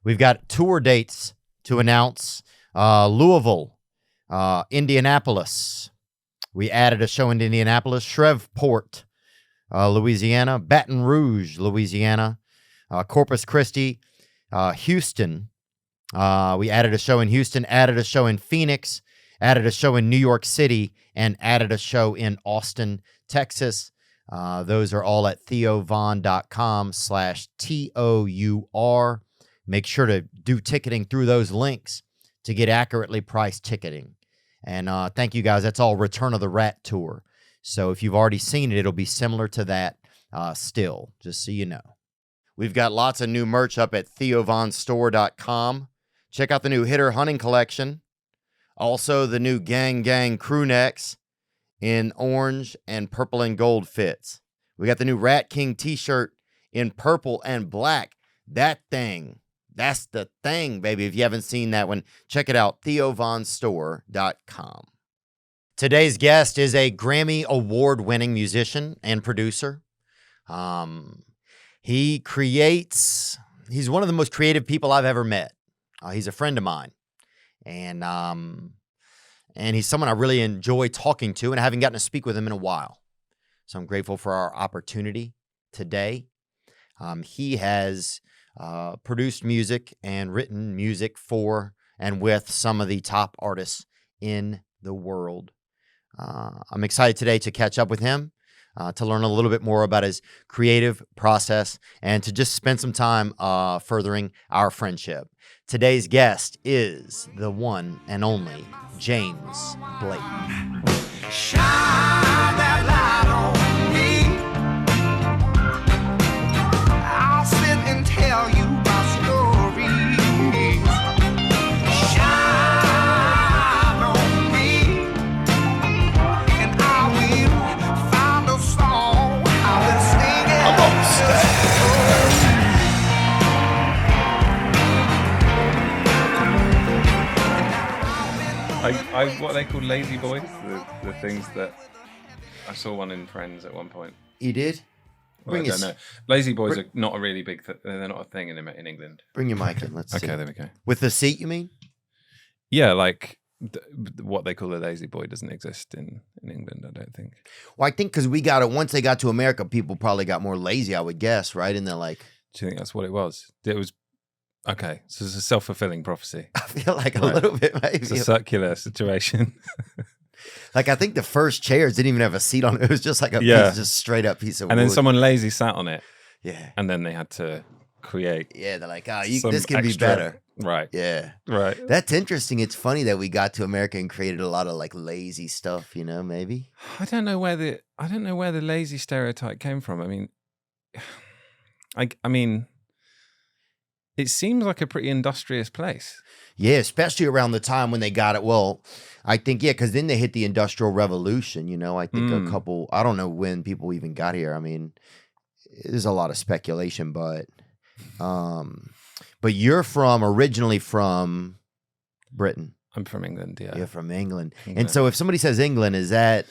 We've got tour dates to announce. Louisville, Indianapolis. We added a show in Indianapolis. Shreveport, Louisiana. Baton Rouge, Louisiana. Corpus Christi, Houston. We added a show in Houston, added a show in Phoenix, added a show in New York City, and added a show in Austin, Texas. Those are all at theovon.com/TOUR. Make sure to do ticketing through those links to get accurately priced ticketing. And thank you guys. That's all Return of the Rat Tour. So if you've already seen it, it'll be similar to that still, just so you know. We've got lots of new merch up at theovonstore.com. Check out the new Hitter Hunting Collection. Also, the new Gang Gang crew necks in orange and purple and gold fits. We got the new Rat King t-shirt in purple and black. That's the thing, baby. If you haven't seen that one, check it out, theovonstore.com. Today's guest is a Grammy Award-winning musician and producer. He's one of the most creative people I've ever met. He's a friend of mine. And he's someone I really enjoy talking to, and I haven't gotten to speak with him in a while. So I'm grateful for our opportunity today. He has produced music and written music for and with some of the top artists in the world. I'm excited today to catch up with him, to learn a little bit more about his creative process, and to just spend some time furthering our friendship. Today's guest is the one and only James Blake. Shine that light on me. I'll sit and tell you my stories. Shine on me, and I will find a song I will sing it. I'm on what they call lazy boys, the things that I saw one in Friends at one point. You did? Well, I don't know. Lazy boys are not a really big. They're not a thing in England. Bring your mic in. Let's see. Okay, there we go. With the seat, you mean? Yeah, like what they call a lazy boy doesn't exist in England, I don't think. Well, I think because we got it once they got to America, people probably got more lazy, I would guess, right? And they're like, do you think that's what it was? It was. Okay, so it's a self-fulfilling prophecy. I feel like a little bit, maybe. It's a circular situation. Like, I think the first chairs didn't even have a seat on it. It was just like a piece, just straight up piece of wood. And then someone lazy sat on it. Yeah. And then they had to create. Yeah, they're like, this can be better. Right. Yeah. Right. That's interesting. It's funny that we got to America and created a lot of like lazy stuff, maybe. I don't know where the lazy stereotype came from. I mean, it seems like a pretty industrious place. Yeah, especially around the time when they got it. Well, I think, because then they hit the Industrial Revolution, I think I don't know when people even got here. I mean, there's a lot of speculation, but you're originally from Britain. I'm from England, yeah. You're from England. And so if somebody says England, is that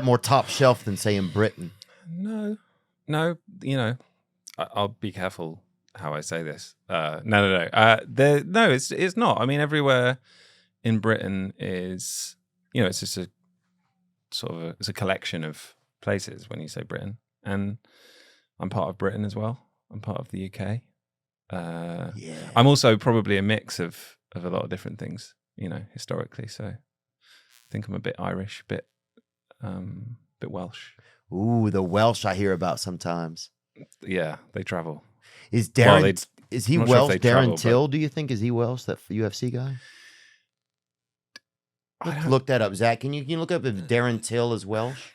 more top shelf than saying Britain? No, I'll be careful how I say this. No. It's not. I mean, everywhere in Britain is, it's just a sort of it's a collection of places when you say Britain. And I'm part of Britain as well. I'm part of the UK. I'm also probably a mix of a lot of different things, historically. So I think I'm a bit Irish, bit Welsh. Ooh, the Welsh I hear about sometimes. Yeah, they travel. Is Darren? Well, is he I'm not Welsh? sure if they Darren travel, Till? Do you think is he Welsh? That UFC guy? Look that up, Zach. Can you look up if Darren Till is Welsh?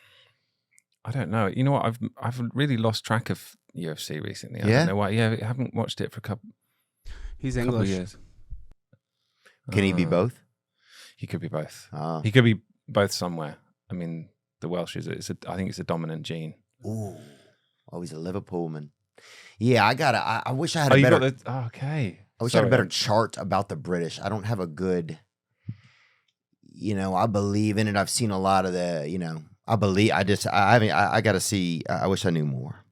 I don't know. You know what? I've really lost track of UFC recently. I don't know why. Yeah, I haven't watched it for a couple. He's English. Years. Can he be both? He could be both. He could be both somewhere. I mean, the Welsh I think it's a dominant gene. Ooh, he's a Liverpool man. Yeah, I wish I had a better. Okay. I wish I had a better chart about the British. I don't have a good. I believe in it. I've seen a lot of the. I believe. I got to see. I wish I knew more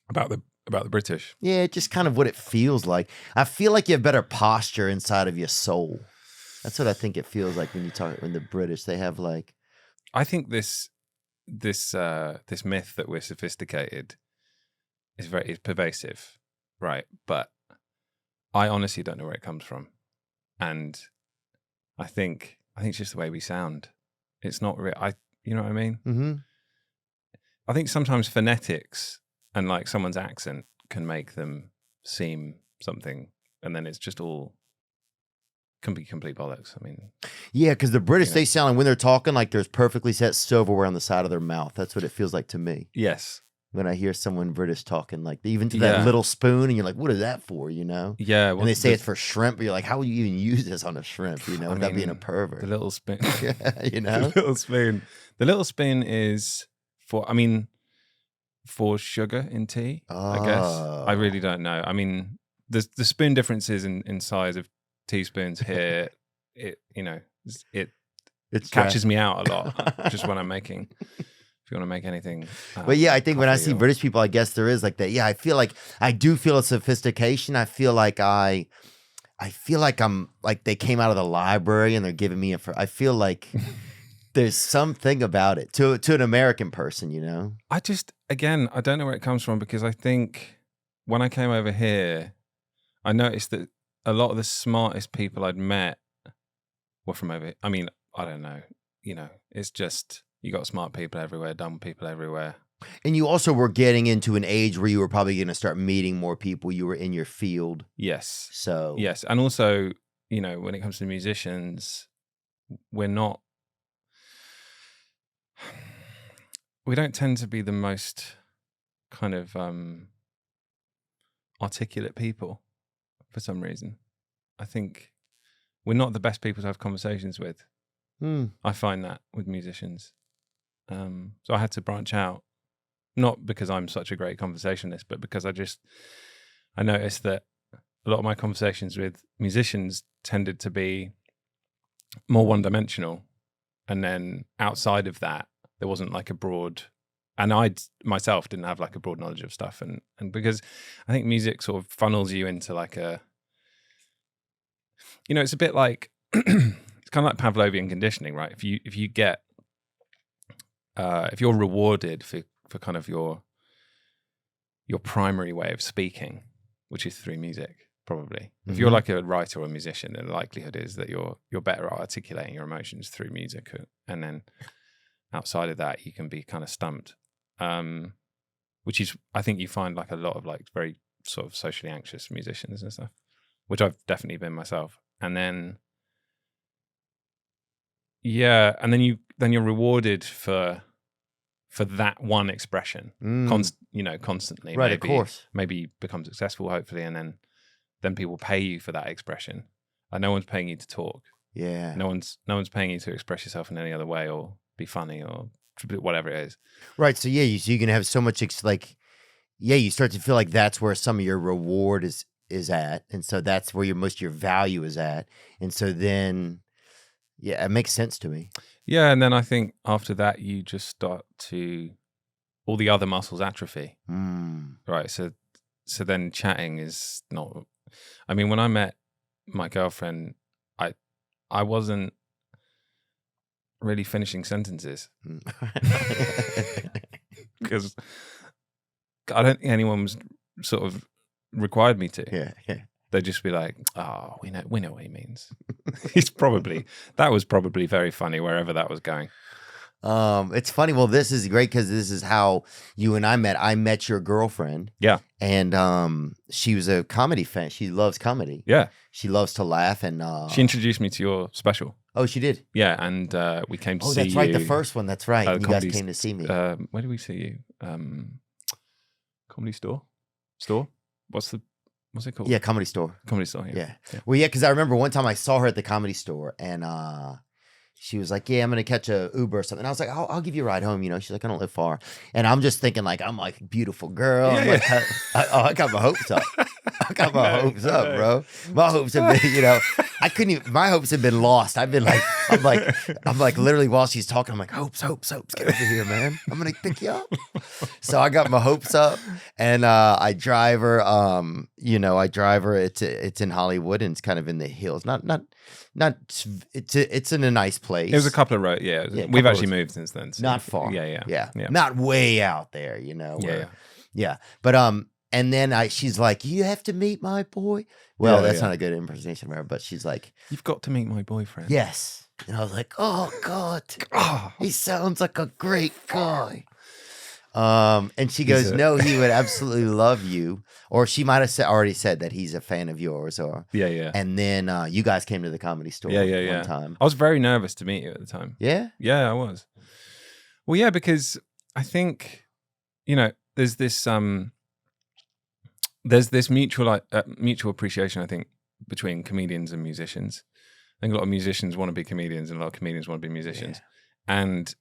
about About the British. Yeah, just kind of what it feels like. I feel like you have better posture inside of your soul. That's what I think it feels like when the British, they have like. I think this myth that we're sophisticated is pervasive, right? But I honestly don't know where it comes from, and I think it's just the way we sound. It's not real. You know what I mean? Mm-hmm. I think sometimes phonetics and like someone's accent can make them seem something, and then it's just all can be complete bollocks. I mean, yeah, because the British, they sound like when they're talking like there's perfectly set silverware on the side of their mouth. That's what it feels like to me. Yes. When I hear someone British talking, like even to that little spoon, and you're like, "What is that for?" You know? Yeah. Well, and they say it's for shrimp, but you're like, "How would you even use this on a shrimp?" You know, without being a pervert. The little spoon. You know, the little spoon. The little spoon is for sugar in tea. I guess I really don't know. I mean, the spoon differences in size of teaspoons here. It catches me out a lot just when I'm making. If you want to make anything. But yeah, I think when I see British people, I guess there is like that. Yeah, I feel like I do feel a sophistication. I feel like I'm like they came out of the library and they're giving me I feel like there's something about it to an American person, you know? I don't know where it comes from, because I think when I came over here, I noticed that a lot of the smartest people I'd met were from over here. I mean, I don't know. You know, it's just... You got smart people everywhere, dumb people everywhere. And you also were getting into an age where you were probably going to start meeting more people. You were in your field. Yes. So. Yes. And also, you know, when it comes to musicians, we don't tend to be the most kind of articulate people for some reason. I think we're not the best people to have conversations with. I find that with musicians. So I had to branch out, not because I'm such a great conversationalist, but because I noticed that a lot of my conversations with musicians tended to be more one-dimensional. And then outside of that, there wasn't like a broad, and I myself didn't have like a broad knowledge of stuff. And because I think music sort of funnels you into like it's a bit like, it's kind of like Pavlovian conditioning, right? If you get, if you're rewarded for kind of your primary way of speaking, which is through music, probably. If you're like a writer or a musician, the likelihood is that you're better at articulating your emotions through music, and then outside of that, you can be kind of stumped. Which is, I think, you find like a lot of like very sort of socially anxious musicians and stuff, which I've definitely been myself. And then. Yeah, and then you're rewarded for that one expression, constantly. Right, maybe, of course. Maybe you become successful, hopefully, and then people pay you for that expression. And no one's paying you to talk. Yeah. No one's paying you to express yourself in any other way or be funny or whatever it is. Right. So yeah, you can have so much you start to feel like that's where some of your reward is at, and so that's where most of your value is at, and so then. Yeah, it makes sense to me. Yeah, and then I think after that, you just start to, all the other muscles atrophy. Right, so then chatting is not, I mean, when I met my girlfriend, I wasn't really finishing sentences. Because I don't think anyone was sort of required me to. Yeah. They'd just be like, "Oh, we know what he means." That was probably very funny wherever that was going. It's funny. Well, this is great because this is how you and I met. I met your girlfriend. Yeah. And she was a comedy fan. She loves comedy. Yeah. She loves to laugh, and she introduced me to your special. Oh, she did. Yeah, and we came to see you. Oh, that's right. The first one. That's right. You guys came to see me. Where did we see you? Comedy Store. What's it called? Yeah, Comedy Store. Comedy Store, yeah. Well, yeah, because I remember one time I saw her at the Comedy Store, and she was like, yeah, I'm going to catch a Uber or something. And I was like, I'll give you a ride home, She's like, I don't live far. And I'm just thinking, like, I'm like, beautiful girl. I got my hopes up. I got my hopes up, bro. My hopes have been, I couldn't even, my hopes have been lost. I've been like, I'm like literally while she's talking, I'm like, hopes, get over here, man. I'm going to pick you up. So I got my hopes up and I drive her, it's in Hollywood and it's kind of in the hills. It's in a nice place. It was a couple of roads. Yeah. We've actually moved since then. So. Not far. Yeah. Not way out there, Yeah. But, and then she's like, you have to meet my boy. Well, that's not a good impersonation of her, but she's like, you've got to meet my boyfriend. Yes. And I was like, oh God, he sounds like a great guy. And she goes, no, he would absolutely love you. Or she might have already said that he's a fan of yours. Or Yeah. And then you guys came to the Comedy Store one time. I was very nervous to meet you at the time. Yeah? Yeah, I was. Well, yeah, because I think, there's this mutual appreciation, I think, between comedians and musicians. I think a lot of musicians want to be comedians and a lot of comedians want to be musicians. Yeah. And,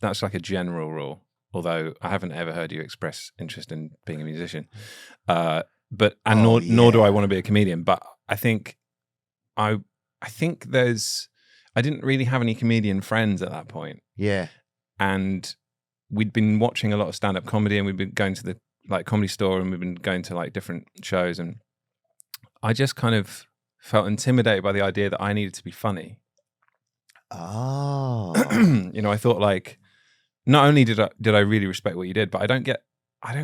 that's like a general rule. Although I haven't ever heard you express interest in being a musician, nor do I want to be a comedian. But I think I didn't really have any comedian friends at that point. Yeah, and we'd been watching a lot of stand-up comedy, and we'd been going to the Comedy Store, and we've been going to different shows, and I just kind of felt intimidated by the idea that I needed to be funny. Oh, I thought not only did I really respect what you did, but I don't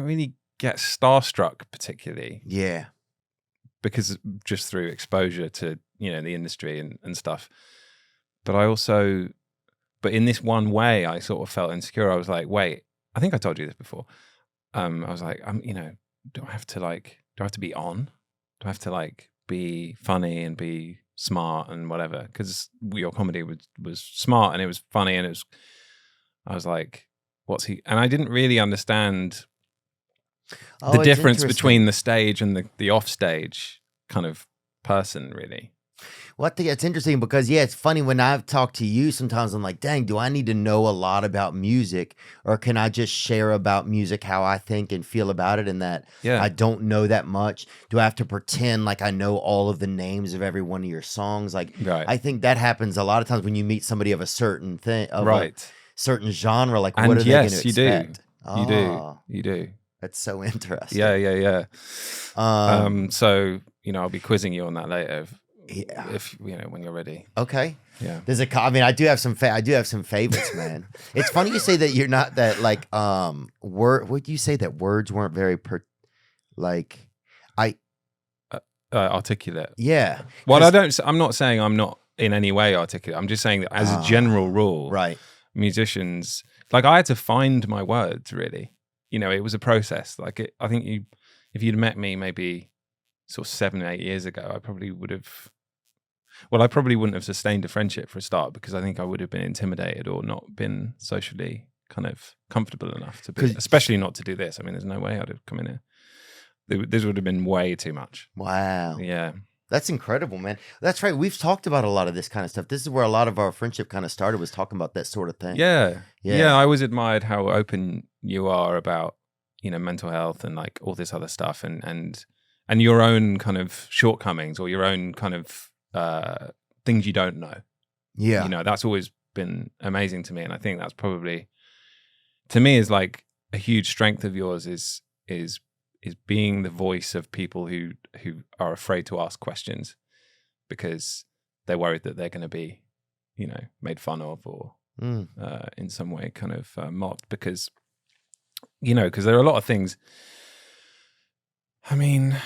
really get starstruck particularly. Yeah. Because just through exposure to, the industry and stuff. But in this one way, I sort of felt insecure. I was like, wait, I think I told you this before. I was like, do I have to be on? Do I have to be funny and be smart and whatever? Because your comedy was smart and it was funny and I was like, what's he? And I didn't really understand the difference between the stage and the off stage kind of person, really. Well, I think it's interesting because, it's funny when I've talked to you, sometimes I'm like, dang, do I need to know a lot about music or can I just share about music how I think and feel about it and that I don't know that much? Do I have to pretend like I know all of the names of every one of your songs? I think that happens a lot of times when you meet somebody of a certain thing, a certain genre. What are they going to expect? You do. That's so interesting. Yeah. So, I'll be quizzing you on that later. If when you're ready. Okay. Yeah. I do have some favorites, man. It's funny you say that you're not that what do you say that words weren't very articulate. Yeah. Well, I'm not saying I'm not in any way articulate. I'm just saying that as a general rule, right. Musicians, I had to find my words really. It was a process. I think if you'd met me maybe sort of 7 or 8 years ago, I probably wouldn't have sustained a friendship for a start because I think I would have been intimidated or not been socially kind of comfortable enough to be, especially not to do this. I mean, there's no way I'd have come in here. This would have been way too much. Wow. Yeah. That's incredible, man. That's right. We've talked about a lot of this kind of stuff. This is where a lot of our friendship kind of started, was talking about that sort of thing. Yeah. I always admired how open you are about, mental health and all this other stuff and your own kind of shortcomings or your own kind of things you don't know. Yeah. That's always been amazing to me. And I think that's probably, to me, is a huge strength of yours is being the voice of people who are afraid to ask questions because they're worried that they're going to be, made fun of or in some way kind of mocked because there are a lot of things. I mean,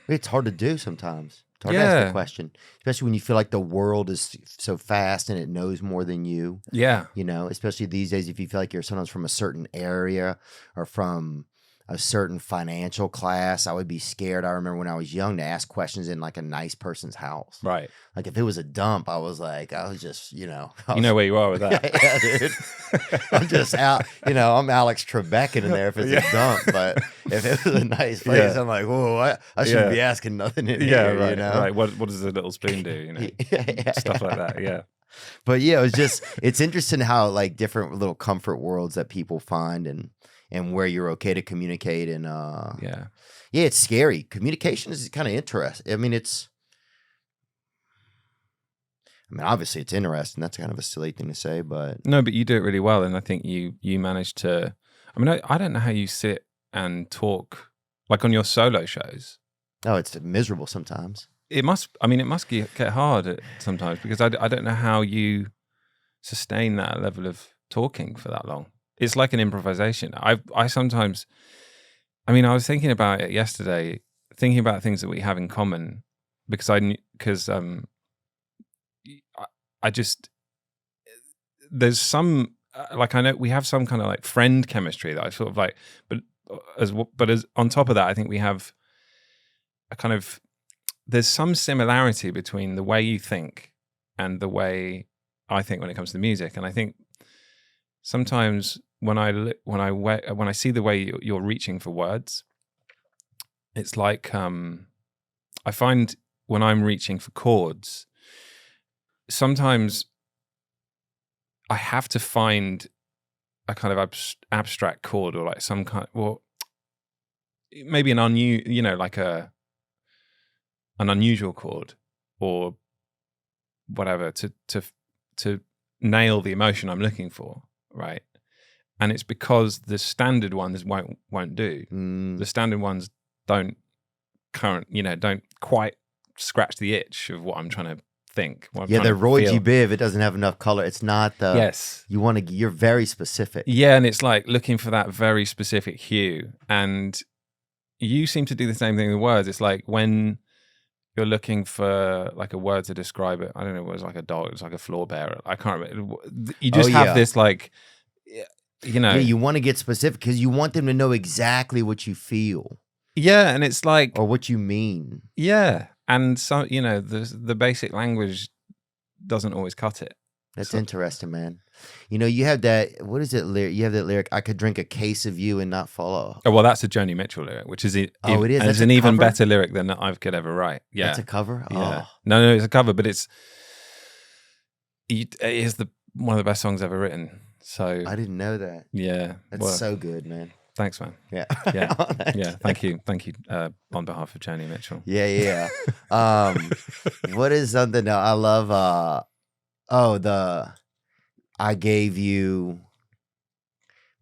it's hard to do sometimes. It's hard to ask the question, especially when you feel like the world is so fast and it knows more than you. Yeah. Especially these days, if you feel like you're sometimes from a certain area or from a certain financial class, I would be scared. I remember when I was young to ask questions in a nice person's house. Right. If it was a dump, I was just, you know where you are with that. Yeah, dude. I'm just out, I'm Alex Trebek in there if it's a dump. But if it was a nice place, I'm like, whoa, I shouldn't be asking nothing in here, right, right. What does a little spoon do, Stuff like that, yeah. But it's interesting how different little comfort worlds that people find and and where you're okay to communicate. And Yeah. yeah, it's scary. Communication is kind of interesting. I mean, obviously it's interesting. That's kind of a silly thing to say, but No, but you do it really well, and I think you managed to. I mean, I don't know how you sit and talk like on your solo shows. oh, it's miserable sometimes. It must. I mean, it must get hard sometimes because I don't know how you sustain that level of talking for that long. It's like an improvisation. I sometimes. I mean, I was thinking about it yesterday, thinking about things that we have in common, because I just there's some like I know we have some kind of like friend chemistry that I sort of like, but as on top of that, I think we have a kind of there's some similarity between the way you think and the way I think when it comes to music, and I think sometimes when I see the way you're reaching for words, it's like I find when I'm reaching for chords, sometimes I have to find a kind of abstract chord or like some kind, well, maybe an unusual chord or whatever to nail the emotion I'm looking for, right? And it's because the standard ones won't do. The standard ones don't quite scratch the itch of what I'm trying to think. Yeah, the Roy G. Biv, it doesn't have enough color. It's not the yes. You're very specific. Yeah, and it's like looking for that very specific hue. And you seem to do the same thing with words. It's like when you're looking for like a word to describe it. I don't know, it was like a dog, it's like a floor bearer. I can't remember. You just have this like, Yeah, you want to get specific because you want them to know exactly what you feel. Yeah, and it's like or what you mean. Yeah, and so the basic language doesn't always cut it. That's interesting, man. You have that. What is it? You have that lyric. I could drink a case of you and not fall off. Oh well, that's a Joni Mitchell lyric, which is it is. It is. It's an even better lyric than I could ever write. Yeah, that's a cover. Yeah, oh. No, it's a cover, but it is one of the best songs ever written. So I didn't know that. Yeah, that's so good, man. Thanks, man. Yeah, yeah. Thank you. On behalf of Joni Mitchell. Yeah. What is something that I love? I gave you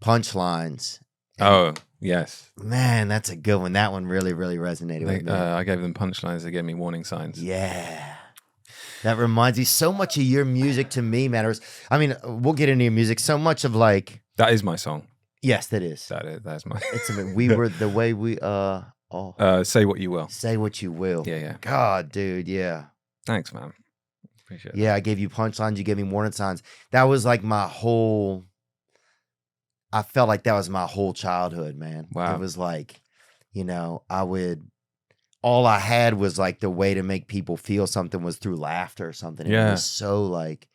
punchlines. Oh yes, man, that's a good one. That one really, really resonated with me. I gave them punchlines. They gave me warning signs. Yeah. That reminds me so much of your music to me matters. I mean, we'll get into your music. So much of like that is my song. Yes, that is. That's my. We were the way we say what you will. Say what you will. Yeah. God, dude, yeah. Thanks, man. Appreciate it. Yeah, I gave you punchlines. You gave me warning signs. That was like my whole. I felt like that was my whole childhood, man. Wow. It was like, all I had was like the way to make people feel something was through laughter or something. And it was so like,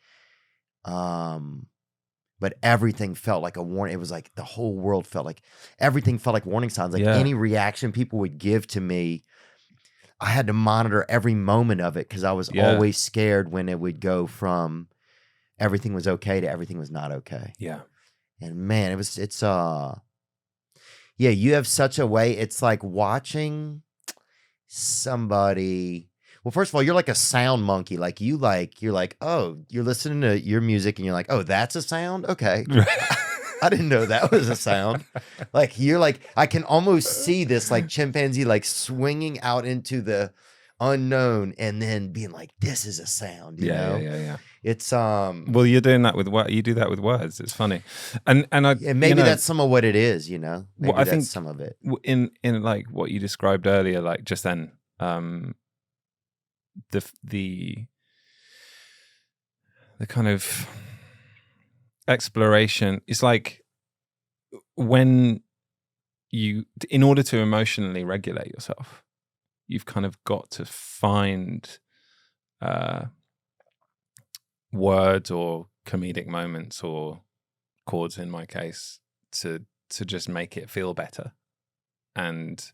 but everything felt like a warning. It was like the whole world felt like everything felt like warning signs. Like any reaction people would give to me, I had to monitor every moment of it because I was always scared when it would go from everything was okay to everything was not okay. Yeah. And man, you have such a way. It's like watching somebody. Well, first of all, you're like a sound monkey. You're like, oh, you're listening to your music and you're like, oh, that's a sound? Okay. I didn't know that was a sound. You're like, I can almost see this like chimpanzee like swinging out into the unknown and then being like, this is a sound, you know? Yeah. It's well, you're doing that with what you do that with words. It's funny. And maybe that's some of what it is, Maybe I think some of it. In like what you described earlier, like just then, the kind of exploration, it's like when in order to emotionally regulate yourself, you've kind of got to find words or comedic moments or chords in my case to just make it feel better. And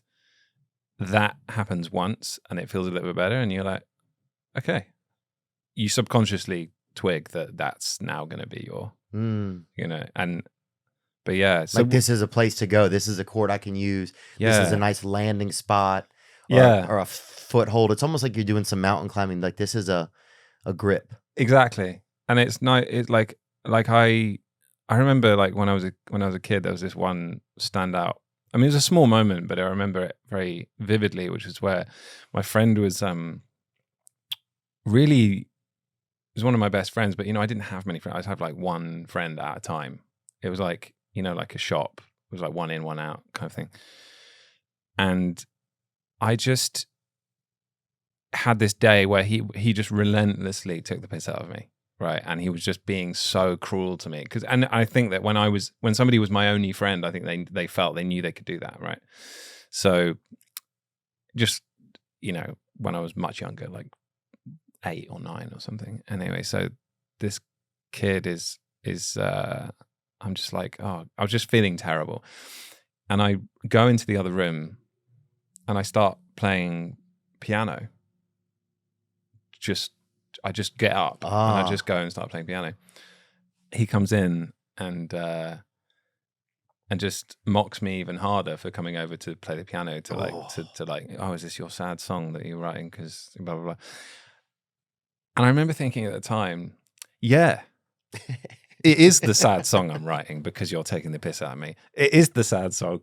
that happens once and it feels a little bit better and you're like, okay. You subconsciously twig that that's now going to be your, and But yeah, so Like, this is a place to go. This is a court I can use. This is a Yeah. nice landing spot. Or, Yeah. or a foothold. It's almost like you're doing some mountain climbing. Like, this is a grip. Exactly. And it's not. It's like I remember, like, when I was a kid, there was this one standout. I mean, it was a small moment, but I remember it very vividly, which was where my friend was really was one of my best friends. But I didn't have many friends. I'd have like one friend at a time. It was like like a shop. It was like one in, one out kind of thing. And I just had this day where he just relentlessly took the piss out of me, right? And he was just being so cruel to me. And I think that when somebody was my only friend, I think they felt they knew they could do that, right? So just, when I was much younger, like 8 or 9 or something. Anyway, so this kid is I'm just like, I was just feeling terrible. And I go into the other room and I start playing piano. I just get up and I just go and start playing piano. He comes in and just mocks me even harder for coming over to play the piano to is this your sad song that you're writing? Because blah, blah, blah. And I remember thinking at the time, yeah, it is the sad song I'm writing because you're taking the piss out of me. It is the sad song.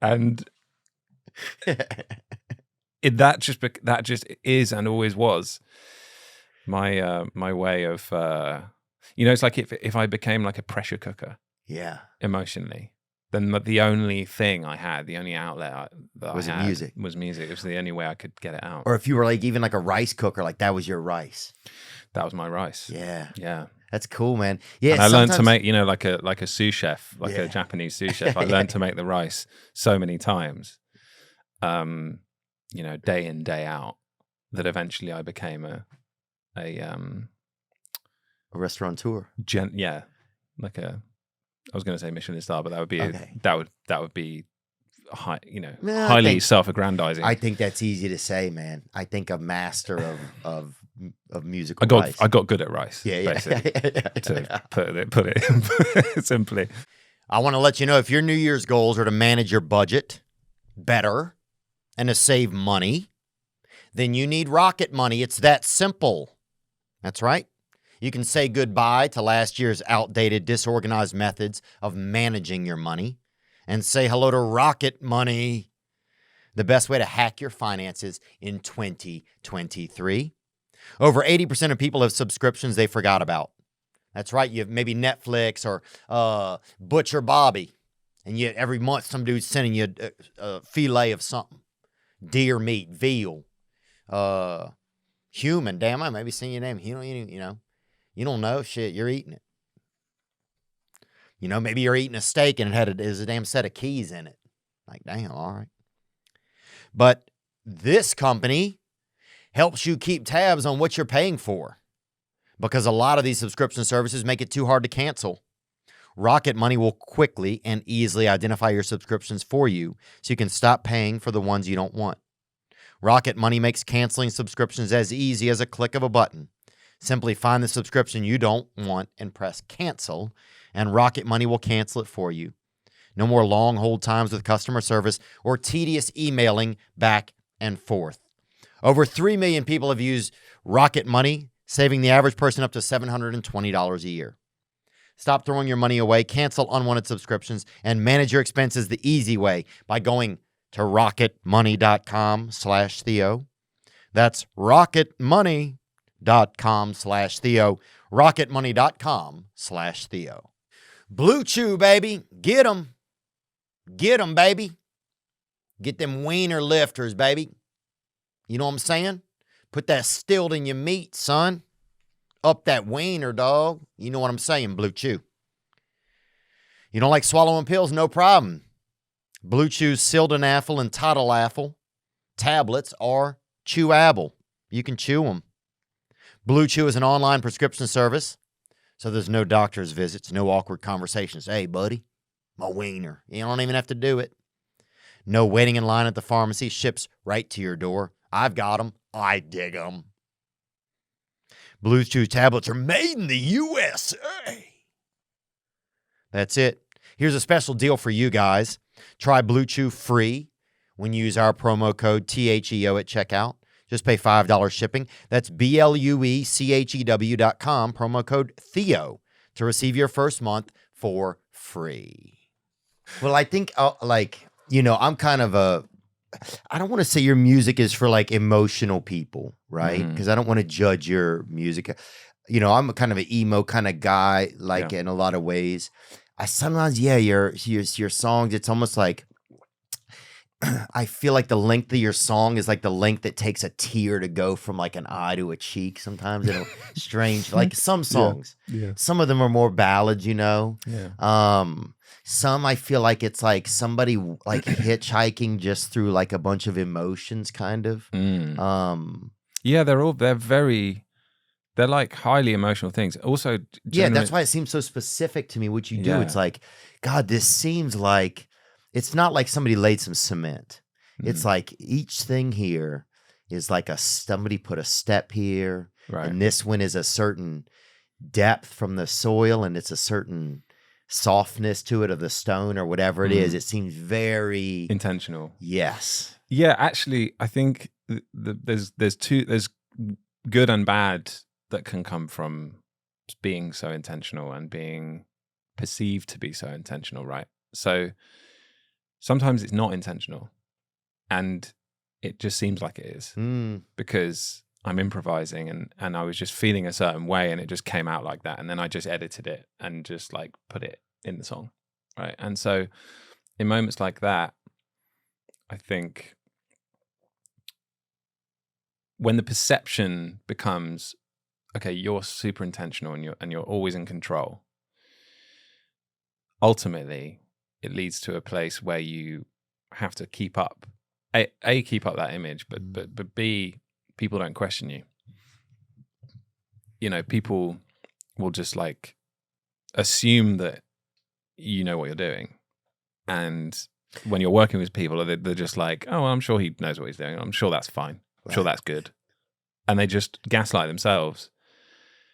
And that just is and always was my my way of it's like if I became like a pressure cooker, emotionally, then the only thing I had, the only outlet that Was I had music. was music. It was the only way I could get it out. Or if you were like even like a rice cooker, like that was your rice. That was my rice. Yeah. That's cool, man. Yeah. And I learned to make, like a sous chef, like a Japanese sous chef. I learned to make the rice so many times, day in, day out, that eventually I became a restaurateur. I was going to say Michelin star, but that would be Okay. that would be high, I highly think- self-aggrandizing. I think that's easy to say, man. I think a master of musical rice. I got good at rice. Basically, Yeah. to put it simply. I want to let you know, if your New Year's goals are to manage your budget better and to save money, then you need Rocket Money. It's that simple. That's right. You can say goodbye to last year's outdated, disorganized methods of managing your money and say hello to Rocket Money, the best way to hack your finances in 2023. Over 80% of people have subscriptions they forgot about. That's right. You have maybe Netflix or Butcher Bobby, and yet every month some dude's sending you a filet of something. Deer meat, veal, human. Damn, I maybe seen your name. You don't know. Shit, you're eating it. Maybe you're eating a steak and there's a damn set of keys in it. Like, damn, all right. But this company helps you keep tabs on what you're paying for, because a lot of these subscription services make it too hard to cancel. Rocket Money will quickly and easily identify your subscriptions for you so you can stop paying for the ones you don't want. Rocket Money makes canceling subscriptions as easy as a click of a button. Simply find the subscription you don't want and press cancel, and Rocket Money will cancel it for you. No more long hold times with customer service or tedious emailing back and forth. Over 3 million people have used Rocket Money, saving the average person up to $720 a year. Stop throwing your money away, cancel unwanted subscriptions, and manage your expenses the easy way by going to rocketmoney.com/Theo. That's rocketmoney.com/Theo. rocketmoney.com/Theo. Blue Chew, baby. Get them. Get them, baby. Get them wiener lifters, baby. You know what I'm saying? Put that stilt in your meat, son. Up that wiener, dog. You know what I'm saying, Blue Chew. You don't like swallowing pills? No problem. Blue Chew's sildenafil and tadalafil tablets are chewable. You can chew them. Blue Chew is an online prescription service, so there's no doctor's visits, no awkward conversations. Hey, buddy, my wiener. You don't even have to do it. No waiting in line at the pharmacy. Ships right to your door. I've got them. I dig them. Blue Chew tablets are made in the USA. That's it. Here's a special deal for you guys. Try Blue Chew free when you use our promo code THEO at checkout. Just pay $5 shipping. That's BLUECHEW.com, promo code Theo, to receive your first month for free. Well, I think, I'm kind of I don't want to say your music is for like emotional people, right? Because I don't want to judge your music. I'm a kind of an emo kind of guy, in a lot of ways. I sometimes, your songs, it's almost like, I feel like the length of your song is like the length it takes a tear to go from like an eye to a cheek. Sometimes strange, like some songs. Yeah. Some of them are more ballads, Yeah. Some I feel like it's like somebody like hitchhiking just through like a bunch of emotions, kind of. Yeah, they're like highly emotional things. Also, that's why it seems so specific to me. What you do, it's like, God, this seems like. It's not like somebody laid some cement. It's like each thing here is like somebody put a step here. Right. And this one is a certain depth from the soil, and it's a certain softness to it of the stone or whatever it is. It seems very intentional. Yes. Yeah, actually, I think there's good and bad that can come from being so intentional and being perceived to be so intentional, right? So sometimes it's not intentional and it just seems like it is because I'm improvising and I was just feeling a certain way and it just came out like that. And then I just edited it and just like put it in the song. Right. And so in moments like that, I think when the perception becomes, okay, you're super intentional and you're always in control, ultimately it leads to a place where you have to keep up, keep up that image, but B, people don't question you. People will just like assume that you know what you're doing. And when you're working with people, they're just like, oh, well, I'm sure he knows what he's doing. I'm sure that's fine. I'm sure that's good. And they just gaslight themselves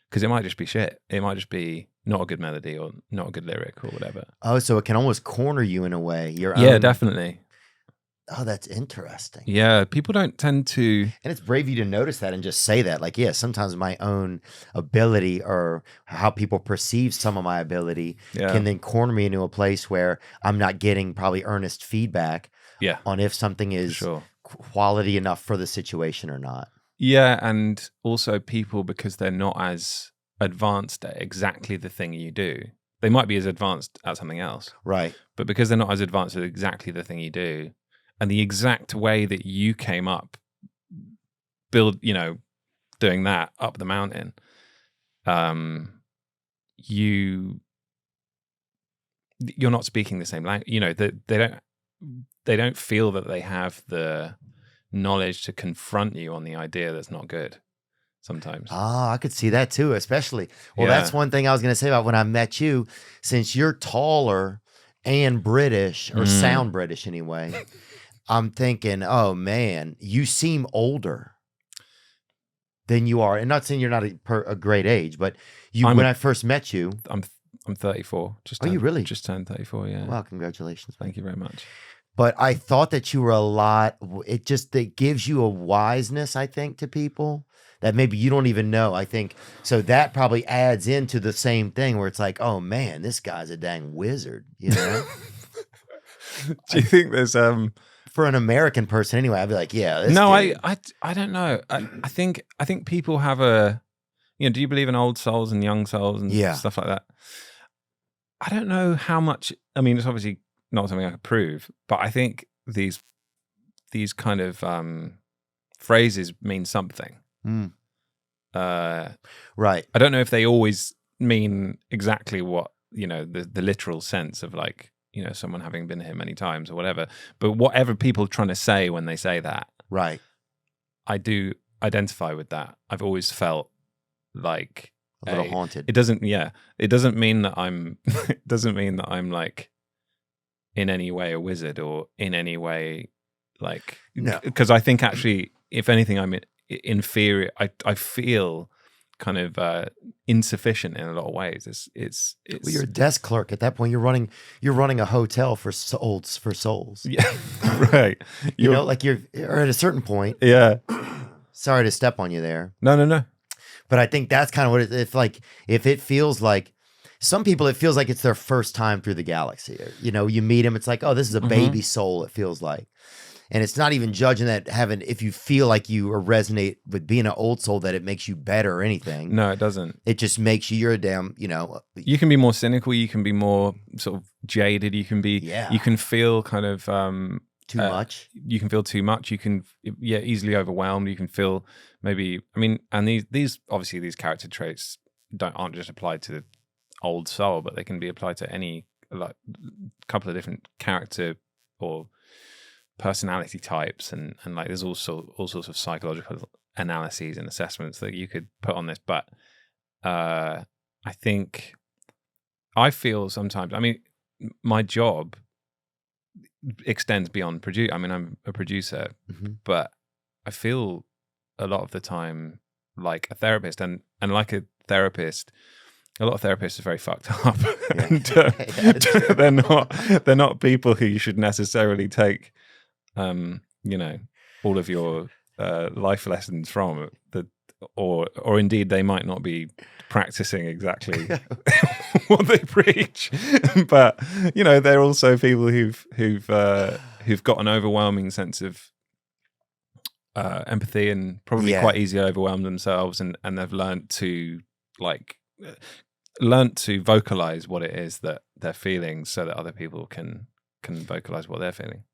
because it might just be shit. It might just be not a good melody or not a good lyric or whatever. Oh, so it can almost corner you in a way. Yeah, definitely. Oh, that's interesting. Yeah, people don't tend to... And it's brave of you to notice that and just say that. Like, yeah, sometimes my own ability or how people perceive some of my ability can then corner me into a place where I'm not getting probably earnest feedback on if something is quality enough for the situation or not. Yeah, and also people, because they're not as advanced at exactly the thing you do, they might be as advanced at something else. Right. But because they're not as advanced at exactly the thing you do, and the exact way that you came up, doing that up the mountain, you're not speaking the same language. They don't feel that they have the knowledge to confront you on the idea that's not good sometimes. I could see that too, especially. Well, that's one thing I was going to say about when I met you, since you're taller and British, or sound British anyway. I'm thinking, oh man, you seem older than you are. And not saying you're not a great age, but when I first met you, I'm 34. You really? Just turned 34, yeah. Wow, congratulations. Thank you very much. But I thought that you were it gives you a wiseness, I think, to people that maybe you don't even know. I think, so that probably adds into the same thing where it's like, oh man, this guy's a dang wizard, Do you think there's, for an American person anyway, I'd be like, yeah. No, I don't know. I think people have a, do you believe in old souls and young souls and stuff like that? I don't know how much. I mean, it's obviously not something I could prove, but I think these kind of phrases mean something. Right. I don't know if they always mean exactly what the literal sense of like, someone having been here many times or whatever. But whatever people are trying to say when they say that, right, I do identify with that. I've always felt like a little haunted. It doesn't mean that I'm. It doesn't mean that I'm like in any way a wizard or in any way like. No. Because I think actually, if anything, I'm inferior. I feel kind of insufficient in a lot of ways. It's Well, you're a desk clerk at that point. You're running a hotel for souls. yeah, right. You know, like you're at a certain point. Yeah. Sorry to step on you there, No. but I think that's kind of what it's like. If it feels like some people, it feels like it's their first time through the galaxy. You know, you meet them, it's like, oh, this is a baby soul. It feels like. And it's not even judging that if you feel like you resonate with being an old soul, that it makes you better or anything. No, it doesn't. It just makes you're a damn, you know. You can be more cynical. You can be more sort of jaded. You can be, you can feel kind of too much. You can feel too much. You can, easily overwhelmed. You can feel maybe, I mean, and these obviously these character traits aren't just applied to the old soul, but they can be applied to any, like, couple of different character or personality types, and like there's all sorts of psychological analyses and assessments that you could put on this. But I think I feel sometimes, I mean, my job extends beyond produce. I mean, I'm a producer, but I feel a lot of the time like a therapist, and like a therapist. A lot of therapists are very fucked up. And, they're not people who you should necessarily take you know, all of your life lessons from, or indeed they might not be practicing exactly what they preach. But you know, they're also people who've got an overwhelming sense of empathy, and probably quite easily overwhelmed themselves, and they've learned to vocalize what it is that they're feeling, so that other people can vocalize what they're feeling.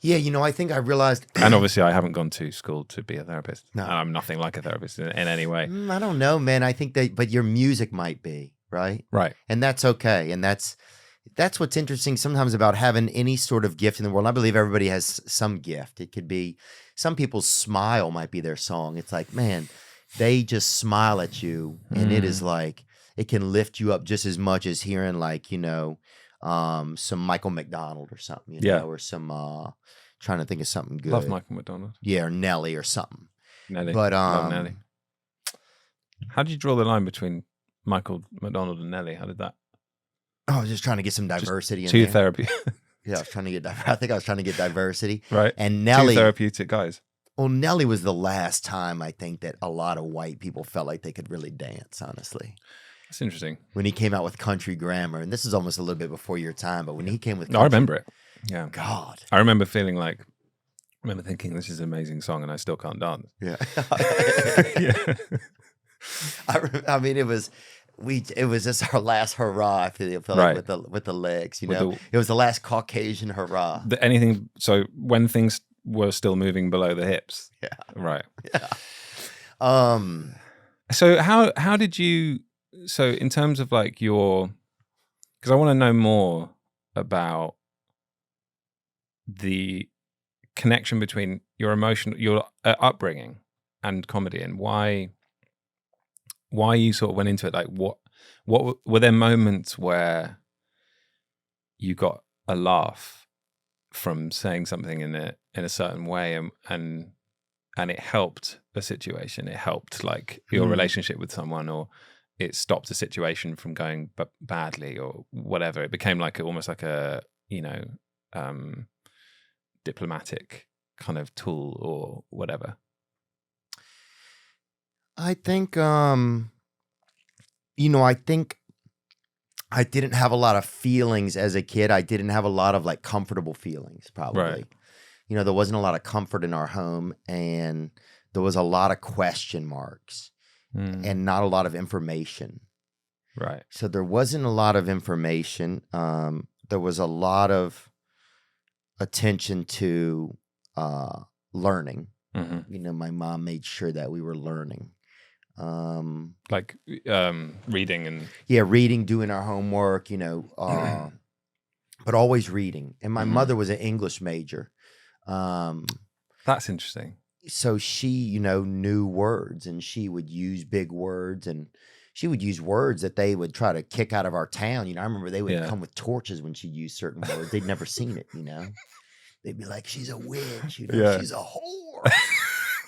Yeah, you know, I think I realized... And obviously I haven't gone to school to be a therapist. No. I'm nothing like a therapist in any way. I don't know, man. I think but your music might be, right? Right. And that's okay. And that's what's interesting sometimes about having any sort of gift in the world. I believe everybody has some gift. It could be, some people's smile might be their song. It's like, man, they just smile at you, and it is like, it can lift you up just as much as hearing, like, you know, some Michael McDonald or something, you know, or some trying to think of something good. Love Michael McDonald. Yeah, or Nelly or something. Nelly. But love Nelly. How did you draw the line between Michael McDonald and Nelly? How did that? Oh, I was just trying to get some diversity in two there. Therapy. Yeah, I think I was trying to get diversity. Right. And Nelly, two therapeutic guys. Well, Nelly was the last time I think that a lot of white people felt like they could really dance, honestly. That's interesting. When he came out with Country Grammar, and this is almost a little bit before your time, but when he came with I remember it. Yeah. God. I remember feeling like, I remember thinking, this is an amazing song and I still can't dance. Yeah. Yeah. I mean, it was just our last hurrah. I feel like with the legs, you know, it was the last Caucasian hurrah. So when things were still moving below the hips. Yeah. Right. Yeah. So how did you, so in terms of like because I want to know more about the connection between your upbringing and comedy, and why you sort of went into it. Like what were there moments where you got a laugh from saying something in a certain way, and it helped a situation, it helped like your relationship with someone, or it stopped a situation from going badly or whatever? It became like almost like a, you know, diplomatic kind of tool or whatever. I think, you know, I think I didn't have a lot of feelings as a kid. I didn't have a lot of like comfortable feelings, probably. Right. You know, there wasn't a lot of comfort in our home, and there was a lot of question marks and not a lot of information. Right. So there wasn't a lot of information. There was a lot of attention to learning. You know, my mom made sure that we were learning. Like reading and reading, doing our homework, you know, but always reading. And my mother was an English major. That's interesting. So she, you know, knew words, and she would use big words, and she would use words that they would try to kick out of our town. You know, I remember they would come with torches when she'd use certain words. They'd never seen it, you know. They'd be like, she's a witch, you know, she's a whore.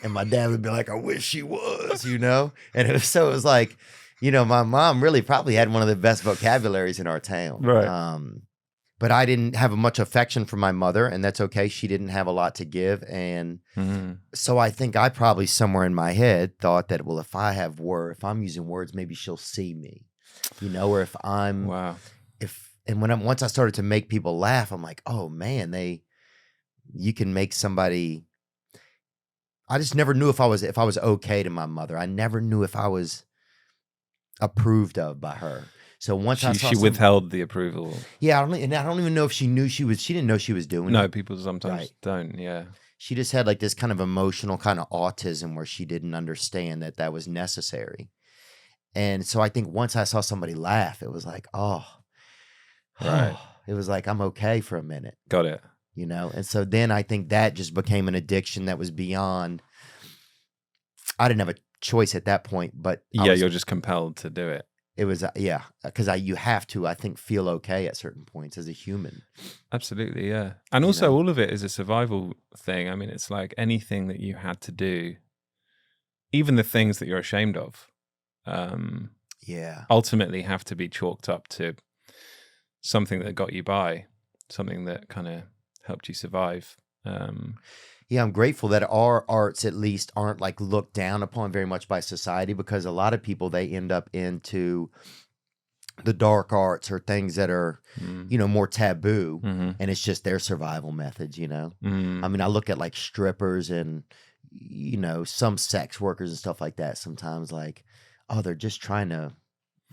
And my dad would be like, I wish she was, you know? And it was like, you know, my mom really probably had one of the best vocabularies in our town. Right. But I didn't have much affection for my mother, and that's okay. She didn't have a lot to give. And so I think I probably somewhere in my head thought that, well, if I'm using words, maybe she'll see me, you know, or if I'm, once I started to make people laugh, I'm like, oh man, you can make somebody. I just never knew if I was okay to my mother. I never knew if I was approved of by her. So once she withheld the approval. Yeah, I don't even know if she knew she didn't know she was doing it. No, people sometimes don't. Yeah. She just had like this kind of emotional kind of autism where she didn't understand that was necessary. And so I think once I saw somebody laugh, it was like, it was like, I'm okay for a minute. Got it. You know? And so then I think that just became an addiction that was beyond, I didn't have a choice at that point, but you're just compelled to do it. It was, because you have to, I think, feel okay at certain points as a human. Absolutely, yeah. And also all of it is a survival thing. I mean, it's like anything that you had to do, even the things that you're ashamed of, ultimately have to be chalked up to something that got you by, something that kind of helped you survive. Yeah, I'm grateful that our arts at least aren't like looked down upon very much by society, because a lot of people, they end up into the dark arts or things that are, you know, more taboo, and it's just their survival methods, you know? I mean, I look at like strippers and, you know, some sex workers and stuff like that sometimes, like, oh, they're just trying to,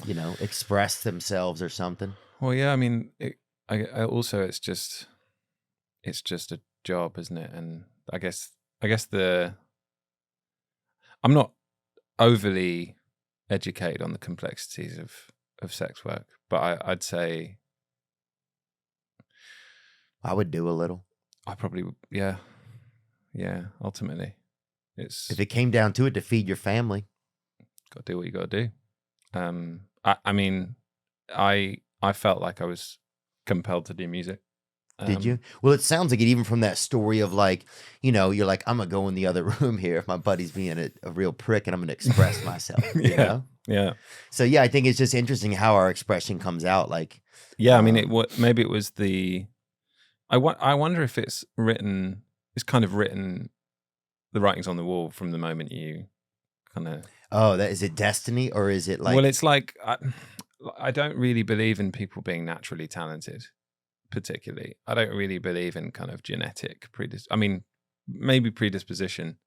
you know, express themselves or something. Well, yeah, I mean, I also, it's just a job, isn't it? And I guess I'm not overly educated on the complexities of sex work, but I'd say I would do a little. I probably, yeah. Ultimately, if it came down to it, to feed your family, got to do what you got to do. I mean, I felt like I was compelled to do music. Did you? Well, it sounds like it, even from that story of like, you know, you're like, I'm going to go in the other room here if my buddy's being a real prick, and I'm going to express myself, you know? Yeah. So, yeah, I think it's just interesting how our expression comes out. Like, yeah, I mean, maybe it was I wonder if it's kind of written, the writing's on the wall from the moment you kind of. Oh, is it destiny, or is it like. Well, it's like, I don't really believe in people being naturally talented. Particularly, I don't really believe in kind of genetic maybe predisposition,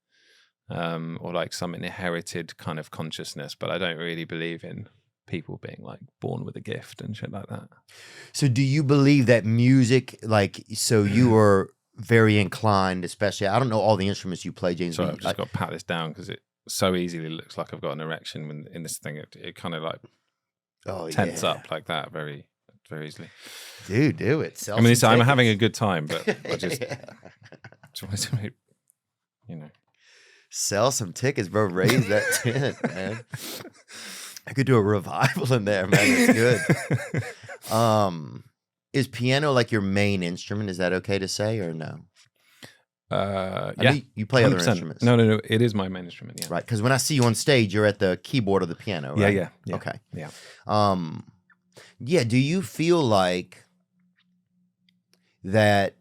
or like some inherited kind of consciousness, but I don't really believe in people being like born with a gift and shit like that. So do you believe that music, like, so you were very inclined, especially, I don't know all the instruments you play, James. Sorry, I've just got to pat this down because it so easily looks like I've got an erection when in this thing. It kind of like tense up like that very easily. Dude, do it. I mean, I'm having a good time, but I just wanted to make, you know. Sell some tickets, bro. Raise that tent, man. I could do a revival in there, man. It's good. Is piano like your main instrument? Is that okay to say, or no? Yeah. You play 100%. Other instruments. No. It is my main instrument, yeah. Right, because when I see you on stage, you're at the keyboard of the piano, right? Yeah. Okay. Yeah. Yeah, do you feel like that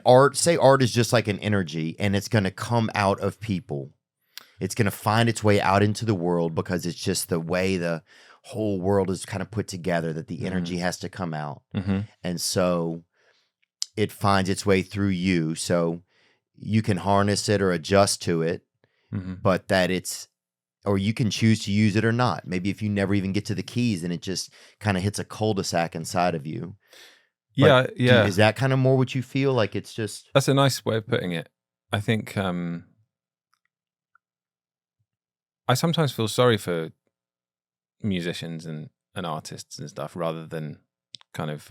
art is just like an energy, and it's going to come out of people. It's going to find its way out into the world because it's just the way the whole world is kind of put together, that the energy has to come out. And so it finds its way through you. So you can harness it or adjust to it, but that or you can choose to use it or not. Maybe if you never even get to the keys, and it just kind of hits a cul-de-sac inside of you. Yeah. Is that kind of more what you feel like? It's just. That's a nice way of putting it. I think I sometimes feel sorry for musicians and artists and stuff, rather than kind of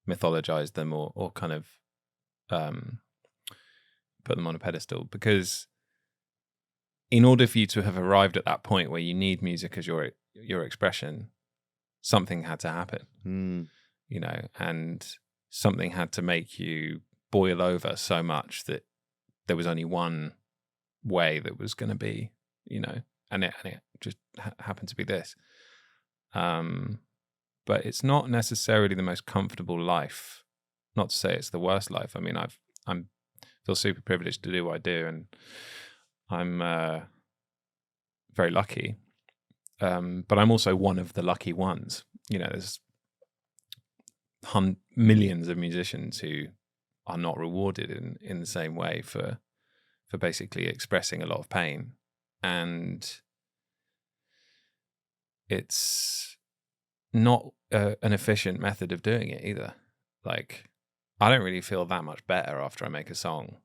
mythologize them or kind of put them on a pedestal, because in order for you to have arrived at that point where you need music as your expression, something had to happen, you know, and something had to make you boil over so much that there was only one way that was going to be, and it just happened to be this. But it's not necessarily the most comfortable life. Not to say it's the worst life. I mean, I'm feel super privileged to do what I do, and I'm very lucky. But I'm also one of the lucky ones. There's millions of musicians who are not rewarded in the same way for basically expressing a lot of pain, and it's not an efficient method of doing it either. Like, I don't really feel that much better after I make a song.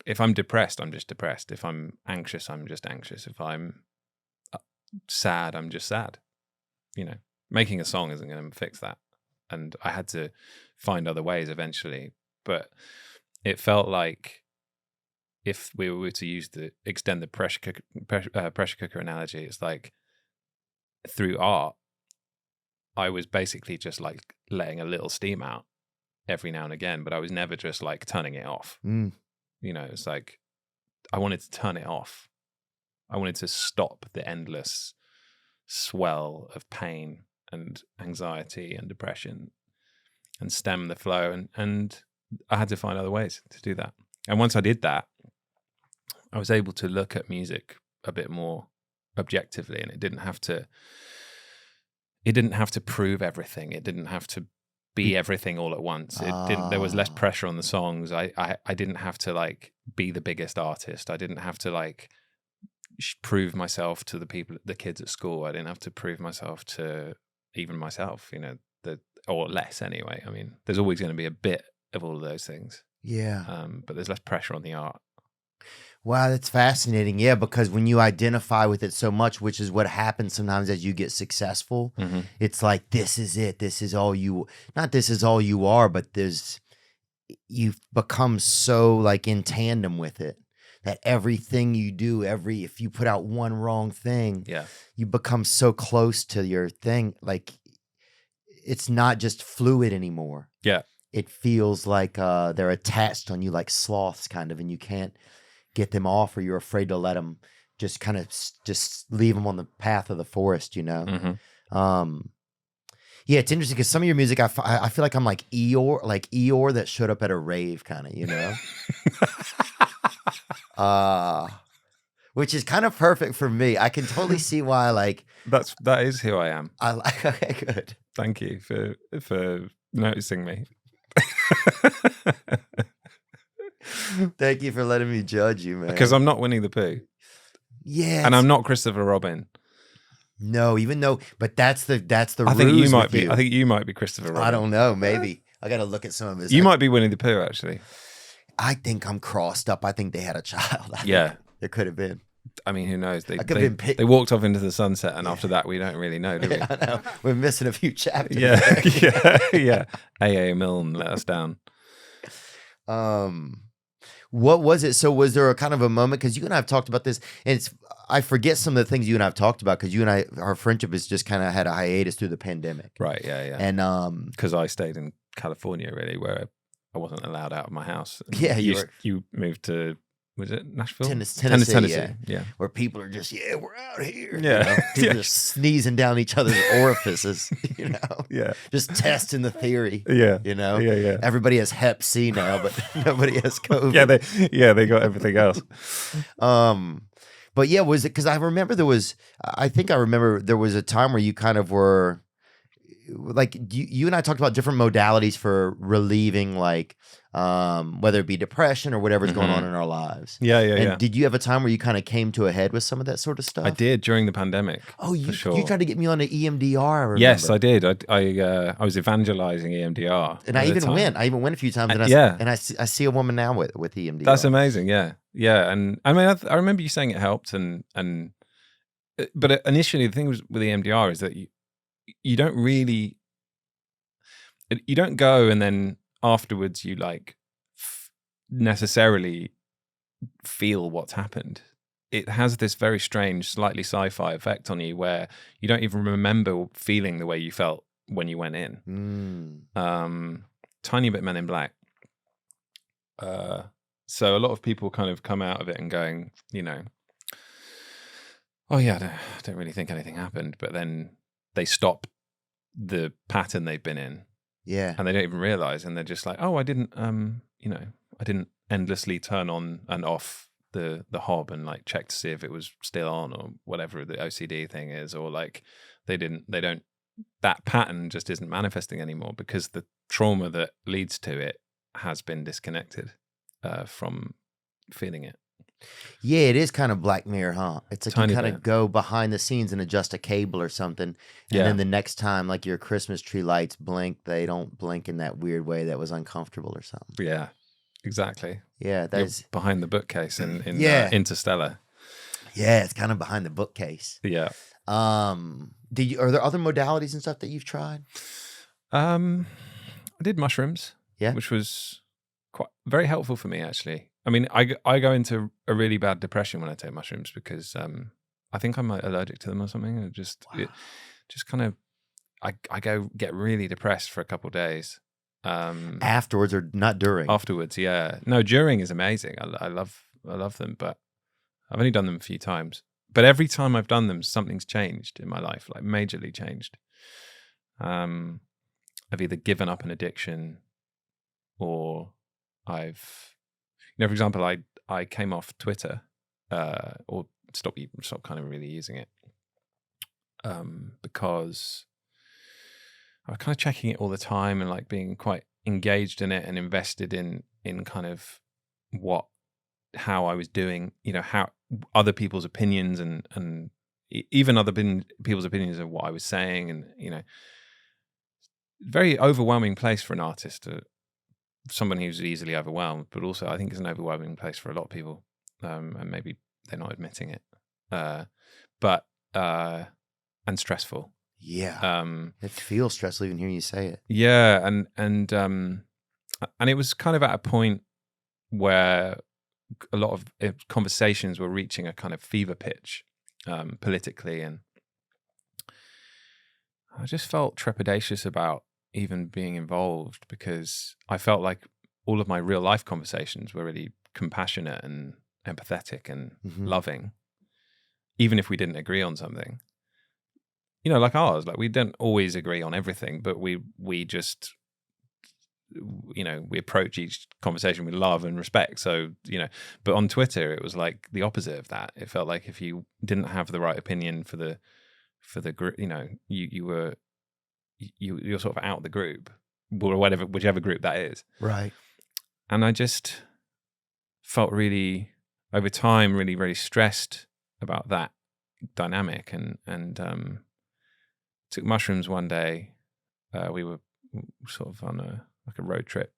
If I'm depressed, I'm just depressed. If I'm anxious, I'm just anxious. If I'm sad, I'm just sad. Making a song isn't going to fix that. And I had to find other ways eventually. But it felt like, if we were to use the extended pressure cooker analogy, it's like, through art, I was basically just like letting a little steam out every now and again, but I was never just like turning it off. It's like I wanted to turn it off. I wanted to stop the endless swell of pain and anxiety and depression and stem the flow. And I had to find other ways to do that. And once I did that, I was able to look at music a bit more objectively, and it didn't have to prove everything. It didn't have to be everything all at once. There was less pressure on the songs. I didn't have to like be the biggest artist. I didn't have to like prove myself to the kids at school. I didn't have to prove myself to even myself, or less anyway. I mean, there's always going to be a bit of all of those things. Yeah. But there's less pressure on the art. Wow, that's fascinating. Yeah, because when you identify with it so much, which is what happens sometimes as you get successful, it's like, this is it. This is all you, not this is all you are, but you've become so like in tandem with it that everything you do, if you put out one wrong thing, you become so close to your thing. Like, it's not just fluid anymore. Yeah. It feels like they're attached on you like sloths kind of, and you can't get them off, or you're afraid to let them just kind of just leave them on the path of the forest, Yeah, it's interesting because some of your music, I feel like I'm like Eeyore that showed up at a rave kind of, which is kind of perfect for me. I can totally see why, like, that is who I am. Okay, good. Thank you for noticing me. Thank you for letting me judge you, man. Because I'm not Winnie the Pooh. Yeah. And I'm not Christopher Robin. No, even though, but that's the I think you might be. You. I think you might be Christopher Robin. I don't know. Maybe I got to look at some of his. You might be Winnie the Pooh, actually. I think I'm crossed up. I think they had a child. It could have been. I mean, who knows? They walked off into the sunset, and after that, we don't really know, do we? I know. We're missing a few chapters. Yeah. A.A. Milne let us down. What was it? So was there a kind of a moment, because you and I have talked about this, and I forget some of the things you and I have talked about, because you and I, our friendship has just kind of had a hiatus through the pandemic. Right, yeah. And because I stayed in California, really, where I wasn't allowed out of my house. Yeah, you moved to, was it Nashville? Tennessee. Yeah. Where people are just, we're out here. Yeah. People are sneezing down each other's orifices, Yeah. Just testing the theory. Yeah. Yeah. Everybody has Hep C now, but nobody has COVID. They got everything else. But yeah, was it, because I remember there was a time where you kind of were like, you and I talked about different modalities for relieving, like, whether it be depression or whatever's going on in our lives. Yeah. Did you have a time where you kind of came to a head with some of that sort of stuff? I did during the pandemic. Oh, you sure. You tried to get me on an EMDR. I remember. Yes, I did. I was evangelizing EMDR, and I even went. I even went a few times. And I see a woman now with EMDR. That's amazing. Yeah. And I mean, I remember you saying it helped, but initially the thing with EMDR is that you don't really, you don't go and then afterwards you like necessarily feel what's happened. It has this very strange, slightly sci-fi effect on you where you don't even remember feeling the way you felt when you went in. Tiny bit Men in Black. So a lot of people kind of come out of it and going, you know, oh yeah, I don't really think anything happened. But then they stop the pattern they've been in. Yeah. And they don't even realize. And they're just like, oh, I didn't endlessly turn on and off the hob and like check to see if it was still on or whatever the OCD thing is, or like that pattern just isn't manifesting anymore because the trauma that leads to it has been disconnected from feeling it. Yeah, it is kind of Black Mirror, huh? It's like Tiny you kind bit. of go behind the scenes and adjust a cable or something. And Yeah. then the next time, like your Christmas tree lights blink, they don't blink in that weird way that was uncomfortable or something. Yeah, exactly. Yeah, that You're is. behind the bookcase in Yeah. Interstellar. Yeah, it's kind of behind the bookcase. Yeah. Are there other modalities and stuff that you've tried? I did mushrooms. Yeah. Which was very helpful for me, actually. I mean, I go into a really bad depression when I take mushrooms because I think I'm allergic to them or something. And it just kind of, I get really depressed for a couple of days. Afterwards or not during? Afterwards, yeah. No, during is amazing. I love them, but I've only done them a few times. But every time I've done them, something's changed in my life, like majorly changed. I've either given up an addiction or I've, for example, I came off Twitter or stopped kind of really using it because I was kind of checking it all the time and like being quite engaged in it and invested in kind of how I was doing, how other people's opinions and even other people's opinions of what I was saying, and very overwhelming place for an artist, someone who's easily overwhelmed, but also I think it's an overwhelming place for a lot of people, and maybe they're not admitting it, but and stressful. Yeah, it feels stressful even hearing you say it. Yeah, and it was kind of at a point where a lot of conversations were reaching a kind of fever pitch politically, and I just felt trepidatious about even being involved because I felt like all of my real life conversations were really compassionate and empathetic and loving, even if we didn't agree on something. Like ours, like we don't always agree on everything, but we just, we approach each conversation with love and respect. So, but on Twitter, it was like the opposite of that. It felt like if you didn't have the right opinion for the group, you're sort of out the group, or whichever group that is. Right. And I just felt really, over time, really, very stressed about that dynamic, and took mushrooms one day. We were sort of on a road trip,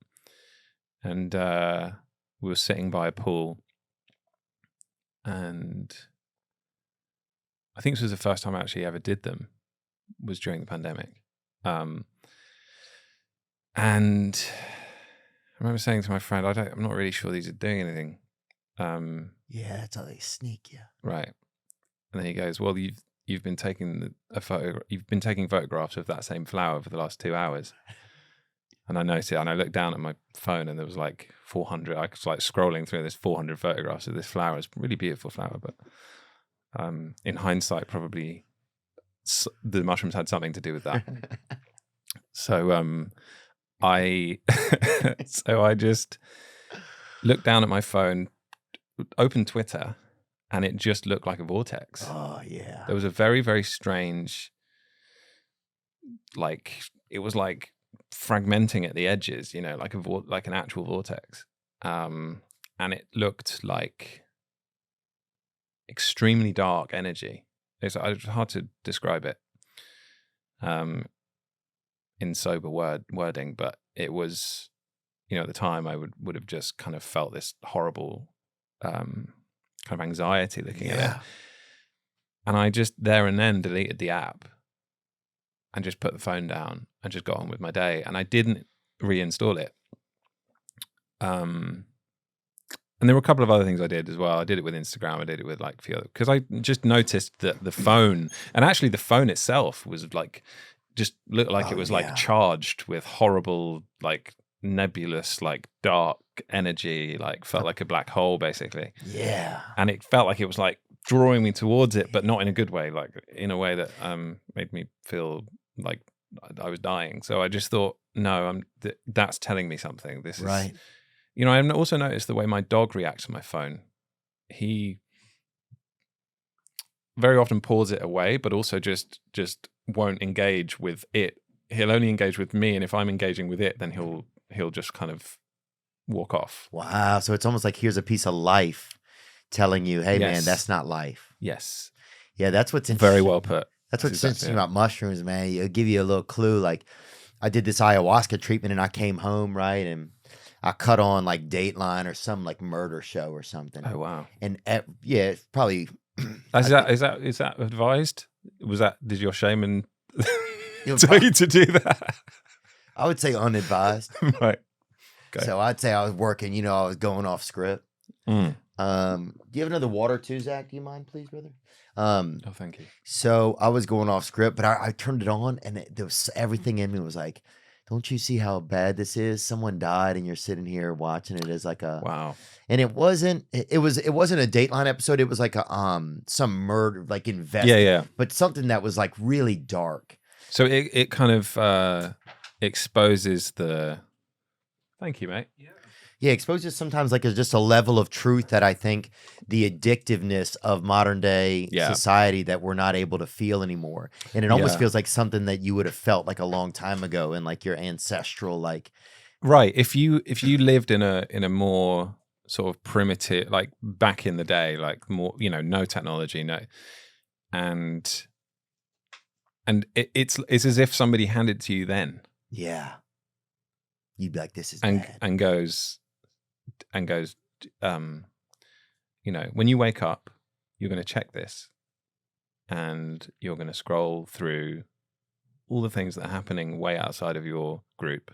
and we were sitting by a pool, and I think this was the first time I actually ever did them, was during the pandemic. And I remember saying to my friend, I'm not really sure these are doing anything. Yeah, that's how they sneak you. Right. And then he goes, well, you've been taking photographs of that same flower for the last 2 hours. And I noticed it, and I looked down at my phone, and there was like 400. I was like scrolling through this 400 photographs of this flower. It's a really beautiful flower, but in hindsight, probably the mushrooms had something to do with that. So I just looked down at my phone, opened Twitter, and it just looked like a vortex. Oh yeah. There was a very, very strange, like it was like fragmenting at the edges, like an actual vortex, and it looked like extremely dark energy. It's hard to describe it in sober wording, but it was, at the time I would have just kind of felt this horrible kind of anxiety looking at it. And I just there and then deleted the app and just put the phone down and just got on with my day. And I didn't reinstall it. And there were a couple of other things I did as well. I did it with Instagram. I did it with like a few other, because I just noticed that the phone, and actually the phone itself was like, just looked like it was like charged with horrible, like nebulous, like dark energy, like felt like a black hole basically. Yeah. And it felt like it was like drawing me towards it, but not in a good way, like in a way that made me feel like I was dying. So I just thought, no, that's telling me something. This is Right. I also noticed the way my dog reacts to my phone. He very often pulls it away, but also just won't engage with it. He'll only engage with me, and if I'm engaging with it, then he'll just kind of walk off. Wow. So it's almost like here's a piece of life telling you, hey, man, Yes. that's not life. Yes. Yeah, that's what's interesting. Very well put. That's what's exactly interesting it. about mushrooms, man. It'll give you a little clue. Like, I did this ayahuasca treatment and I came home, right? And I cut on like Dateline or some like murder show or something. Oh wow. And yeah, it's probably. Is that advised? Did your shaman know, tell you to do that? I would say unadvised. Right. Okay. So I'd say I was working, I was going off script. Mm. Do you have another water too, Zach? Do you mind, please, brother? Oh, thank you. So I was going off script, but I turned it on and there was everything in me was like, don't you see how bad this is? Someone died and you're sitting here watching it as like a Wow. And it wasn't a Dateline episode. It was like a some murder, like Yeah. but something that was like really dark. So it kind of exposes the. Thank you, mate. Yeah, exposes sometimes like just a level of truth that I think the addictiveness of modern day society that we're not able to feel anymore. And it almost feels like something that you would have felt like a long time ago in like your ancestral like. Right. If you lived in a more sort of primitive, like back in the day, like more, no technology, no, and it's as if somebody handed it to you then. Yeah. You'd be like, this is and bad. and goes, when you wake up, you're going to check this, and you're going to scroll through all the things that are happening way outside of your group.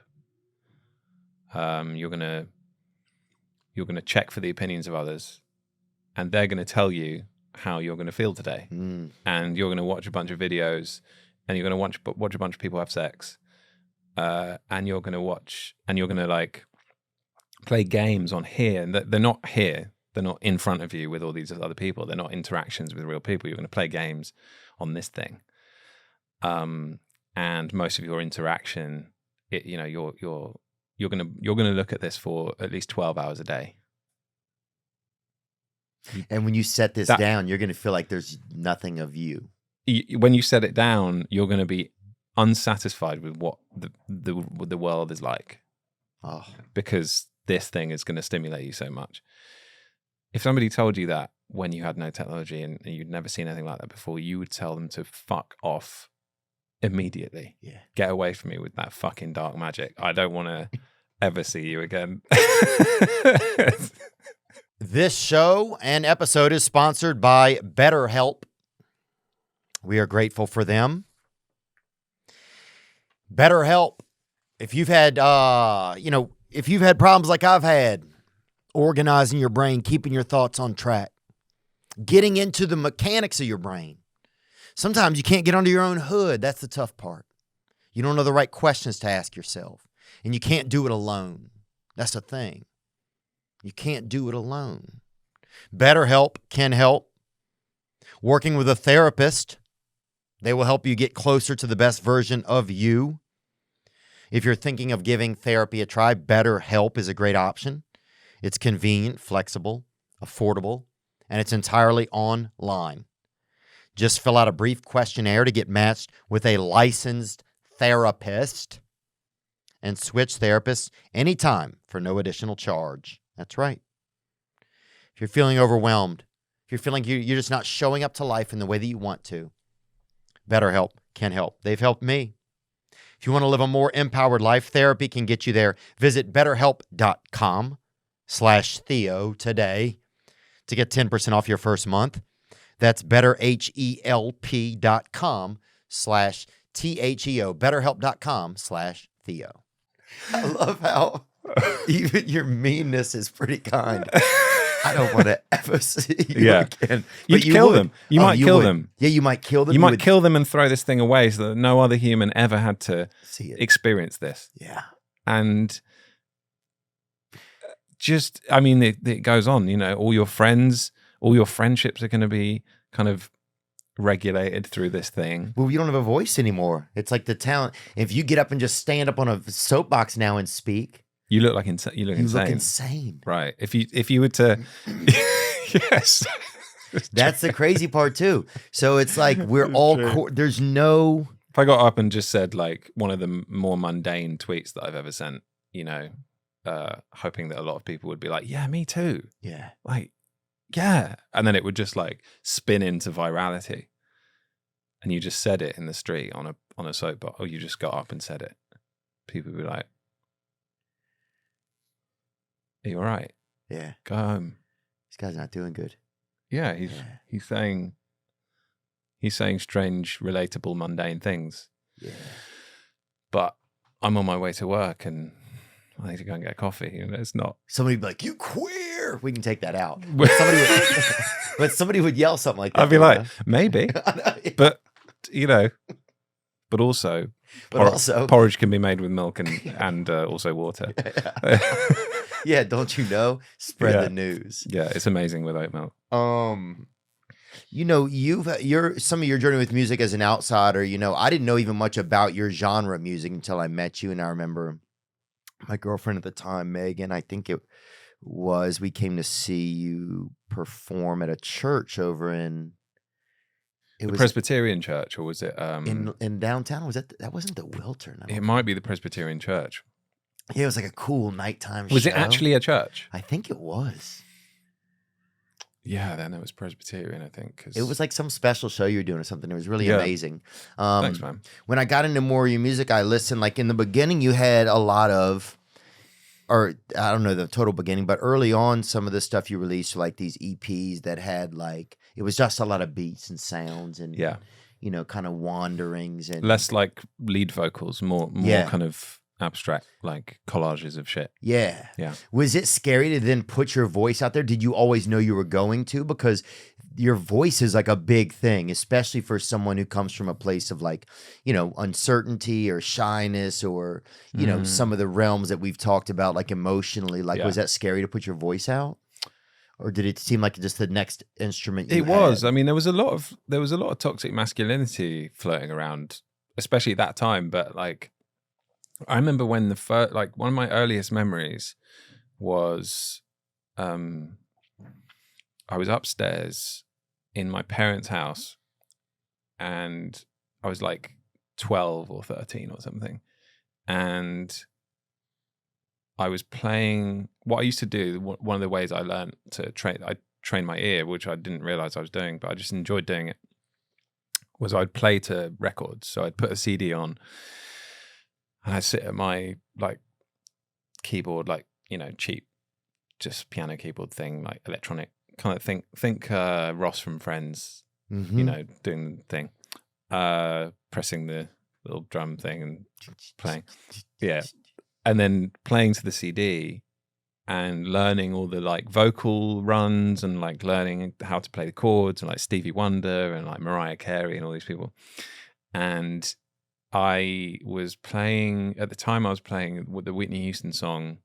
You're gonna check for the opinions of others, and they're going to tell you how you're going to feel today. And you're going to watch a bunch of videos, and you're going to watch a bunch of people have sex, and you're going to like play games on here, and they're not here. They're not in front of you with all these other people. They're not interactions with real people. You're going to play games on this thing, and most of your interaction, you're going to look at this for at least 12 hours a day. And when you set this down, you're going to feel like there's nothing of you. When you set it down, you're going to be unsatisfied with what the world is like. Oh. Because this thing is going to stimulate you so much. If somebody told you that when you had no technology and you'd never seen anything like that before, you would tell them to fuck off immediately. Yeah. Get away from me with that fucking dark magic. I don't want to ever see you again. This show and episode is sponsored by BetterHelp. We are grateful for them. BetterHelp. If you've had, if you've had problems like I've had, organizing your brain, keeping your thoughts on track, getting into the mechanics of your brain. Sometimes you can't get under your own hood. That's the tough part. You don't know the right questions to ask yourself, and you can't do it alone. That's the thing. You can't do it alone. BetterHelp can help. Working with a therapist, they will help you get closer to the best version of you. If you're thinking of giving therapy a try, BetterHelp is a great option. It's convenient, flexible, affordable, and it's entirely online. Just fill out a brief questionnaire to get matched with a licensed therapist and switch therapists anytime for no additional charge. That's right. If you're feeling overwhelmed, if you're feeling you're just not showing up to life in the way that you want to, BetterHelp can help. They've helped me. If you want to live a more empowered life, therapy can get you there. Visit BetterHelp.com/Theo today to get 10% off your first month. That's BetterHelp.com/THEO. BetterHelp.com/Theo. I love how even your meanness is pretty kind. I don't want to ever see you again. You'd kill them. You might kill them. Yeah, you might kill them. You might kill them and throw this thing away so that no other human ever had to see it. Experience this. Yeah. And just, I mean, it goes on, you know, all your friendships are going to be kind of regulated through this thing. Well, you don't have a voice anymore. It's like the talent. If you get up and just stand up on a soapbox now and speak, You look like you look insane. look insane. Right. If you were to, yes. That's the crazy part too. So it's like we're all there's no. If I got up and just said like one of the more mundane tweets that I've ever sent, you know, hoping that a lot of people would be like, yeah, me too. Yeah. Like, yeah. And then it would just like spin into virality. And you just said it in the street on a soapbox, or you just got up and said it. People would be like, are you all right? Yeah. Go home. This guy's not doing good. Yeah, he's saying strange, relatable, mundane things. Yeah. But I'm on my way to work and I need to go and get a coffee. You know, it's not. Somebody would be like, "You queer." We can take that out. But somebody would yell something like that. I'd be like, maybe, but you know, but also porridge can be made with milk and also water. Yeah, don't you know? Spread the news. Yeah, it's amazing with oat milk. You know, some of your journey with music as an outsider, you know, I didn't know even much about your genre of music until I met you. And I remember my girlfriend at the time, Megan, I think it was, we came to see you perform at a church over in the Presbyterian church, or was it in downtown? Was that wasn't the Wiltern? It might be the Presbyterian church. Yeah, it was like a cool nighttime show. Was it actually a church? I think it was. Yeah, then it was Presbyterian, I think. It was like some special show you were doing or something. It was really amazing. Thanks, man. When I got into more of your music, I listened. Like in the beginning, you had a lot of, or I don't know the total beginning, but early on, some of the stuff you released, like these EPs that had like, it was just a lot of beats and sounds and, you know, kind of wanderings. And less like lead vocals, more kind of abstract, like collages of shit. Yeah. Yeah. Was it scary to then put your voice out there? Did you always know you were going to? Because your voice is like a big thing, especially for someone who comes from a place of like, you know, uncertainty or shyness or, you know, some of the realms that we've talked about, like emotionally. Like, was that scary to put your voice out? Or did it seem like just the next instrument you had? It was. I mean, there was a lot of toxic masculinity floating around, especially at that time. But like, I remember when one of my earliest memories was, I was upstairs in my parents' house and I was like 12 or 13 or something. And I was playing what I used to do. One of the ways I learned to train my ear, which I didn't realize I was doing, but I just enjoyed doing it, was I'd play to records. So I'd put a CD on and I'd sit at my like keyboard, like, you know, cheap, just piano keyboard thing, like electronic kind of think Ross from Friends, you know, doing the thing, pressing the little drum thing and playing. Yeah. And then playing to the CD and learning all the like vocal runs and like learning how to play the chords and like Stevie Wonder and like Mariah Carey and all these people. And I was playing, at the time I was playing with the Whitney Houston song.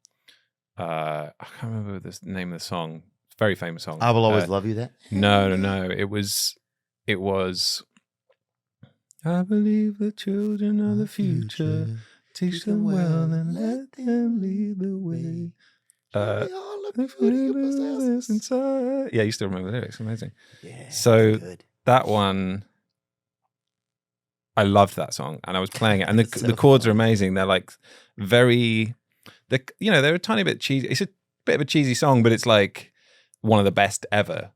I can't remember the name of the song. Very famous song. I Will Always Love You, that? No. It was I believe the children are the future. Teach them well and let them lead the way. Yeah, you still remember the lyrics. Amazing. Yeah. So good. That one, I loved that song, and I was playing it, and the chords are amazing. They're like they're a tiny bit cheesy. It's a bit of a cheesy song, but it's like one of the best ever,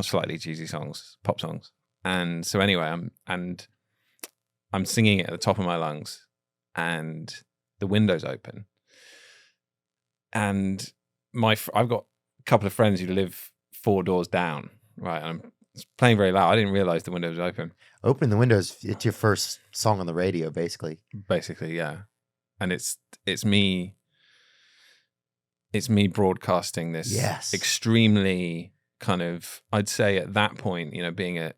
slightly cheesy songs, pop songs. And so anyway, I'm singing it at the top of my lungs, and the window's open, and I've got a couple of friends who live 4 doors down, right? And I'm playing very loud. I didn't realize the window was open. Open the windows. It's your first song on the radio, basically. Basically, yeah. And it's me broadcasting this extremely kind of, I'd say at that point, you know, being a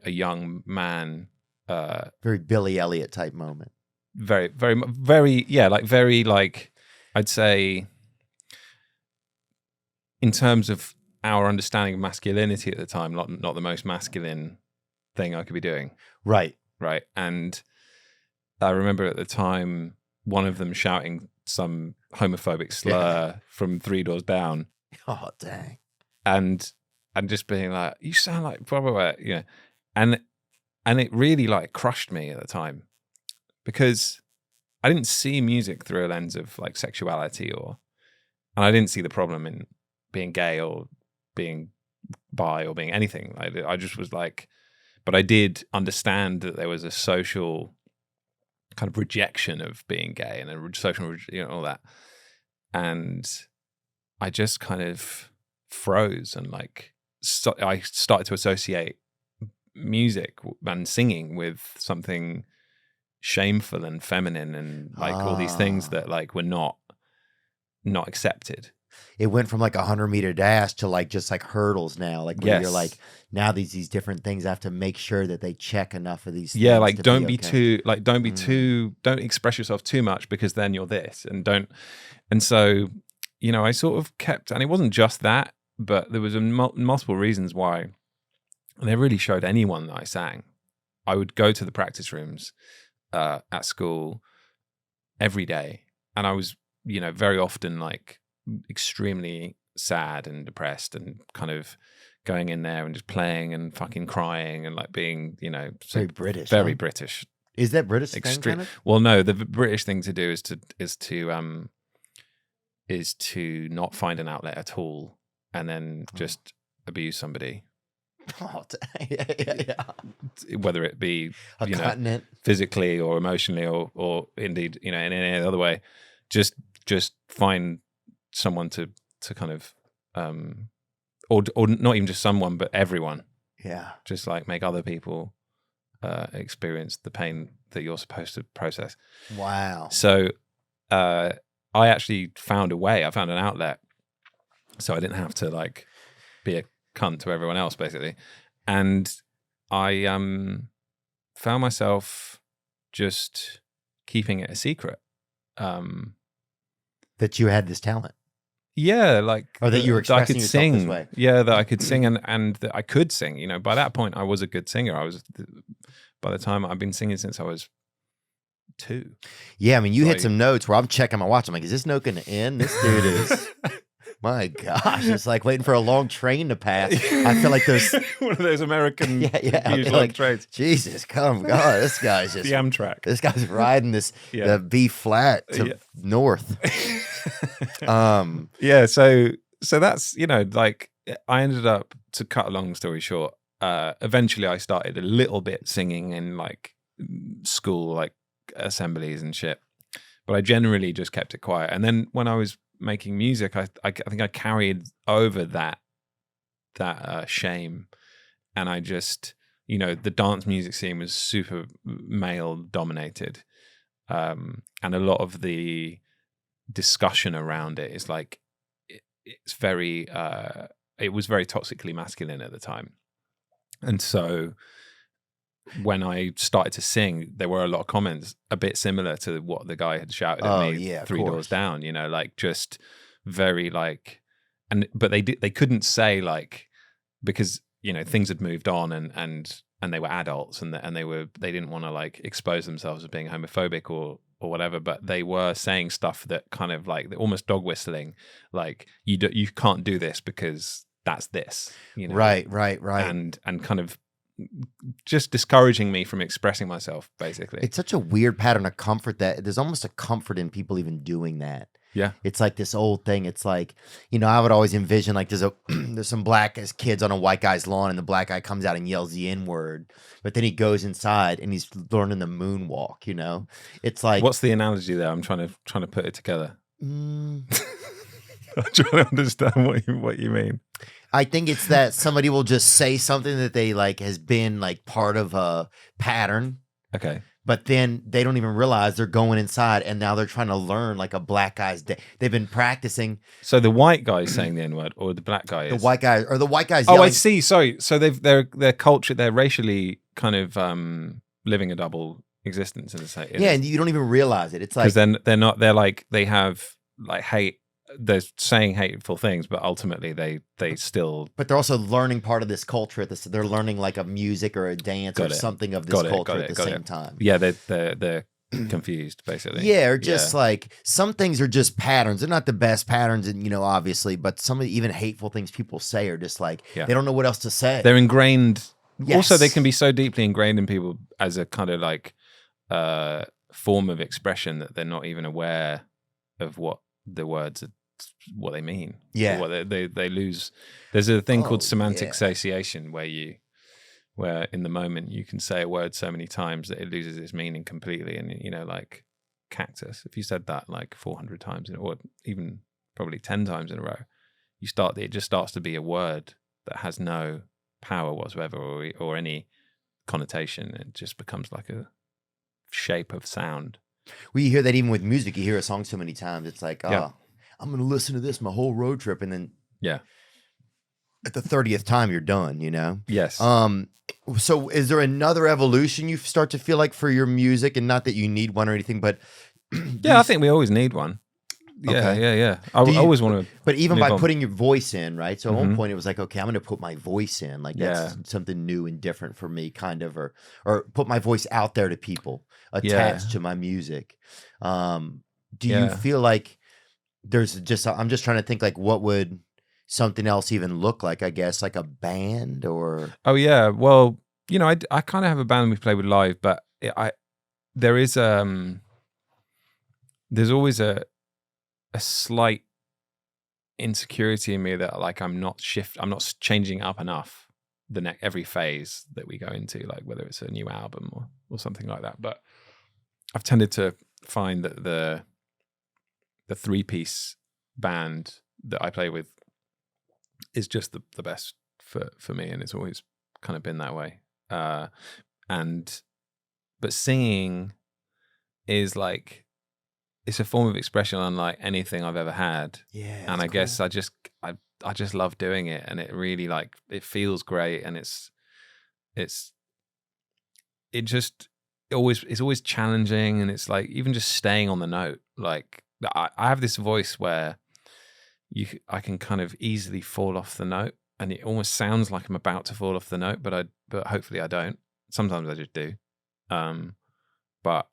young man, very Billy Elliot type moment. Very, very, very, yeah, like very, like I'd say in terms of our understanding of masculinity at the time, not the most masculine thing I could be doing. Right. Right. And I remember at the time, one of them shouting some homophobic slur from 3 doors down. Oh, dang. And just being like, you sound like blah, blah, blah. Yeah. And it really like crushed me at the time, because I didn't see music through a lens of like sexuality, and I didn't see the problem in being gay or being bi or being anything. I just was like, but I did understand that there was a social kind of rejection of being gay and a social, all that. And I just kind of froze, and like I started to associate music and singing with something shameful and feminine, and like all these things that like were not accepted. It went from like 100-meter dash to like just like hurdles now. Like where you're like, now these different things, I have to make sure that they check enough of these things. Yeah, like don't be too don't express yourself too much, because then you're this, and so I sort of kept, and it wasn't just that, but there was multiple reasons why. And they really showed anyone that I sang. I would go to the practice rooms at school every day, and I was very often like extremely sad and depressed, and kind of going in there and just playing and fucking crying and like being very British. Very British. Is that British thing, Extreme. kind of? Well, no, the British thing to do is to not find an outlet at all, and then just abuse somebody. Oh, yeah. Whether it be A continent, physically or emotionally, or indeed in any other way, just find someone to kind of or not even just someone, but everyone. Yeah, just like make other people experience the pain that you're supposed to process. Wow. So I actually found a way. I found an outlet, so I didn't have to like be a cunt to everyone else, basically. And I found myself just keeping it a secret. That you had this talent. Yeah, like, or that you were expressing I could yourself sing. This way. Yeah, that I could sing, and that I could sing. By that point, I was a good singer. By the time I've been singing since I was 2. Yeah, I mean, you hit some notes where I'm checking my watch. I'm like, is this note going to end? This dude is. My gosh, it's like waiting for a long train to pass. I feel like there's one of those American like, trains. Jesus, God, this guy's just the Amtrak. This guy's riding the B flat to north. Yeah, so that's like I ended up, to cut a long story short, eventually I started a little bit singing in like school, like assemblies and shit, but I generally just kept it quiet. And then when I was making music, I think I carried over that shame, and I just the dance music scene was super male dominated, and a lot of the discussion around it is like it's very it was very toxically masculine at the time. And so when I started to sing, there were a lot of comments a bit similar to what the guy had shouted at me 3 doors down, like just very like, but they couldn't say like, because things had moved on and they were adults, and they didn't want to like expose themselves as being homophobic or whatever, but they were saying stuff that kind of like almost dog whistling, like you can't do this because that's this, right, and kind of just discouraging me from expressing myself, basically. It's such a weird pattern of comfort that there's almost a comfort in people even doing that. Yeah, it's like this old thing. It's like, I would always envision like there's some black kids on a white guy's lawn, and the black guy comes out and yells the N-word, but then he goes inside and he's learning the moonwalk. It's like, what's the analogy there? I'm trying to put it together. I'm trying to understand what you mean. I think it's that somebody will just say something that they like has been like part of a pattern. Okay. But then they don't even realize they're going inside, and now they're trying to learn like a black guy's day. They've been practicing. So the white guy is saying the N-word, or the black guy is? The white guy, or the white guy's Oh, yelling. I see. Sorry. So their culture, they're racially kind of living a double existence in the same. Yeah, and you don't even realize it. It's like, because then they're like, they have like hate they're saying hateful things, but ultimately they still But they're also learning part of this culture. They're learning like a music or a dance or something of this culture at the same time. Yeah, they're confused basically. Yeah, or just like some things are just patterns. They're not the best patterns, and obviously, but some of the even hateful things people say are just like they don't know what else to say. They're ingrained. Yes. Also, they can be so deeply ingrained in people as a kind of like form of expression that they're not even aware of what the words are, what they mean. Yeah, what they lose. There's a thing called semantic satiation where in the moment you can say a word so many times that it loses its meaning completely. And like cactus, if you said that like 400 times or even probably 10 times in a row, it just starts to be a word that has no power whatsoever or any connotation. It just becomes like a shape of sound. Well, you hear that even with music. You hear a song so many times, it's like, I'm going to listen to this my whole road trip, and then at the 30th time you're done. Yes. So is there another evolution you start to feel like for your music, and not that you need one or anything, but I think we always need one. Yeah. I always want to. But even by putting your voice in, right? So at one point it was like, okay, I'm going to put my voice in. Like that's something new and different for me, kind of, or put my voice out there to people attached to my music. Do you feel like there's just? I'm just trying to think like what would something else even look like? I guess like a band or. Oh yeah, well, I kind of have a band we play with live, but there's always a slight insecurity in me that like I'm not changing up enough every phase that we go into, like whether it's a new album or something like that. But I've tended to find that the 3-piece band that I play with is just the best for me, and it's always kind of been that way. But singing is like, it's a form of expression unlike anything I've ever had. Yeah. And I guess I just love doing it, and it really like, it feels great, and it's always challenging, and it's like even just staying on the note. Like I have this voice where I can kind of easily fall off the note, and it almost sounds like I'm about to fall off the note, but hopefully I don't. Sometimes I just do. But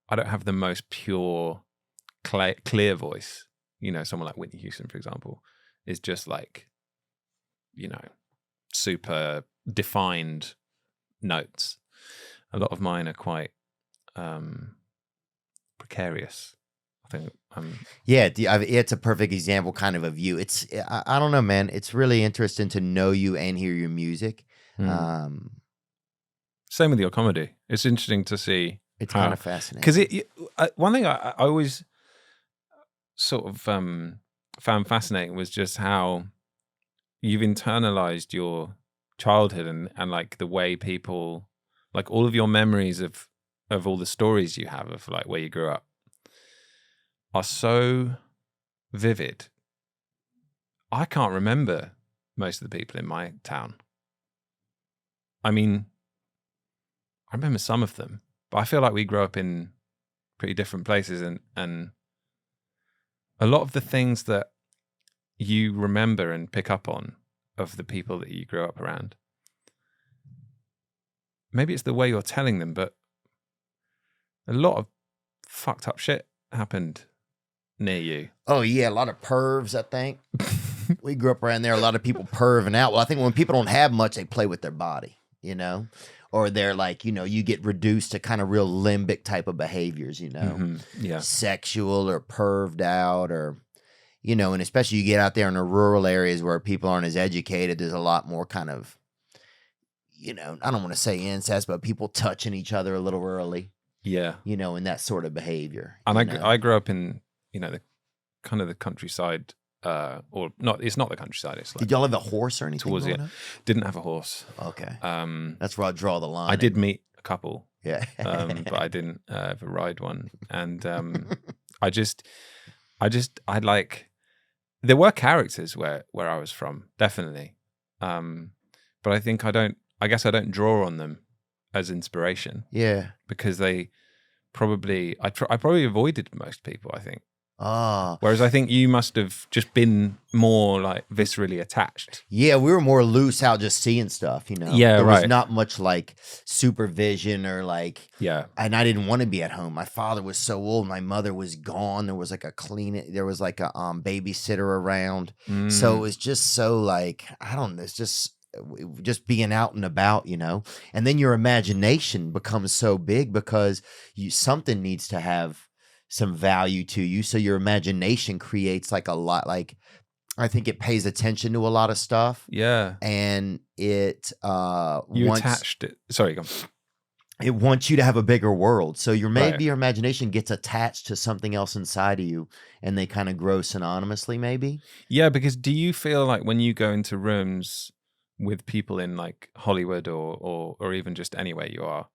I don't have the most pure, clear voice. Someone like Whitney Houston, for example, is just like, super defined notes. A lot of mine are quite precarious. I think it's a perfect example kind of you. It's, I don't know, man. It's really interesting to know you and hear your music. Same with your comedy. It's interesting to see. It's kind of fascinating. Because one thing I always sort of found fascinating was just how you've internalized your childhood and like the way people, like all of your memories of all the stories you have of like where you grew up are so vivid. I can't remember most of the people in my town. I mean, I remember some of them, but I feel like we grew up in pretty different places, and a lot of the things that you remember and pick up on of the people that you grew up around, maybe it's the way you're telling them, but a lot of fucked up shit happened near you. Oh yeah, a lot of pervs, I think. We grew up around there, a lot of people perving out. Well, I think when people don't have much, they play with their body, or they're like, you get reduced to kind of real limbic type of behaviors, sexual or perved out, or, and especially you get out there in the rural areas where people aren't as educated. There's a lot more kind of, I don't want to say incest, but people touching each other a little early. Yeah. And that sort of behavior. And I grew up in, the kind of the countryside, or not, it's not the countryside. It's like, did y'all have a horse or anything? Towards it. Didn't have a horse. Okay. That's where I draw the line. I did meet a couple. Yeah. But I didn't ever ride one. And there were characters where I was from, definitely. But I think I guess I don't draw on them as inspiration. Yeah. Because they probably, I probably avoided most people, I think. Whereas I think you must have just been more like viscerally attached. Yeah, we were more loose out just seeing stuff, you know? Yeah, there right. was not much like supervision or like, Yeah. and I didn't want to be at home. My father was so old. My mother was gone. There was like a babysitter around. So it was just so like, I don't know, it's just being out and about, you know? And then your imagination becomes so big because something needs to have some value to you. So your imagination creates like a lot, like I think it pays attention to a lot of stuff. Yeah. And it attached it. Sorry, go on. It wants you to have a bigger world. So your imagination gets attached to something else inside of you and they kind of grow synonymously, maybe. Yeah, because do you feel like when you go into rooms with people in like Hollywood or even just anywhere you are,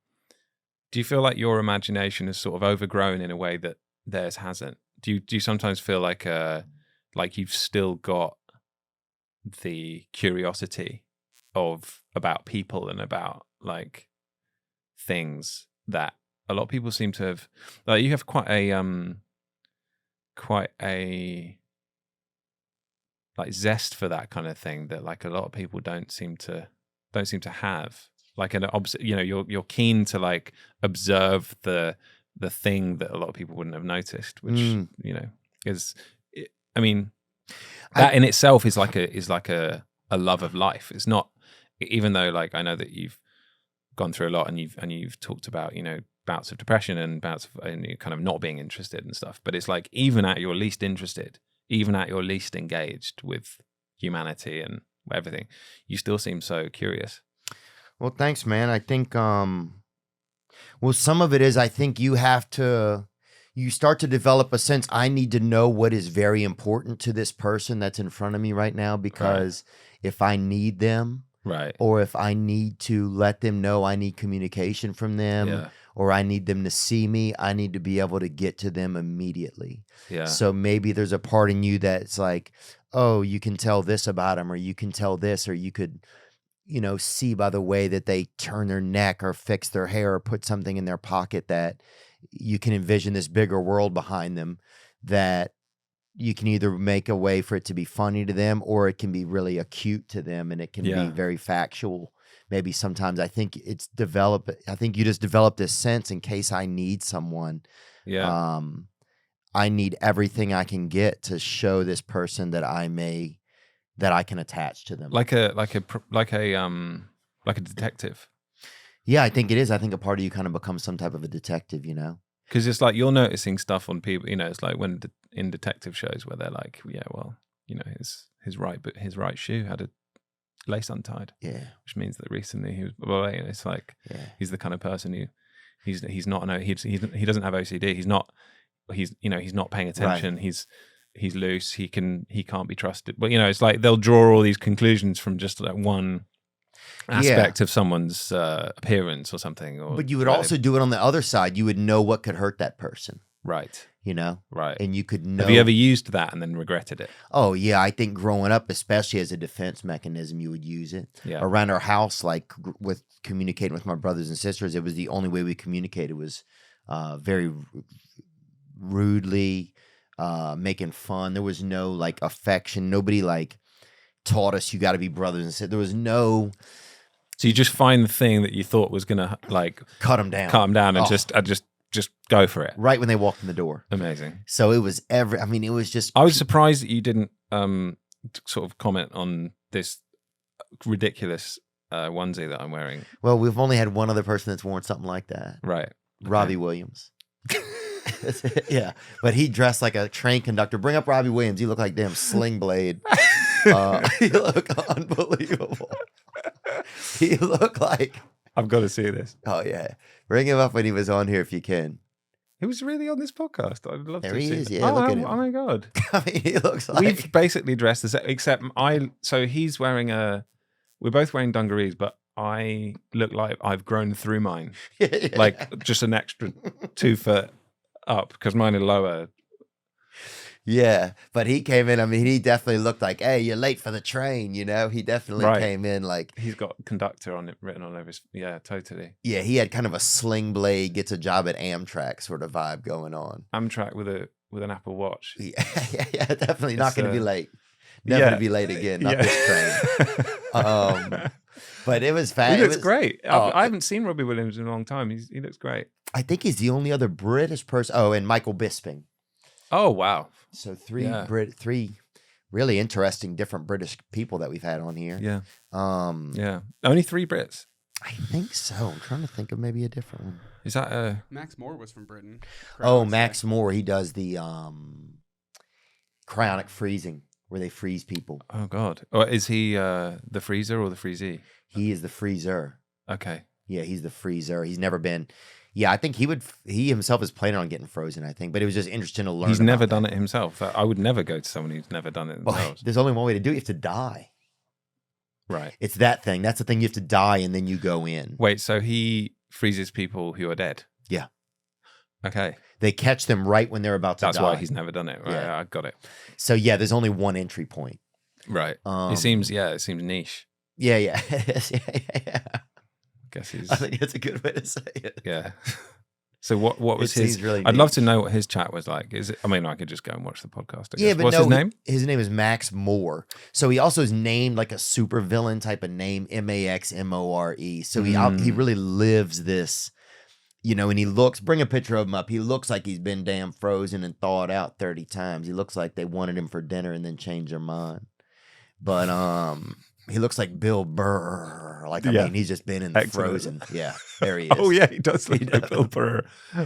do you feel like your imagination is sort of overgrown in a way that theirs hasn't? Do you sometimes feel like you've still got the curiosity about people and about like things that a lot of people seem to have? Like you have quite a like zest for that kind of thing that like a lot of people don't seem to have. Like you're keen to like observe the thing that a lot of people wouldn't have noticed, which that in itself is like a love of life. It's not, even though like I know that you've gone through a lot and you've talked about bouts of depression and bouts of kind of not being interested and stuff, but it's like even at your least interested, even at your least engaged with humanity and everything, you still seem so curious. Well, thanks, man. I think, some of it is, I think you start to develop a sense, I need to know what is very important to this person that's in front of me right now, because if I need them, or if I need to let them know I need communication from them, or I need them to see me, I need to be able to get to them immediately. Yeah. So maybe there's a part in you that's like, oh, you can tell this about them, or you can tell this, or you could see by the way that they turn their neck or fix their hair or put something in their pocket that you can envision this bigger world behind them that you can either make a way for it to be funny to them, or it can be really acute to them and it can be very factual. Maybe sometimes I think you just develop this sense in case I need someone. Yeah. I need everything I can get to show this person that that I can attach to them, like a detective. Yeah, I think it is. I think a part of you kind of becomes some type of a detective, because it's like you're noticing stuff on people. It's like when in detective shows where they're like, yeah, well, his right shoe had a lace untied. Yeah, which means that recently he was. And it's like he's the kind of person who he's not. No, he doesn't have OCD. He's not paying attention. Right. He's loose. He can't be trusted. But it's like they'll draw all these conclusions from just like one aspect of someone's appearance or something. But you would also do it on the other side. You would know what could hurt that person. Right. Right. And you could know. Have you ever used that and then regretted it? Oh yeah, I think growing up, especially as a defense mechanism, you would use it. Yeah. Around our house, like with communicating with my brothers and sisters, it was the only way we communicated was very rudely. Making fun. There was no like affection. Nobody like taught us you got to be brothers and sisters. There was no. So you just find the thing that you thought was gonna like cut them down and just go for it right when they walked in the door. Amazing. So it was it was just. I was surprised that you didn't sort of comment on this ridiculous onesie that I'm wearing. Well, we've only had one other person that's worn something like that. Right. Okay. Robbie Williams. Yeah, but he dressed like a train conductor. Bring up Robbie Williams. He looked like damn Sling Blade. He looked unbelievable. He looked like. I've got to see this. Oh yeah, bring him up when he was on here if you can. He was really on this podcast. I'd love to see. There he is. Yeah, look at him. Oh my god. I mean, he looks like we've basically dressed the same, except So he's wearing we're both wearing dungarees, but I look like I've grown through mine, like just an extra 2 foot up because mine are lower. Yeah, but he came in. I mean, he definitely looked like, "Hey, you're late for the train." He definitely came in like he's got conductor on it written all over his. Yeah, totally. Yeah, he had kind of a Sling Blade gets a job at Amtrak sort of vibe going on. Amtrak with a with an Apple Watch. Yeah, definitely not It's, going to be late. Never yeah. to be late again. Not Yeah. this train. But it was He fast. looks great. Oh, I haven't seen Robbie Williams in a long time. He looks great. I think he's the only other British person. Oh, and Michael Bisping. Oh wow. So three Yeah. three really interesting different British people that we've had on here. Yeah. Um, Yeah. Only 3 Brits. I think so. I'm trying to think of maybe a different one. Is that Max Moore was from Britain. Oh, Max Moore. He does the cryonic freezing where they freeze people. Oh God. Or is he the freezer or the freezee? He is the freezer. Okay. Yeah, he's the freezer. He's never been. Yeah, I think he himself is planning on getting frozen, I think. But it was just interesting to learn. He's never done it himself. I would never go to someone who's never done it Well, themselves. there's only one way to do it. You have to die. Right. It's that thing. That's the thing. You have to die and then you go in. Wait, so he freezes people who are dead? Yeah. Okay. They catch them right when they're about to That's die. why he's never done it. Right. Yeah. I got it. So yeah, there's only one entry point. Right. Um, it seems niche. Yeah, yeah. yeah. I guess he's I think that's a good way to say it. yeah. So what was It his? seems really I'd love niche. to know what his chat was like. Is it? I mean, I could just go and watch the podcast. I Yeah, guess. but What's no, his name? His name is Max Moore. So he also is named like a super villain type of name, Maxmore. So he really lives this, and he looks. Bring a picture of him up. He looks like he's been damn frozen and thawed out 30 times. He looks like they wanted him for dinner and then changed their mind. But he looks like Bill Burr. Like I mean, he's just been in the Excellent. frozen. Yeah, there he is. Oh yeah, he does look He like does. Bill Burr.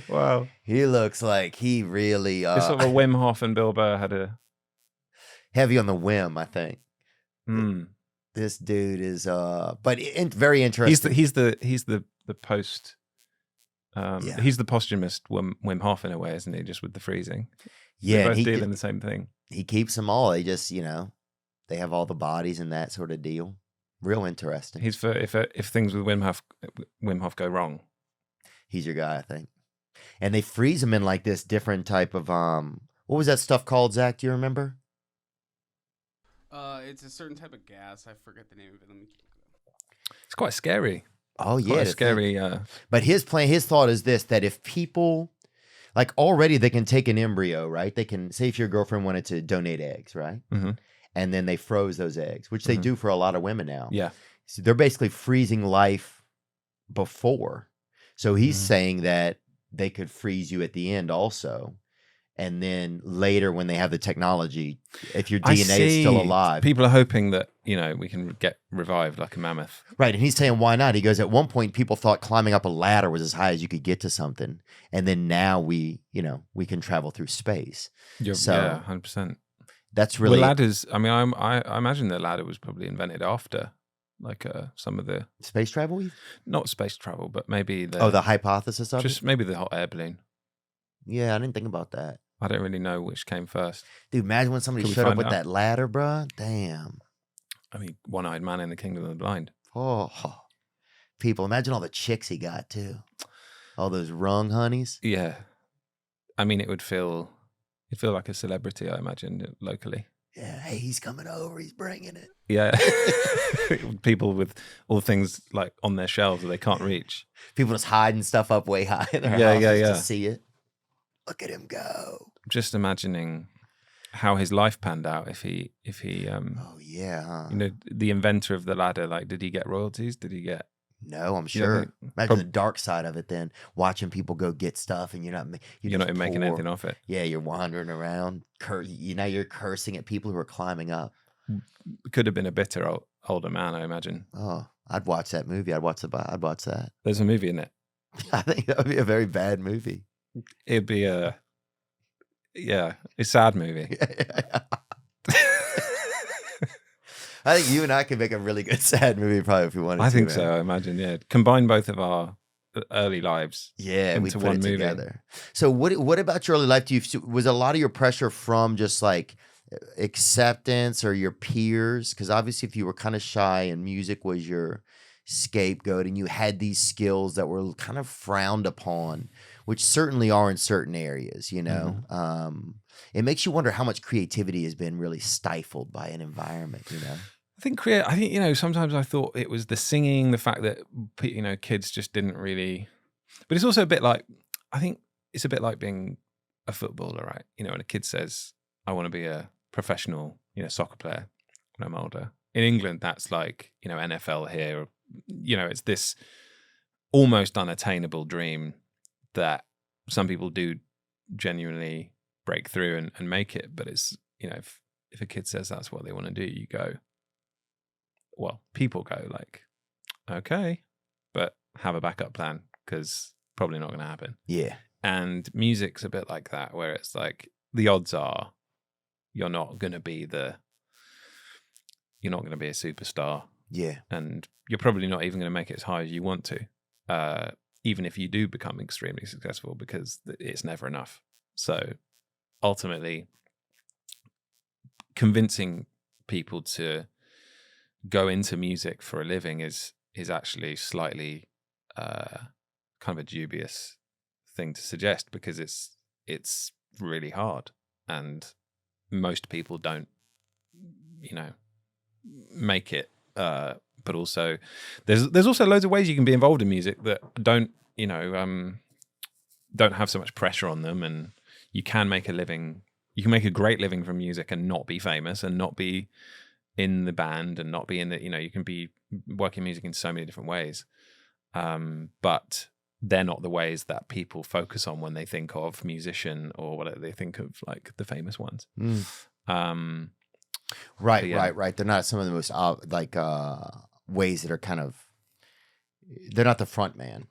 Wow. He looks like he really It's sort of a Wim Hof and Bill Burr had a. heavy on the whim. I think. This dude is but very interesting. He's the post. Yeah. He's the posthumous Wim Hof in a way, isn't he? Just with the freezing. Yeah, They're and both dealing the same thing. he keeps them all. They just they have all the bodies and that sort of deal. Real interesting. He's for if things with Wim Hof go wrong. He's your guy, I think. And they freeze him in like this different type of what was that stuff called, Zach? Do you remember? It's a certain type of gas. I forget the name of it. Let me. It's quite scary. Oh yeah, Quite a to scary. think. But his thought is this: that if people like already they can take an embryo, right? They can say if your girlfriend wanted to donate eggs, right? Mhm. And then they froze those eggs, which they do for a lot of women now. Yeah. So they're basically freezing life before. So he's saying that they could freeze you at the end also. And then later when they have the technology, if your I DNA is still see. alive. People are hoping that, we can get revived like a mammoth. Right. And he's saying, why not? He goes, at one point, people thought climbing up a ladder was as high as you could get to something. And then now we can travel through space. So- Yeah, 100%. That's really Well, ladders, I mean, I imagine the ladder was probably invented after, like some of the, space travel. not space travel, but maybe the, The hypothesis of just it? maybe the hot air balloon. Yeah, I didn't think about that. I don't really know which came first. Dude, imagine when somebody Could we showed up find with out? that ladder, bruh. Damn. I mean, one-eyed man in the kingdom of the blind. Oh, people, imagine all the chicks he got too. All those rung honeys. Yeah. I mean, it'd feel like a celebrity, I imagine, locally. Yeah, hey, he's coming over. He's bringing it. Yeah. People with all things like on their shelves that they can't reach. People just hiding stuff up way high in their Yeah, houses yeah. to see it. Look at him go. Just imagining how his life panned out if he Oh yeah, huh? the inventor of the ladder, like, did he get royalties? Did he get No, I'm You don't sure. think- Imagine the dark side of it then. Watching people go get stuff and you're not you're not just making poor. anything off it? Yeah, you're wandering around. You're cursing at people who are climbing up. Could have been a bitter older man, I imagine. Oh, I'd watch that movie. I'd watch that. There's a movie in it. I think that would be a very bad movie. It'd be a sad movie. I think you and I could make a really good sad movie probably if we wanted to. I think man. so. I imagine, yeah. Combine both of our early lives. Yeah, we into put one it movie. together. So what about your early life? Was a lot of your pressure from just like acceptance or your peers? Because obviously if you were kind of shy and music was your scapegoat and you had these skills that were kind of frowned upon, which certainly are in certain areas, it makes you wonder how much creativity has been really stifled by an environment, I think sometimes I thought it was the singing, the fact that kids just didn't really. But it's also a bit like, I think it's a bit like being a footballer, right? You know, when a kid says, I want to be a professional, soccer player when I'm older. In England, that's like, NFL here. It's this almost unattainable dream that some people do genuinely break through and make it. But it's, if a kid says that's what they want to do, you go, well, people go like, okay, but have a backup plan because probably not going to happen. Yeah. And music's a bit like that, where it's like the odds are you're not going to be a superstar. Yeah. And you're probably not even going to make it as high as you want to, even if you do become extremely successful, because it's never enough. So ultimately, convincing people to go into music for a living is actually slightly kind of a dubious thing to suggest, because it's really hard, and most people don't make it. But also there's also loads of ways you can be involved in music that don't have so much pressure on them, and you can make a living. You can make a great living from music and not be famous and not be in the band and not be in the, you can be working music in so many different ways. But they're not the ways that people focus on when they think of musician, or what they think of like the famous ones. Right, yeah. right. They're not some of the most ways that are kind of, they're not the front man.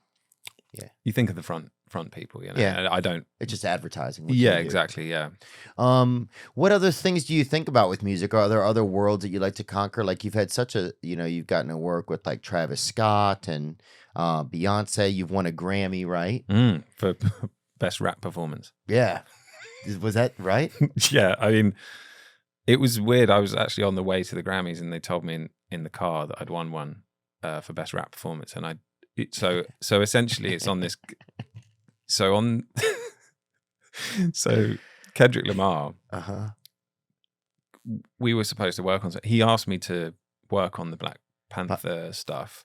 Yeah. You think of the front people, Yeah. I don't. It's just advertising. Yeah, exactly. Yeah. What other things do you think about with music? Are there other worlds that you like to conquer? Like you've had such a, you've gotten to work with like Travis Scott and Beyonce. You've won a Grammy, right? For best rap performance. Yeah. Was that right? Yeah. I mean, it was weird. I was actually on the way to the Grammys, and they told me in the car that I'd won one for best rap performance, and so essentially it's on this. So Kendrick Lamar, we were supposed to work on. He asked me to work on the Black Panther stuff,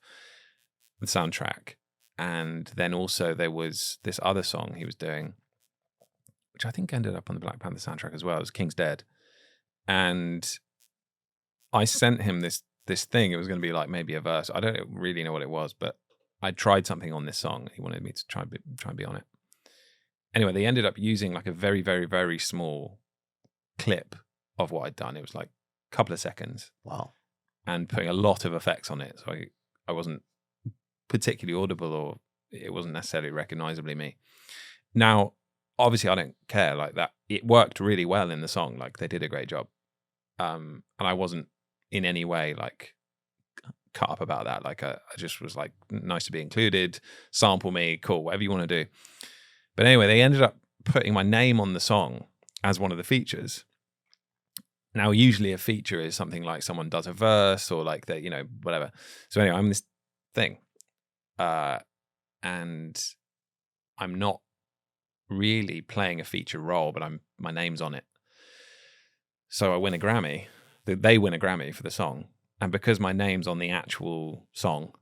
the soundtrack, and then also there was this other song he was doing, which I think ended up on the Black Panther soundtrack as well. It was King's Dead, and I sent him this thing. It was going to be like maybe a verse. I don't really know what it was, but I tried something on this song. He wanted me to try and be on it. Anyway, they ended up using like a very, very, very small clip of what I'd done. It was like a couple of seconds. Wow. And putting a lot of effects on it. So I wasn't particularly audible, or it wasn't necessarily recognizably me. Now, obviously I don't care like that. It worked really well in the song. Like they did a great job. And I wasn't in any way like cut up about that. Like I just was like, nice to be included, sample me, cool, whatever you want to do. But anyway, they ended up putting my name on the song as one of the features. Now, usually a feature is something like someone does a verse or like they, whatever. So anyway, I'm this thing. And I'm not really playing a feature role, but my name's on it. So I win a Grammy. They win a Grammy for the song. And because my name's on the actual song,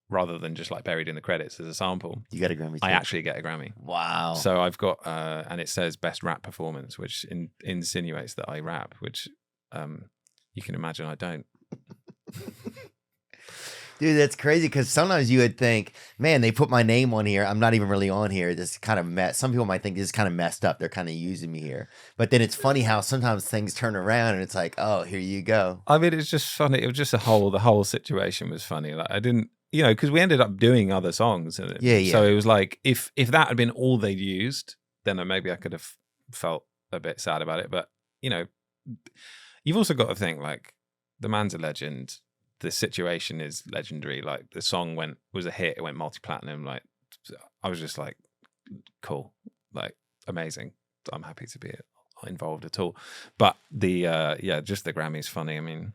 rather than just like buried in the credits as a sample, You got a Grammy too. I actually get a Grammy. Wow. So I've got, and it says best rap performance, which insinuates that I rap, which you can imagine I don't. Dude, that's crazy, because sometimes you would think, man, they put my name on here. I'm not even really on here. This is kind of some people might think this is kind of messed up. They're kind of using me here. But then it's funny how sometimes things turn around and it's like, oh, here you go. I mean, it's just funny. It was just the whole situation was funny. Like I didn't, because we ended up doing other songs. And Yeah. So it was like, if that had been all they'd used, then maybe I could have felt a bit sad about it. But, you've also got to think like the man's a legend. The situation is legendary. Like the song was a hit. It went multi-platinum. Like I was just like, cool, like amazing. I'm happy to be involved at all. But just the Grammy's funny. I mean,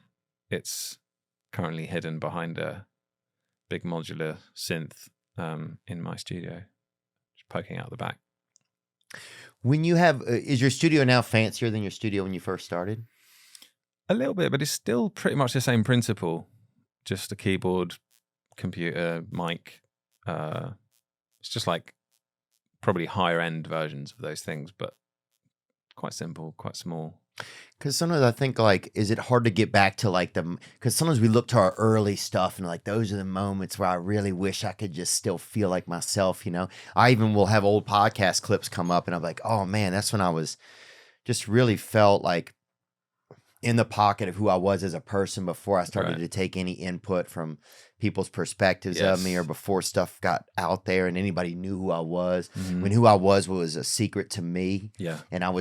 it's currently hidden behind a big modular synth in my studio, just poking out the back. When you have, is your studio now fancier than your studio when you first started? A little bit, but it's still pretty much the same principle. Just a keyboard, computer, mic. It's just like probably higher end versions of those things, but quite simple, quite small. Because sometimes I think, like, is it hard to get back to like because sometimes we look to our early stuff and like those are the moments where I really wish I could just still feel like myself, you know? I even will have old podcast clips come up and I'm like, oh man, that's when I was just really felt like in the pocket of who I was as a person before I started to take any input from people's perspectives of me, or before stuff got out there and anybody knew who I was. When who I was a secret to me. Yeah. And it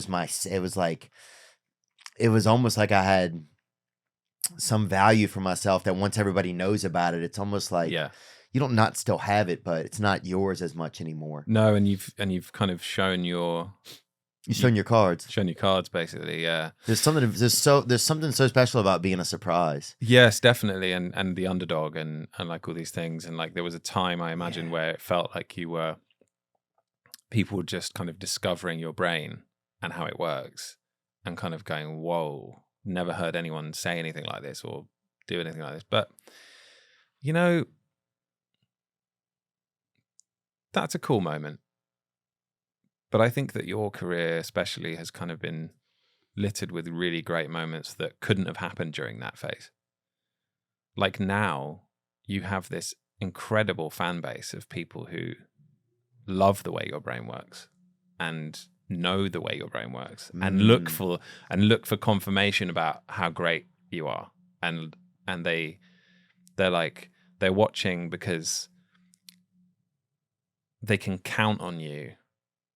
was almost like I had some value for myself that once everybody knows about it, it's almost like you don't not still have it, but it's not yours as much anymore. No, and you've kind of shown your cards. Shown your cards, basically. Yeah. There's something so special about being a surprise. Yes, definitely, and the underdog, and like all these things, and like there was a time I imagine where it felt like people were just kind of discovering your brain and how it works, and kind of going, "Whoa, never heard anyone say anything like this or do anything like this." But you know, that's a cool moment. But I think that your career especially has kind of been littered with really great moments that couldn't have happened during that phase. Like now, you have this incredible fan base of people who love the way your brain works and know the way your brain works and look for confirmation about how great you are. And they're watching because they can count on you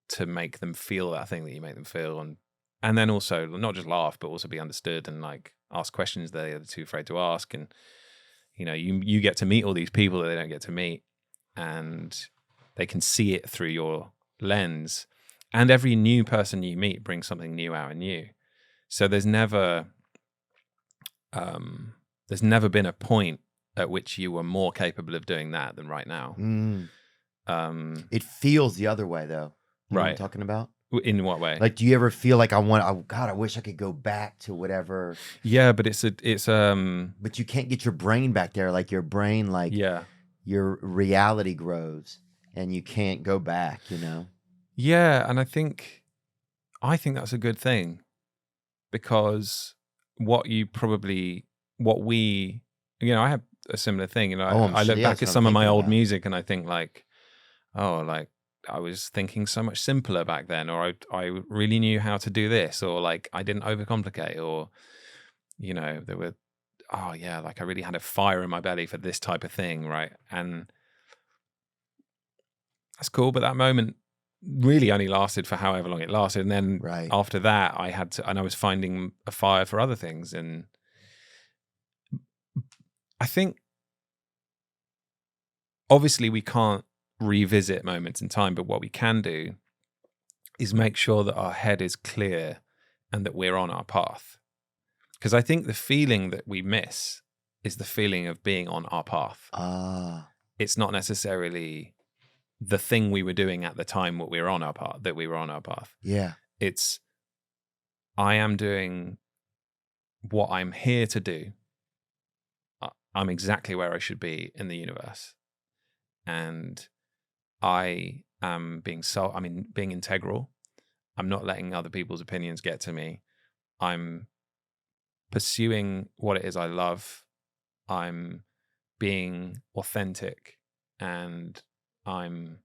to make them feel that thing that you make them feel, and then also not just laugh but also be understood and like ask questions they're too afraid to ask. And you know, you get to meet all these people that they don't get to meet, and they can see it through your lens, and every new person you meet brings something new out in you. So there's never been a point at which you were more capable of doing that than right now. It feels the other way though. You know what I'm talking about? In what way? Like, do you ever feel like I wish I could go back to whatever? Yeah, but it's but you can't get your brain back there. Like your brain, like your reality grows and you can't go back, you know? Yeah. And I think that's a good thing, because I have a similar thing. You know, I look back at some of my old music and I think like, oh, like, I was thinking so much simpler back then, or I really knew how to do this, or like I didn't overcomplicate, or you know, there were like I really had a fire in my belly for this type of thing, right? And that's cool, but that moment really only lasted for however long it lasted, and then after that I was finding a fire for other things. And I think obviously we can't revisit moments in time, but what we can do is make sure that our head is clear and that we're on our path. Because I think the feeling that we miss is the feeling of being on our path. It's not necessarily the thing we were doing at the time that we were on our path. Yeah. It's I am doing what I'm here to do. I'm exactly where I should be in the universe. And I am being integral. I'm not letting other people's opinions get to me. I'm pursuing what it is I love. I'm being authentic, and I'm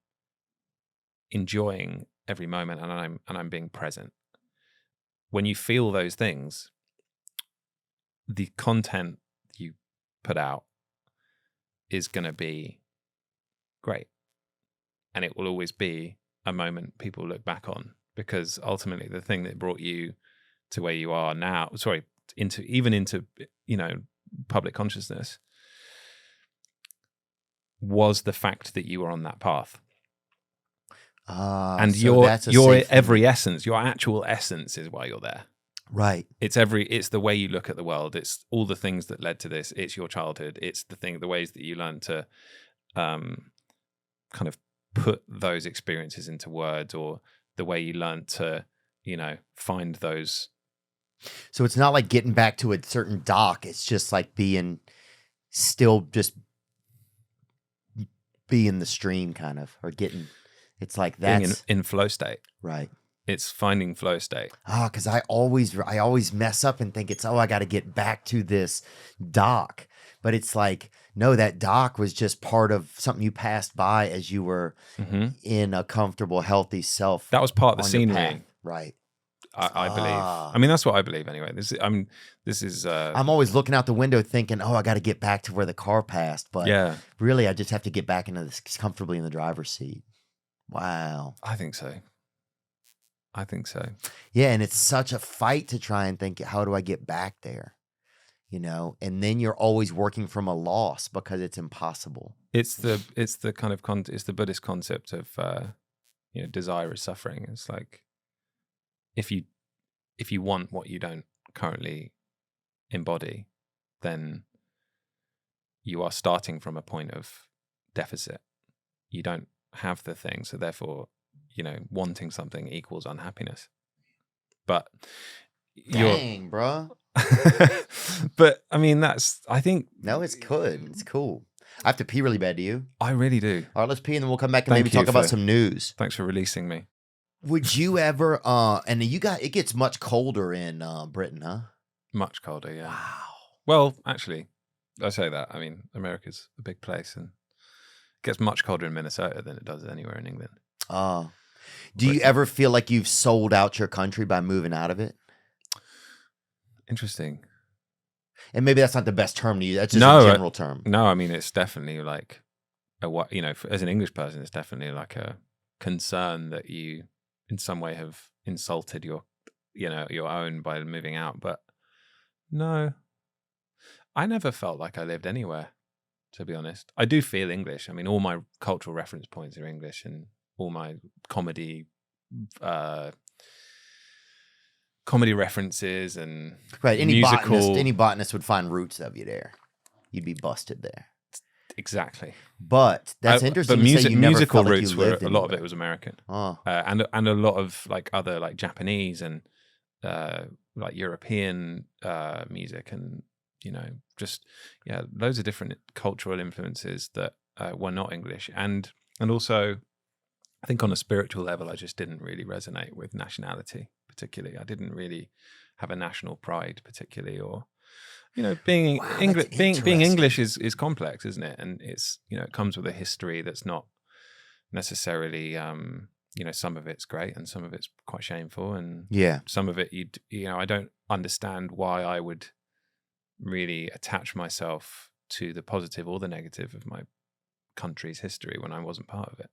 enjoying every moment, and I'm being present. When you feel those things, the content you put out is going to be great. And it will always be a moment people look back on, because ultimately the thing that brought you to where you are now, into you know, public consciousness, was the fact that you were on that path. And your every essence, your actual essence, is why you're there. Right. It's the way you look at the world. It's all the things that led to this. It's your childhood. It's the ways that you learn to kind of put those experiences into words, or the way you learn to, you know, find those. So it's not like getting back to a certain dock. It's just like be in the stream kind of, or it's like that's in flow state. Right. It's finding flow state. Because I always mess up and think it's, I got to get back to this dock. But it's like, no, that dock was just part of something you passed by as you were in a comfortable, healthy self. That was part of the on your scenery. path. Right. I believe. I mean, that's what I believe anyway. I'm always looking out the window thinking, I got to get back to where the car passed. But really, I just have to get back into this comfortably in the driver's seat. Wow. I think so. Yeah, and it's such a fight to try and think, how do I get back there? And then you're always working from a loss because it's impossible. It's the kind of it's the Buddhist concept of desire is suffering. It's like if you want what you don't currently embody, then you are starting from a point of deficit. You don't have the thing, so therefore, wanting something equals unhappiness. But Dang, bro. But I mean, I think no, it's good. It's cool. I have to pee really bad. Do you? I really do. All right, let's pee and then we'll come back and Thank maybe you talk about for- some news. Thanks for releasing me. Would you ever? And it gets much colder in Britain, huh? Much colder, yeah. Wow. Well, actually, I say that. I mean, America's a big place, and it gets much colder in Minnesota than it does anywhere in England. Do you ever feel like you've sold out your country by moving out of it? Interesting. And maybe that's not the best term to use. That's just No, a general term. No, I mean, it's definitely like as an English person, it's definitely like a concern that you in some way have insulted your own by moving out. But no, I never felt like I lived anywhere, to be honest. I do feel English. I mean, all my cultural reference points are English, and all my comedy references and Right. musical. Any botanist would find roots of you there. You'd be busted there. Exactly. But that's interesting. But you say you never musical felt like roots you were lived a lot of it anywhere. was American, Oh, and a lot of like other like Japanese and like European music, and just loads of different cultural influences that were not English, and also I think on a spiritual level I just didn't really resonate with nationality particularly. I didn't really have a national pride particularly, or being Wow, English. that's Being interesting. English is complex, isn't it? And it's it comes with a history that's not necessarily some of it's great and some of it's quite shameful, and yeah. some of it I don't understand why I would really attach myself to the positive or the negative of my country's history when I wasn't part of it.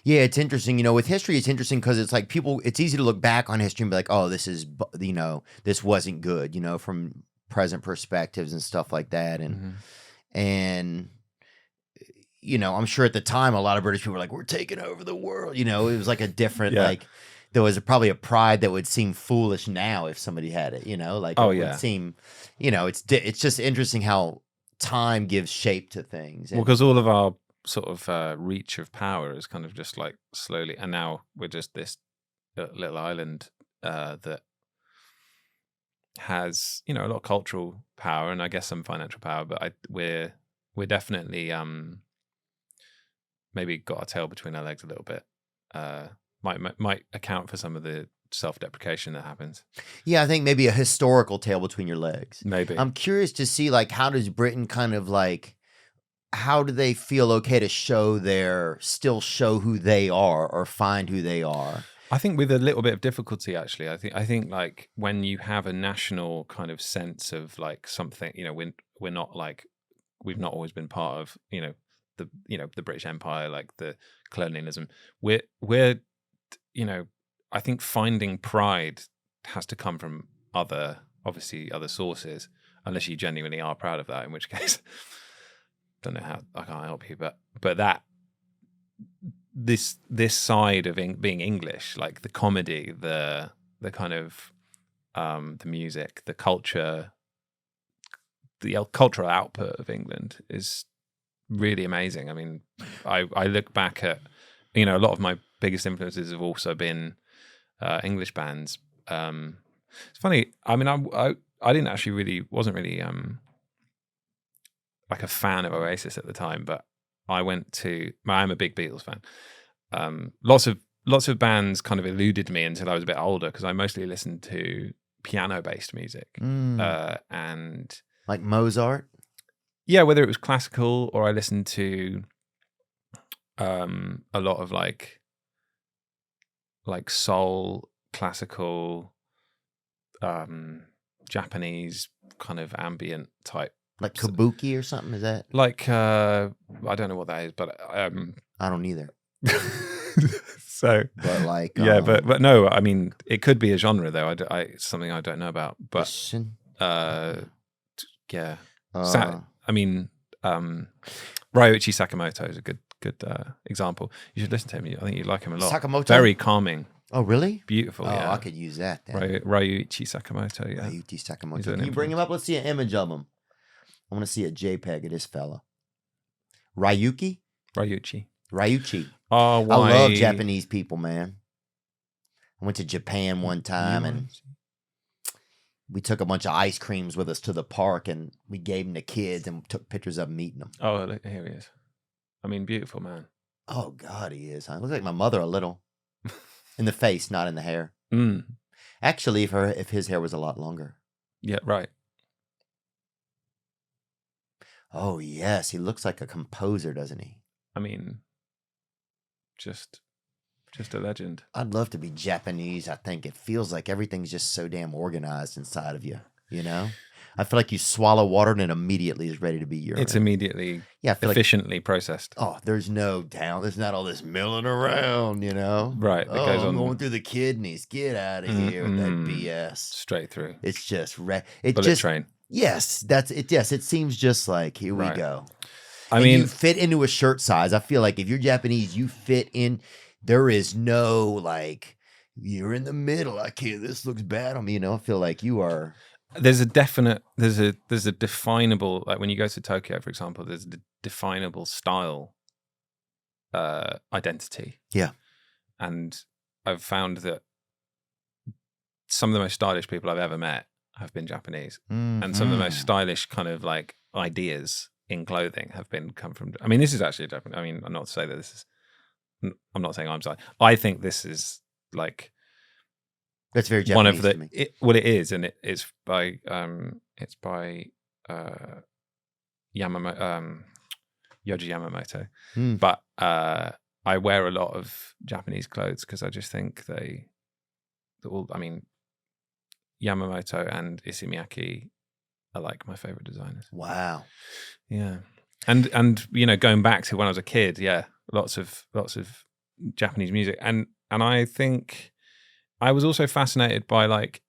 Yeah, it's interesting. With history, it's interesting because it's like it's easy to look back on history and be like, oh, this is, this wasn't good, from present perspectives and stuff like that. And I'm sure at the time, a lot of British people were like, we're taking over the world. It was like a different, there was probably a pride that would seem foolish now if somebody had it, like, it would seem, it's just interesting how time gives shape to things. Well, because all of our sort of reach of power is kind of just like slowly, and now we're just this little island that has a lot of cultural power and I guess some financial power, but we're definitely maybe got our tail between our legs a little bit. Might account for some of the self-deprecation that happens. Yeah, I think maybe a historical tail between your legs. Maybe. I'm curious to see, like, how does Britain kind of like, how do they feel okay to still show who they are or find who they are? I think with a little bit of difficulty, actually. I think like when you have a national kind of sense of like something, we're not like, we've not always been part of, the British Empire, like the colonialism. We're I think finding pride has to come from other sources, unless you genuinely are proud of that, in which case, don't know how, I can't help you, but that this side of being English, like the comedy, the kind of the music, the culture, the cultural output of England is really amazing. I mean, I look back at, a lot of my biggest influences have also been English bands. It's funny. I mean, I didn't actually wasn't really like a fan of Oasis at the time, but I'm a big Beatles fan. Lots of lots of bands kind of eluded me until I was a bit older because I mostly listened to piano-based music. And like Mozart. yeah, whether it was classical or I listened to a lot of like soul, classical, Japanese kind of ambient type. Like kabuki or something, is that? Like, I don't know what that is, but I don't either. so, But like, yeah, but no, I mean, it could be a genre though. It's something I don't know about, but yeah. I mean, Ryuichi Sakamoto is a good example. You should listen to him. I think you'd like him a lot. Sakamoto? Very calming. Oh, really? Beautiful. Oh, yeah. I could use that then. Ryuichi Sakamoto. Yeah. Ryuichi Sakamoto. He's an Can you bring him up? Let's see an image of him. I want to see a JPEG of this fella. Ryuichi. Oh, I love Japanese people, man. I went to Japan one time and we took a bunch of ice creams with us to the park and we gave them to kids and took pictures of them eating them. Oh, look, here he is. I mean, beautiful man. Oh, God, he is. Huh? Looks like my mother a little. In the face, not in the hair. Actually, if his hair was a lot longer. Yeah, right. Oh, yes. He looks like a composer, doesn't he? I mean, just a legend. I'd love to be Japanese. I think it feels like everything's just so damn organized inside of you, you know? I feel like you swallow water and it immediately is ready to be urine. It's immediately I feel efficiently processed. Oh, there's no down. There's not all this milling around, you know? Right. It goes on going through the kidneys. Get out of here with that BS. Straight through. It's just bullet train. Yes, that's it. Yes, it seems just like here we go. I mean, you fit into a shirt size. I feel like if you're Japanese, you fit in. There is no like you're in the middle. I can't. This looks bad on me. You know, I feel like you are. There's a definable, like when you go to Tokyo, for example, there's a definable style identity. Yeah. And I've found that some of the most stylish people I've ever met have been Japanese. And some of the most stylish kind of like ideas in clothing come from, I mean, this is actually Japanese. I mean, I'm not to say that this is, I'm not saying I'm sorry. I think this is like, that's very Japanese one of the to me. It is, and it's by Yoji Yamamoto. But I wear a lot of Japanese clothes because I just think I mean, Yamamoto and Issey Miyake are like my favorite designers. Wow. Yeah, and you know, going back to when I was a kid, yeah, lots of Japanese music, and I think. I was also fascinated by like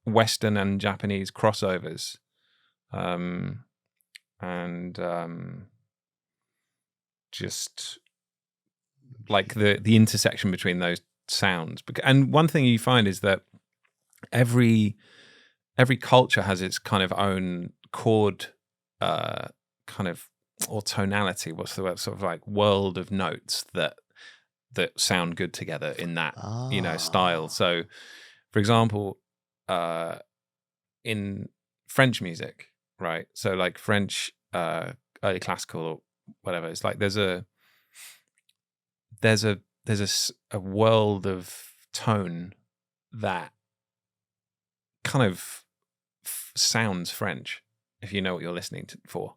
Western and Japanese crossovers, and just like the intersection between those sounds. And one thing you find is that every culture has its kind of own chord, kind of, or tonality. What's the word? Sort of like world of notes that sound good together in that, you know, style. So, for example, in French music, right? So like French early classical or whatever, it's like there's a world of tone that kind of sounds French if you know what you're listening for.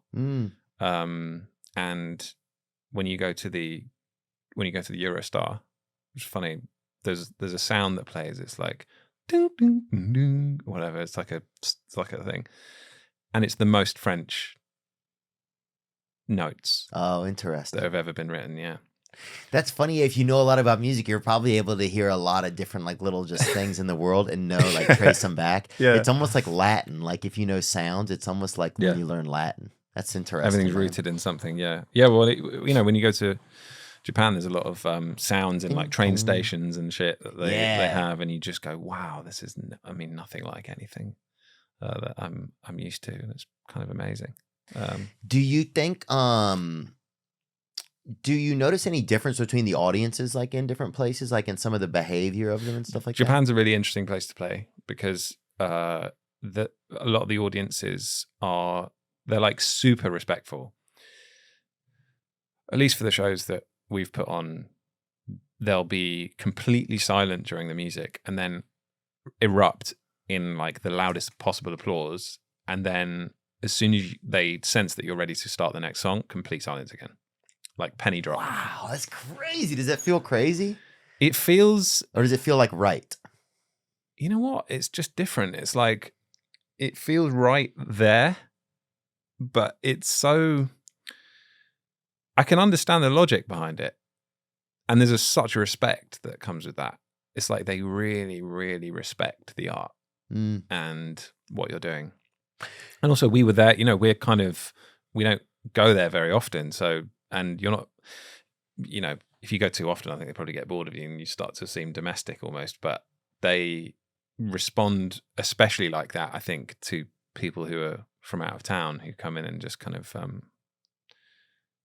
And when you go to the Eurostar, which is funny, there's a sound that plays. It's like ding, ding, ding, ding, whatever. It's like a thing, and it's the most French notes. Oh, interesting. That have ever been written. Yeah, that's funny. If you know a lot about music, you're probably able to hear a lot of different like little just things in the world and know like trace them back. Yeah, it's almost like Latin. Like if you know sounds, it's almost like when you learn Latin. That's interesting. Everything's rooted in something. Yeah. Well, you know, when you go to Japan, there's a lot of sounds in like train stations and shit that they have, and you just go, "Wow, this is, I mean, nothing like anything that I'm used to," and it's kind of amazing. Do you think? Do you notice any difference between the audiences, like in different places, like in some of the behavior of them and stuff like that? Japan's a really interesting place to play because a lot of the audiences they're like super respectful. At least for the shows that we've put on, they'll be completely silent during the music and then erupt in like the loudest possible applause, and then as soon as they sense that you're ready to start the next song, complete silence again, like penny drop. Wow, that's crazy. Does that feel crazy? It feels, Or does it feel like right? you know what? It's just different. It's like, it feels right there, but it's so, I can understand the logic behind it. And there's such a respect that comes with that. It's like they really, really respect the art and what you're doing. And also we were there, you know, we don't go there very often. So, and you're not, you know, if you go too often, I think they probably get bored of you and you start to seem domestic almost, but they respond especially like that, I think, to people who are from out of town who come in and just kind of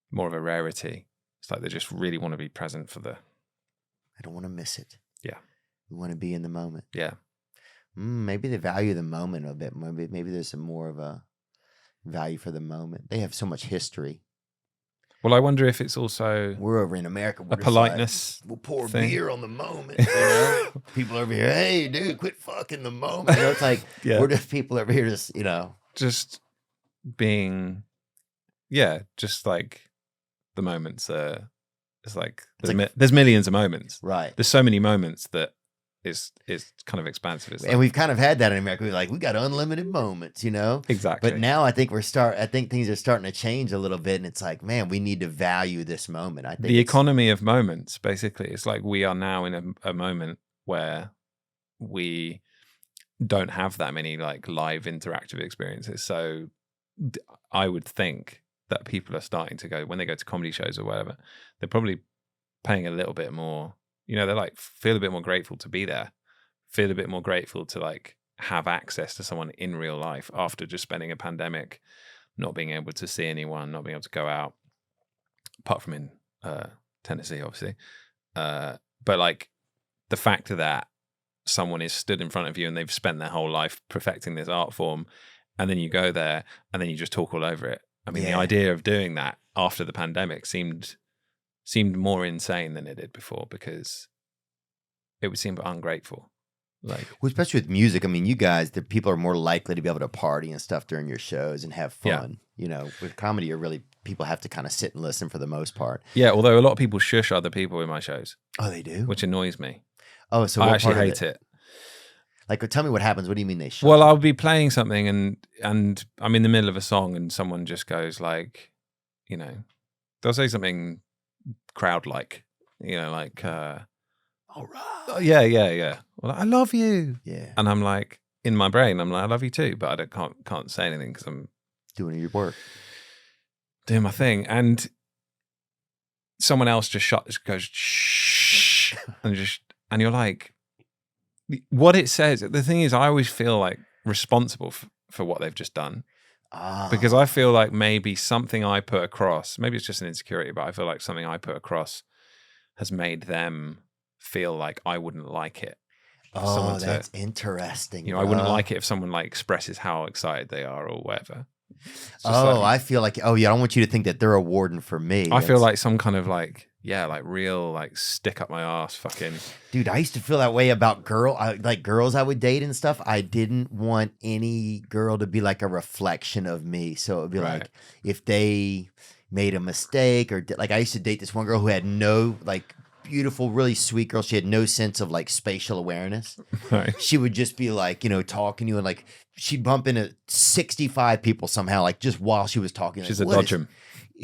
more of a rarity. It's like they just really want to be present for the... I don't want to miss it. Yeah. We want to be in the moment. Yeah. Maybe they value the moment a bit. Maybe there's some more of a value for the moment. They have so much history. Well, I wonder if it's also... We're over in America. A politeness we'll pour thing. beer on the moment. You know? People over here, hey, dude, quit fucking the moment. You know, it's like, Yeah. we're just people over here just, you know. Just being... Yeah, just like the moments are... It's like there's millions of moments. Right. There's so many moments that it's kind of expansive. It's And like, we've kind of had that in America. We're like, we got unlimited moments, you know? exactly. But now I think things are starting to change a little bit, and it's like, man, we need to value this moment. I think the economy of moments, basically, it's like we are now in a moment where we don't have that many like live interactive experiences. So I would think that people are starting to go, when they go to comedy shows or whatever, they're probably paying a little bit more, you know, they're like, feel a bit more grateful to be there, feel a bit more grateful to like have access to someone in real life after just spending a pandemic, not being able to see anyone, not being able to go out, apart from in Tennessee, obviously. But like the fact that someone is stood in front of you and they've spent their whole life perfecting this art form, and then you go there and then you just talk all over it. I mean, the idea of doing that after the pandemic seemed more insane than it did before, because it would seem ungrateful. Like, well, especially with music. I mean, you guys, the people are more likely to be able to party and stuff during your shows and have fun. Yeah. You know, with comedy, people have to kind of sit and listen for the most part. yeah, although a lot of people shush other people in my shows, Oh, they do? which annoys me. Oh, so I what actually part of hate it. Like, tell me what happens. What do you mean they shut? Well, I'll be playing something and I'm in the middle of a song and someone just goes like, you know, they'll say something crowd-like, you know, like, all right. oh, yeah. Well, I love you. Yeah. And I'm like, in my brain, I'm like, I love you too, but I can't say anything because I'm Doing your work. doing my thing. And someone else just goes, shh, and you're like, what it says. The thing is, I always feel like responsible for what they've just done. Because I feel like maybe something I put across, maybe it's just an insecurity, but I feel like something I put across has made them feel like I wouldn't like it. Oh, that's interesting. You know, I wouldn't like it if someone like expresses how excited they are or whatever. Oh, I feel like, I don't want you to think that they're a warden for me. I feel like some kind of like, yeah, like real, like stick up my ass fucking. Dude, I used to feel that way about girls I would date and stuff. I didn't want any girl to be like a reflection of me. So it would be like, if they made a mistake or like, I used to date this one girl who had no, like, beautiful, really sweet girl. She had no sense of like spatial awareness. Right. She would just be like, you know, talking to you and like, she'd bump into 65 people somehow, like just while she was talking. She's like, a dodgem.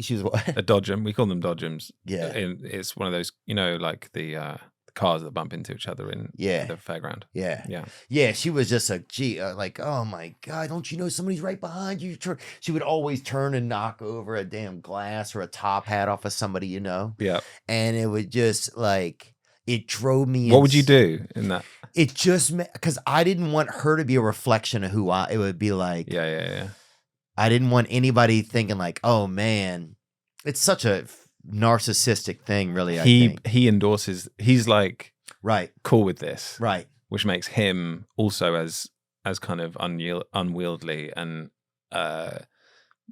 She was what? A dodgem. We call them dodgems. Yeah. And it's one of those, you know, like the cars that bump into each other in the fairground. Yeah. Yeah. Yeah. She was just like, oh my God, don't you know somebody's right behind you? She would always turn and knock over a damn glass or a top hat off of somebody, you know? Yeah. And it would just like, it drove me. What would you do in that? It just, because I didn't want her to be a reflection of who it would be like. Yeah. I didn't want anybody thinking like, oh man, it's such a narcissistic thing, really. I think. He endorses. He's like cool with this, right? Which makes him also as kind of unwieldy and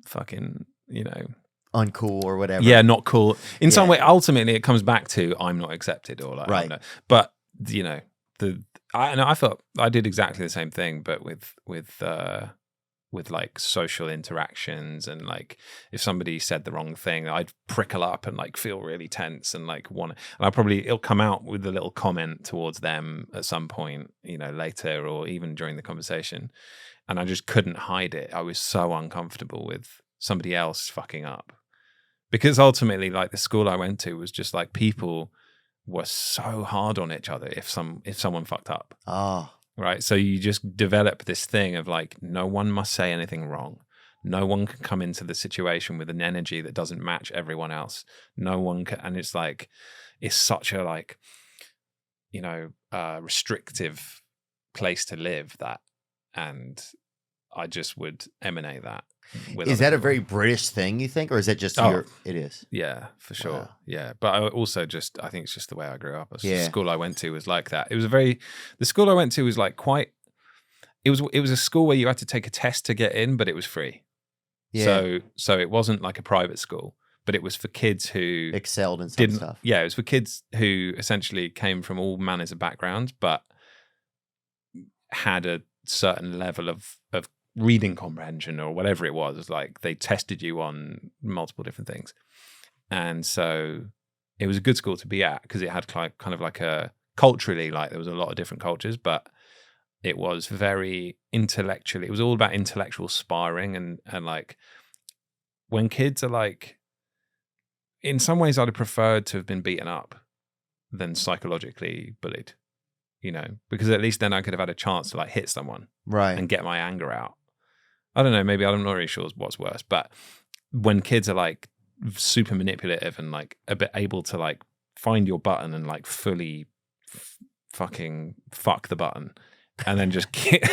fucking, you know, uncool or whatever. Yeah, not cool. In some Yeah. way, ultimately, it comes back to I'm not accepted or like, Right. I'm not- But you know, I felt I did exactly the same thing, but with like social interactions, and like if somebody said the wrong thing, I'd prickle up and like feel really tense and like want, and it'll come out with a little comment towards them at some point, you know, later or even during the conversation, and I just couldn't hide it. I was so uncomfortable with somebody else fucking up, because ultimately, like the school I went to was just like people were so hard on each other if someone fucked up. Oh, Right. So you just develop this thing of like, no one must say anything wrong. No one can come into the situation with an energy that doesn't match everyone else. No one can. And it's like, it's such a like, you know, restrictive place to live that. And I just would emanate that. Is that a very British thing, you think? Or is that just Oh. it is? Yeah, for sure. Wow. Yeah. But I also I think it's just the way I grew up. The Yeah. school I went to was like that. The school I went to was like it was a school where you had to take a test to get in, but it was free. Yeah. So it wasn't like a private school, but it was for kids who Excelled in some didn't, stuff. yeah, it was for kids who essentially came from all manners of backgrounds, but had a certain level of reading comprehension or whatever it was. Like they tested you on multiple different things. And so it was a good school to be at because it had kind of like a culturally, like there was a lot of different cultures, but it was very intellectually, it was all about intellectual sparring and like when kids are like, in some ways I'd have preferred to have been beaten up than psychologically bullied, you know, because at least then I could have had a chance to like hit someone Right. and get my anger out. I don't know, maybe I'm not really sure what's worse, but when kids are like super manipulative and like a bit able to like find your button and like fully fucking fuck the button and then just keep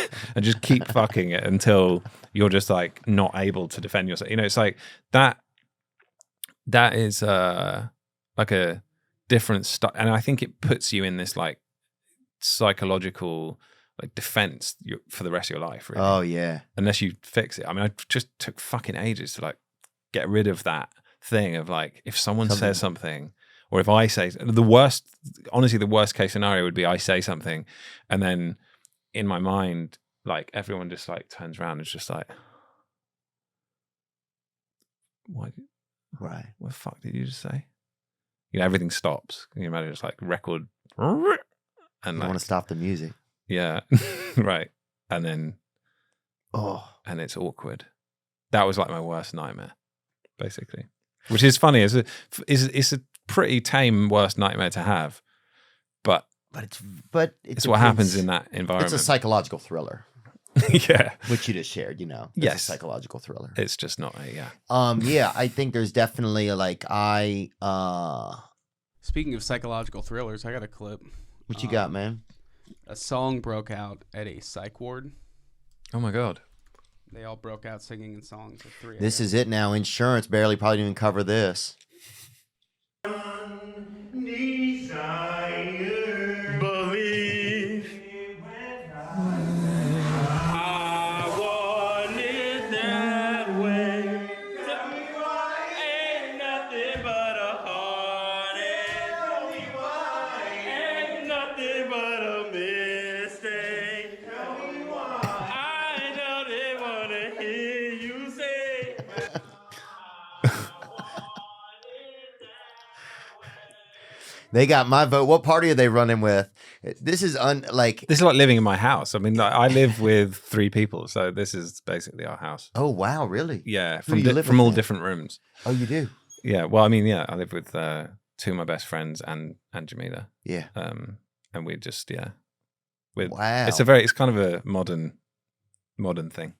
fucking it until you're just like not able to defend yourself. You know, it's like that is like a different stuff. And I think it puts you in this like psychological like defense for the rest of your life, really. Oh yeah. Unless you fix it. I mean, I just took fucking ages to like get rid of that thing of like, if someone says something, or if I say the worst case scenario would be I say something, and then in my mind, like everyone just like turns around and it's just like, what the fuck did you just say? You know, everything stops. Can you imagine? It's like record, and You like, want to stop the music. yeah, right. And then, and it's awkward. That was like my worst nightmare, basically. Which is funny. It's a pretty tame worst nightmare to have, but it's what happens in that environment. It's a psychological thriller, yeah, which you just shared. You know, it's yes, a psychological thriller. It's just not yeah. Yeah, I think there's definitely Speaking of psychological thrillers, I got a clip. What you got, man? A song broke out at a psych ward. Oh my god. They all broke out singing in songs at 3 This is it now. Insurance barely probably didn't even cover this. They got my vote. What party are they running with? This is This is like living in my house. I mean, like, I live with 3 people, so this is basically our house. Oh wow, really? Yeah, Who do you live from with all then? different rooms. Oh, you do? Yeah, well, I mean, yeah, I live with 2 of my best friends and Jamila. Yeah. And we just Wow. It's kind of a modern thing.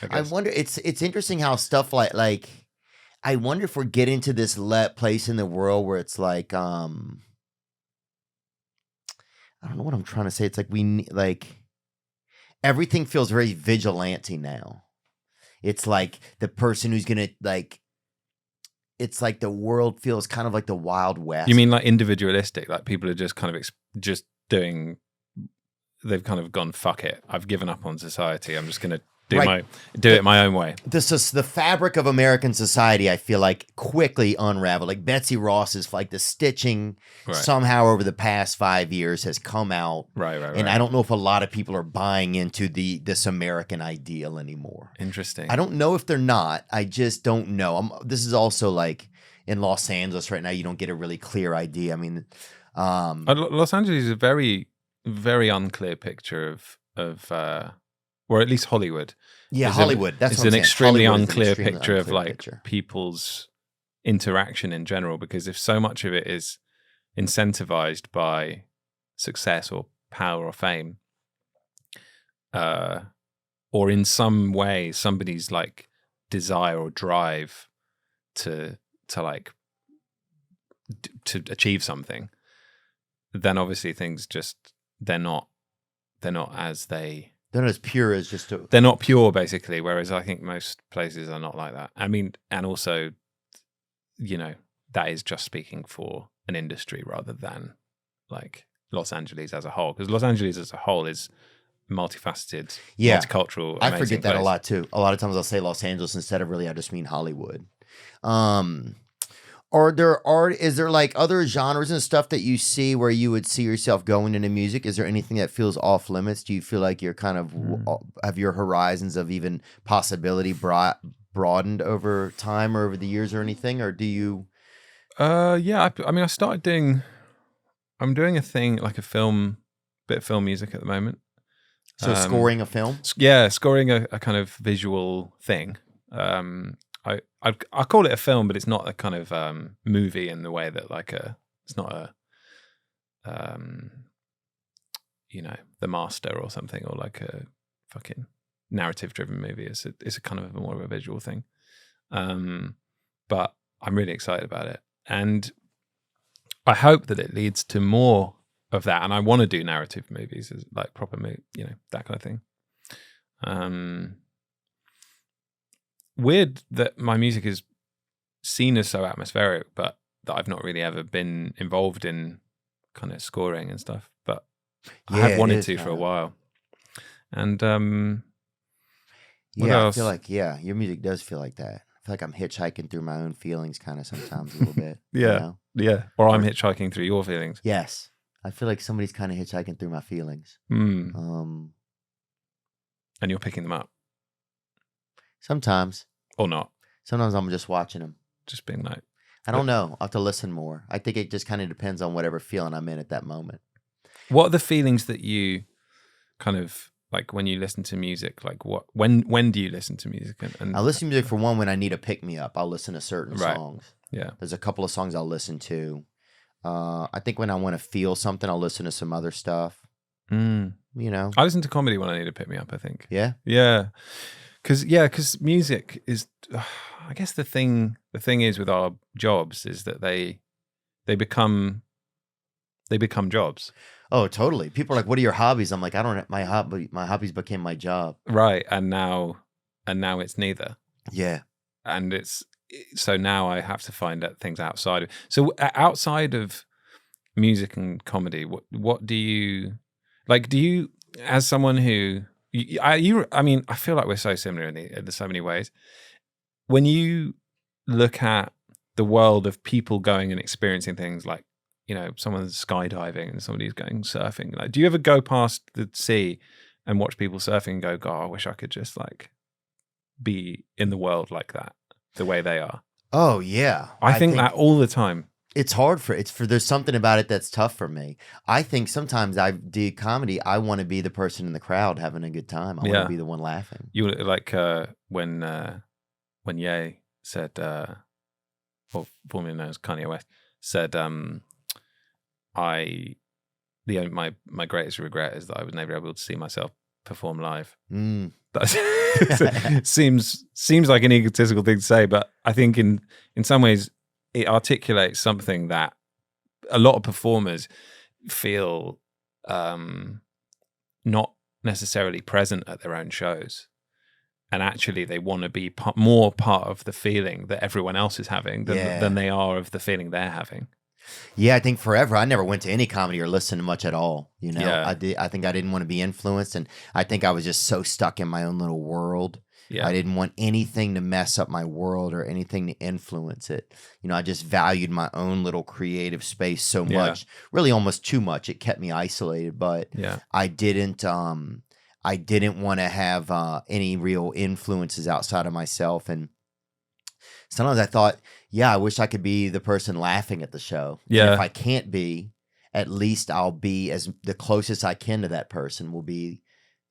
I wonder. It's interesting how stuff like I wonder if we're getting to this place in the world where it's like I don't know what I'm trying to say. It's like everything feels very vigilante now. It's like the person who's gonna like. It's like the world feels kind of like the Wild West. You mean like individualistic? Like people are just kind of just doing. They've kind of gone, fuck it. I've given up on society. I'm just going to do Right. it my own way. This is the fabric of American society. I feel like quickly unraveled. Like Betsy Ross is like the stitching Right. somehow over the past 5 years has come out. Right. And I don't know if a lot of people are buying into this American ideal anymore. Interesting. I don't know if they're not. I just don't know. This is also like in Los Angeles right now. You don't get a really clear idea. I mean, Los Angeles is a very, very unclear picture of or at least Hollywood. yeah, It's Hollywood. That's it's what I'm an saying. extremely Hollywood is an unclear extremely picture of unclear like picture. people's interaction in general, because if so much of it is incentivized by success or power or fame, or in some way somebody's like desire or drive to achieve something, then obviously things just they're not as They're not as pure as just a. they're not pure, basically. Whereas I think most places are not like that. I mean, and also, you know, that is just speaking for an industry rather than like Los Angeles as a whole, because Los Angeles as a whole is multifaceted, Yeah. multicultural. I amazing forget that a place. lot too. A lot of times I'll say Los Angeles instead of really I just mean Hollywood. Is there like other genres and stuff that you see where you would see yourself going into music? Is there anything that feels off limits? Do you feel like you're kind of have your horizons of even possibility broadened over time or over the years or anything? Or do you? Yeah. I mean, I'm doing a thing like bit of film music at the moment. So scoring a film? Yeah, scoring a kind of visual thing. I call it a film, but it's not a kind of movie in the way that it's not a you know, The Master or something, or like a fucking narrative driven movie. It's a kind of more of a visual thing. But I'm really excited about it, and I hope that it leads to more of that. And I want to do narrative movies, like proper you know, that kind of thing. Weird that my music is seen as so atmospheric, but that I've not really ever been involved in kind of scoring and stuff. But I Yeah, have it wanted is to for a kinda- while. And what Yeah, else? I feel like your music does feel like that. I feel like I'm hitchhiking through my own feelings kind of sometimes a little bit. you Yeah. know? Yeah, or I'm hitchhiking through your feelings. Yes. I feel like somebody's kind of hitchhiking through my feelings. And you're picking them up, Sometimes. or not? Sometimes I'm just watching them. Just being like, I don't know. I'll have to listen more. I think it just kind of depends on whatever feeling I'm in at that moment. what are the feelings that you kind of like when you listen to music? Like when do you listen to music? And I listen to music for one when I need a pick me up. I'll listen to certain Right. songs. yeah, There's a couple of songs I'll listen to. I think when I want to feel something, I'll listen to some other stuff. You know? I listen to comedy when I need to pick me up, I think. Yeah. Yeah, because music is, I guess the thing is with our jobs is that they become jobs, Oh, totally. People are like, "What are your hobbies?" I'm like, "I don't. My hobbies became my job." right? And now it's neither, Yeah. and so now I have to find out things outside of. So outside of music and comedy, what do you like? Do you, as someone who I mean, I feel like we're so similar in so many ways. When you look at the world of people going and experiencing things like, you know, someone's skydiving and somebody's going surfing, like, do you ever go past the sea and watch people surfing and go, God, I wish I could just like be in the world like that, the way they are? Oh yeah. I think that all the time. it's hard there's something about it that's tough for me. I think sometimes I do comedy. I want to be the person in the crowd having a good time. I want Yeah. to be the one laughing. You like when Ye said, or formerly known as Kanye West, said, my greatest regret is that I was never able to see myself perform live. That seems like an egotistical thing to say, but I think in some ways it articulates something that a lot of performers feel not necessarily present at their own shows, and actually they want to be more part of the feeling that everyone else is having than they are of the feeling they're having. Yeah, I think forever. I never went to any comedy or listened to much at all. You know, Yeah. I think I didn't want to be influenced, and I think I was just so stuck in my own little world. Yeah. I didn't want anything to mess up my world or anything to influence it. You know, I just valued my own little creative space so Yeah. much, really almost too much. It kept me isolated, but Yeah. I didn't want to have any real influences outside of myself. And sometimes I thought, yeah, I wish I could be the person laughing at the show. And Yeah. if I can't be, at least I'll be as the closest I can to that person will be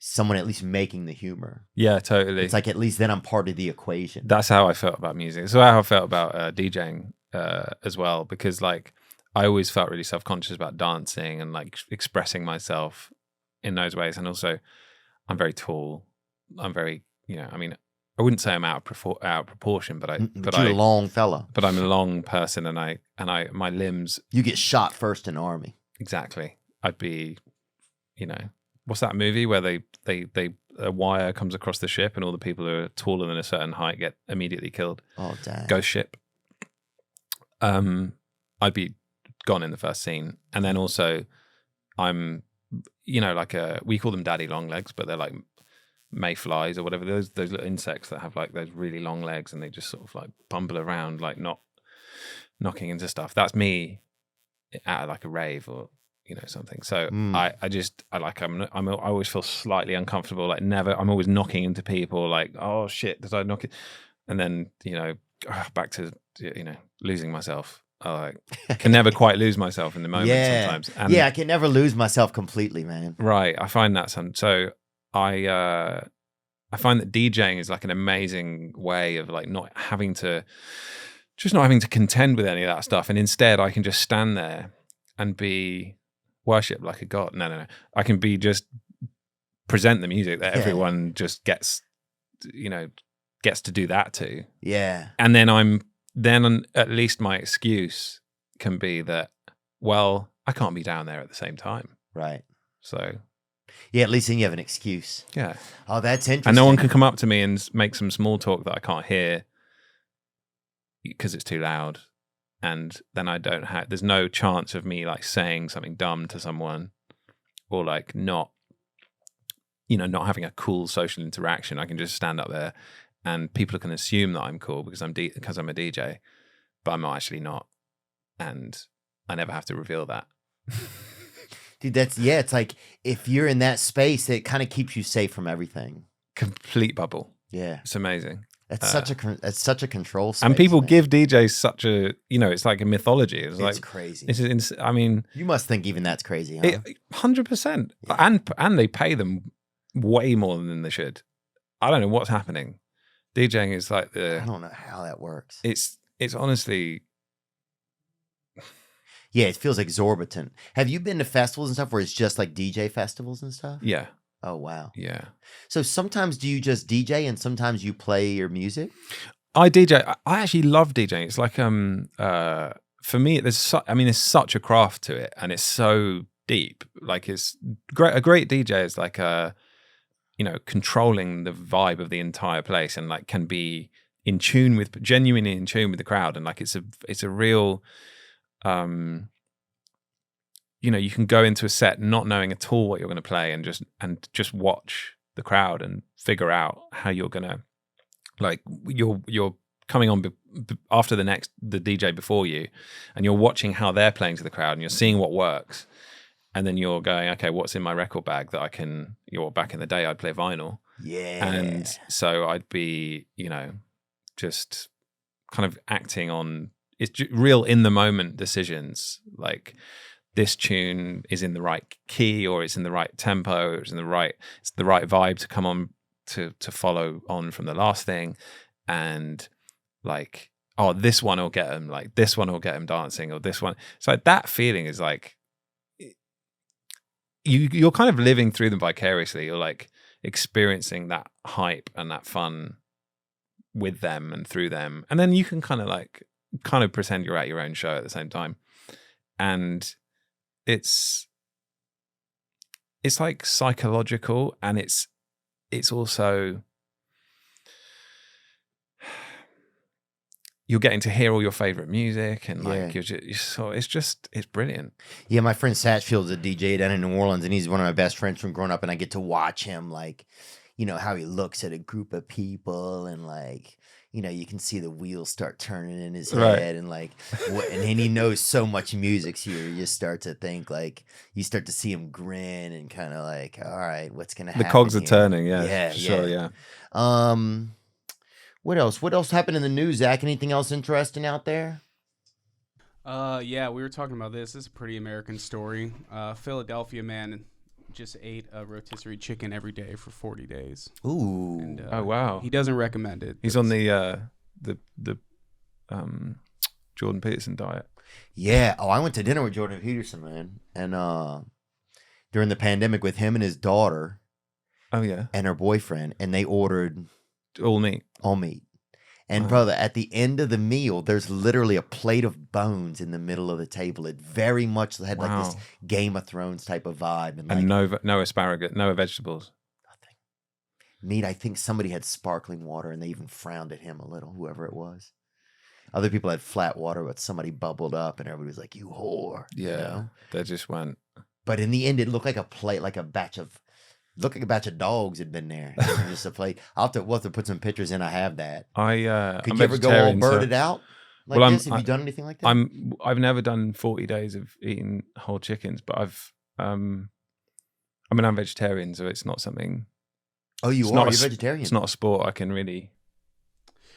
someone at least making the humor. Yeah, totally. It's like at least then I'm part of the equation. That's how I felt about music. It's how I felt about DJing as well, because like I always felt really self-conscious about dancing and like expressing myself in those ways. And also, I'm very tall. I'm very, I mean, I wouldn't say I'm out of proportion, but you're a long fella. But I'm a long person, and I my limbs. You get shot first in the army. Exactly. I'd be, what's that movie where they a wire comes across the ship and all the people who are taller than a certain height get immediately killed. Oh damn. Ghost ship. I'd be gone in the first scene, and then also I'm, like we call them daddy long legs, but they're like mayflies or whatever, those little insects that have like those really long legs and they just sort of like bumble around, like not knocking into stuff. That's me at like a rave or something. So I always feel slightly uncomfortable, like I'm always knocking into people, like, oh shit, did I knock it? And then back to losing myself. I can never quite lose myself in the moment sometimes. And I can never lose myself completely, man. Right, I find that so I find that DJing is like an amazing way of like not having to contend with any of that stuff, and instead I can just stand there and be worshipped like a god. No. I can be just present the music that everyone just gets to do that to. Yeah. And then at least my excuse can be that, well, I can't be down there at the same time. Right. So yeah, at least then you have an excuse. Yeah. Oh, that's interesting. And no one can come up to me and make some small talk that I can't hear because it's too loud. And then there's no chance of me like saying something dumb to someone or like not having a cool social interaction. I can just stand up there and people can assume that I'm cool because I'm a DJ, but I'm actually not. And I never have to reveal that. Dude, it's like if you're in that space, it kind of keeps you safe from everything. Complete bubble. Yeah. It's amazing. It's such a control space. And people give DJs such a, it's like a mythology. It's like crazy. I mean, you must think even that's crazy, huh? 100%. Yeah. And they pay them way more than they should. I don't know what's happening. DJing is like I don't know how that works. It's honestly. Yeah, it feels exorbitant. Have you been to festivals and stuff where it's just like DJ festivals and stuff? Yeah. Oh, wow. Yeah. So sometimes do you just DJ and sometimes you play your music? I DJ. I actually love DJing. It's like for me, there's such a craft to it, and it's so deep. Like it's great. A great DJ is like controlling the vibe of the entire place, and like can be genuinely in tune with the crowd, and like it's a real. You can go into a set not knowing at all what you're going to play and just watch the crowd and figure out how you're going to, like, you're coming on after the DJ before you, and you're watching how they're playing to the crowd and you're seeing what works, and then you're going, okay, what's in my record bag that I can, back in the day I'd play vinyl. Yeah. And so I'd be, just kind of acting on, it's real in the moment decisions, like this tune is in the right key, or it's in the right tempo, or it's the right vibe to come on to follow on from the last thing, and like, oh, this one will get him, like this one will get him dancing, or this one. So that feeling is like you're kind of living through them vicariously. You're like experiencing that hype and that fun with them and through them, and then you can kind of pretend you're at your own show at the same time. And it's like psychological, and it's you're getting to hear all your favorite music, and like Yeah. it's brilliant. Yeah, my friend Satchfield's a DJ down in New Orleans, and he's one of my best friends from growing up. And I get to watch him, like, you know, how he looks at a group of people, and like, you know, you can see the wheels start turning in his Right. head, and like, and he knows so much music here. You just start to think, like, you start to see him grin and kind of like, all right, what's gonna happen? The cogs are here? turning. Yeah, Yeah, for sure. yeah. Yeah. What else? What else happened in the news, Zach? Anything else interesting out there? Yeah, we were talking about this. This is a pretty American story. Philadelphia man just ate a rotisserie chicken every day for 40 days. Ooh. And, Oh wow. He doesn't recommend it. He's on the Jordan Peterson diet. Yeah. Oh, I went to dinner with Jordan Peterson, man. And during the pandemic with him and his daughter Oh yeah. and her boyfriend, and they ordered All meat. all meat. And Wow. brother, at the end of the meal, there's literally a plate of bones in the middle of the table. It very much had like this Wow. Game of Thrones type of vibe. And like And no asparagus, no vegetables. nothing. Meat, I think somebody had sparkling water, and they even frowned at him a little, whoever it was. Other people had flat water, but somebody bubbled up, and everybody was like, "You whore!" Yeah. You know? They just went. But in the end, it looked like a plate, like a batch of dogs had been there. It was just a plate. We'll have to put some pictures in. I have that. Could I'm you ever go all vegetarian, so birded out like Well, this? Have you done anything like that? I've never done 40 days of eating whole chickens, but I'm vegetarian, so it's not something. Oh, you it's are? not You're a s- vegetarian? It's not a sport I can really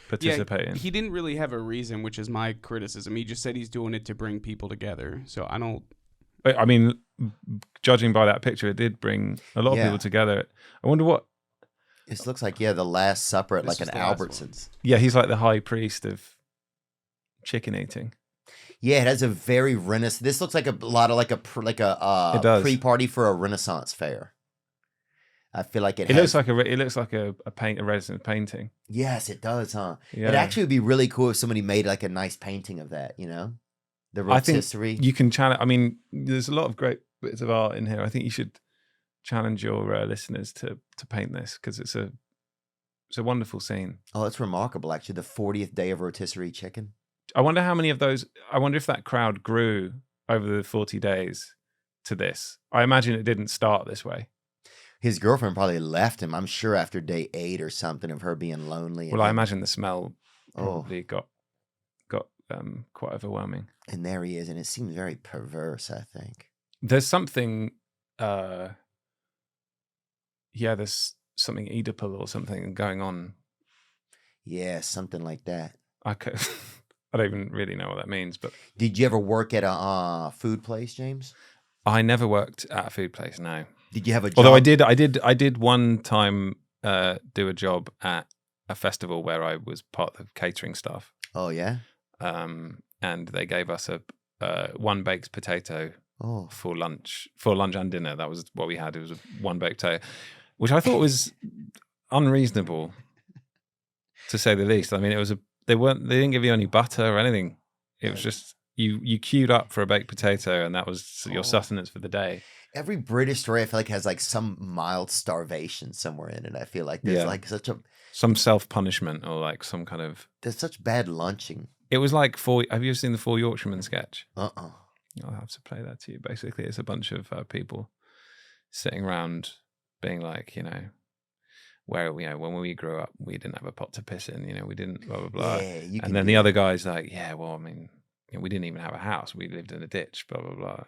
participate in. He didn't really have a reason, which is my criticism. He just said he's doing it to bring people together. So I don't. I mean, judging by that picture, it did bring a lot of Yeah. people together. I wonder what. This looks like, the Last Supper at This like an was the last one. Albertsons. Yeah, he's like the high priest of chicken eating. Yeah, it has a very Renaissance. This looks like a lot of like a It does. pre-party for a Renaissance fair. I feel like It looks like a Renaissance painting. Yes, it does, huh? Yeah. It actually would be really cool if somebody made like a nice painting of that. You know, the I think rotisserie. you can challenge. I mean, there's a lot of great bits of art in here. I think you should challenge your listeners to paint this, because it's a wonderful scene. Oh, that's remarkable. Actually, the 40th day of rotisserie chicken. I wonder how many of those. I wonder if that crowd grew over the 40 days to this. I imagine it didn't start this way. His girlfriend probably left him. I'm sure after day 8 or something of her being lonely. Well, I imagine the smell Oh, probably got quite overwhelming. and there he is, and it seems very perverse. I think. There's something. There's something Oedipal or something going on. Yeah, something like that. I don't even really know what that means, but Did you ever work at a food place, James? I never worked at a food place. No, Did you have a job? although I did one time do a job at a festival where I was part of the catering staff, Oh yeah. and they gave us a one baked potato Oh, for lunch and dinner. That was what we had. It was a one baked potato, which I thought was unreasonable, to say the least. I mean, they didn't give you any butter or anything. It was just you queued up for a baked potato, and that was your sustenance for the day. every British story I feel like has like some mild starvation somewhere in it. I feel like there's Yeah. like Some self punishment, or like some kind of. there's such bad lunching. It was like have you ever seen the Four Yorkshiremen sketch? Uh-uh. I'll have to play that to you. Basically, it's a bunch of people sitting around being like, when we grew up, we didn't have a pot to piss in, we didn't, blah, blah, blah. Yeah, you can And then do the that. other guy's like, yeah, well, I mean, we didn't even have a house. We lived in a ditch, blah, blah, blah,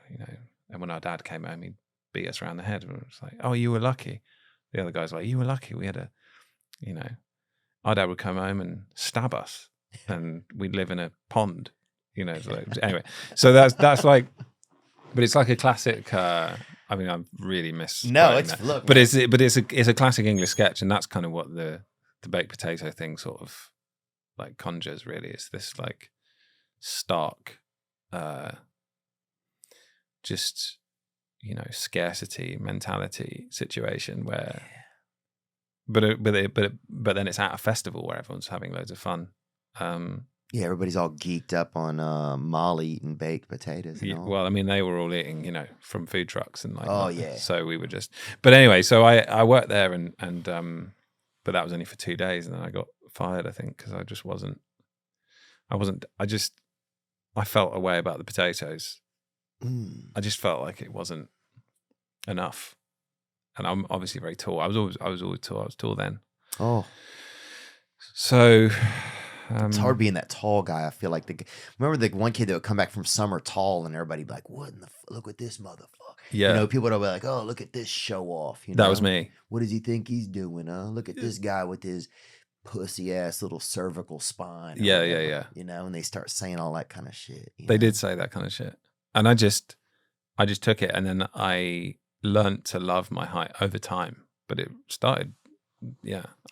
And when our dad came home, he beat us around the head. And it was like, oh, you were lucky. The other guy's like, you were lucky. We had our dad would come home and stab us, and we'd live in a pond. Anyway, so that's like, but it's like a classic. I mean, I really miss. No, writing it's that. look, but it's a classic English sketch, and that's kind of what the baked potato thing sort of like conjures. Really, it's this like stark, just scarcity mentality situation where, but then it's at a festival where everyone's having loads of fun. Yeah, everybody's all geeked up on Molly eating baked potatoes. And all. Well, I mean, they were all eating, from food trucks and like. Oh, yeah. So we were just. But anyway, so I worked there and but that was only for 2 days, and then I got fired. I think because I just wasn't. I felt a way about the potatoes. Mm. I just felt like it wasn't enough. And I'm obviously very tall. I was always tall. I was tall then. Oh, So it's hard being that tall guy. I feel like remember the one kid that would come back from summer tall, and everybody be like, "What in the look at this motherfucker." Yeah. You know, people would be like, "Oh, look at this show off." You know? That was me. What does he think he's doing? Look at this guy with his pussy ass little cervical spine. or Yeah, whatever, yeah. You know, and they start saying all that kind of shit. They did say that kind of shit. And I just took it, and then I learned to love my height over time. But it started,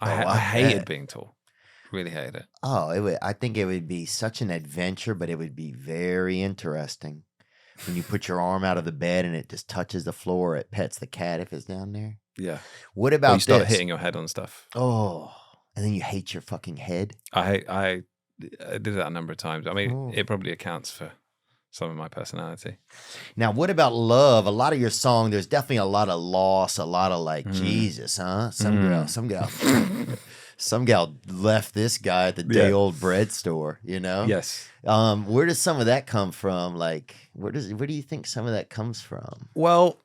I hated being tall. Really hated it. Oh, I think it would be such an adventure, but it would be very interesting when you put your arm out of the bed and it just touches the floor. It pets the cat if it's down there. Yeah. What about you start this? hitting your head on stuff. Oh, and then you hate your fucking head. I did that a number of times. I mean, it probably accounts for some of my personality. Now, what about love? A lot of your song, there's definitely a lot of loss, a lot of like, Jesus, huh? Some gal left this guy at the day old bread store, you know? Yes. Where does some of that come from? Like, where do you think some of that comes from? Well,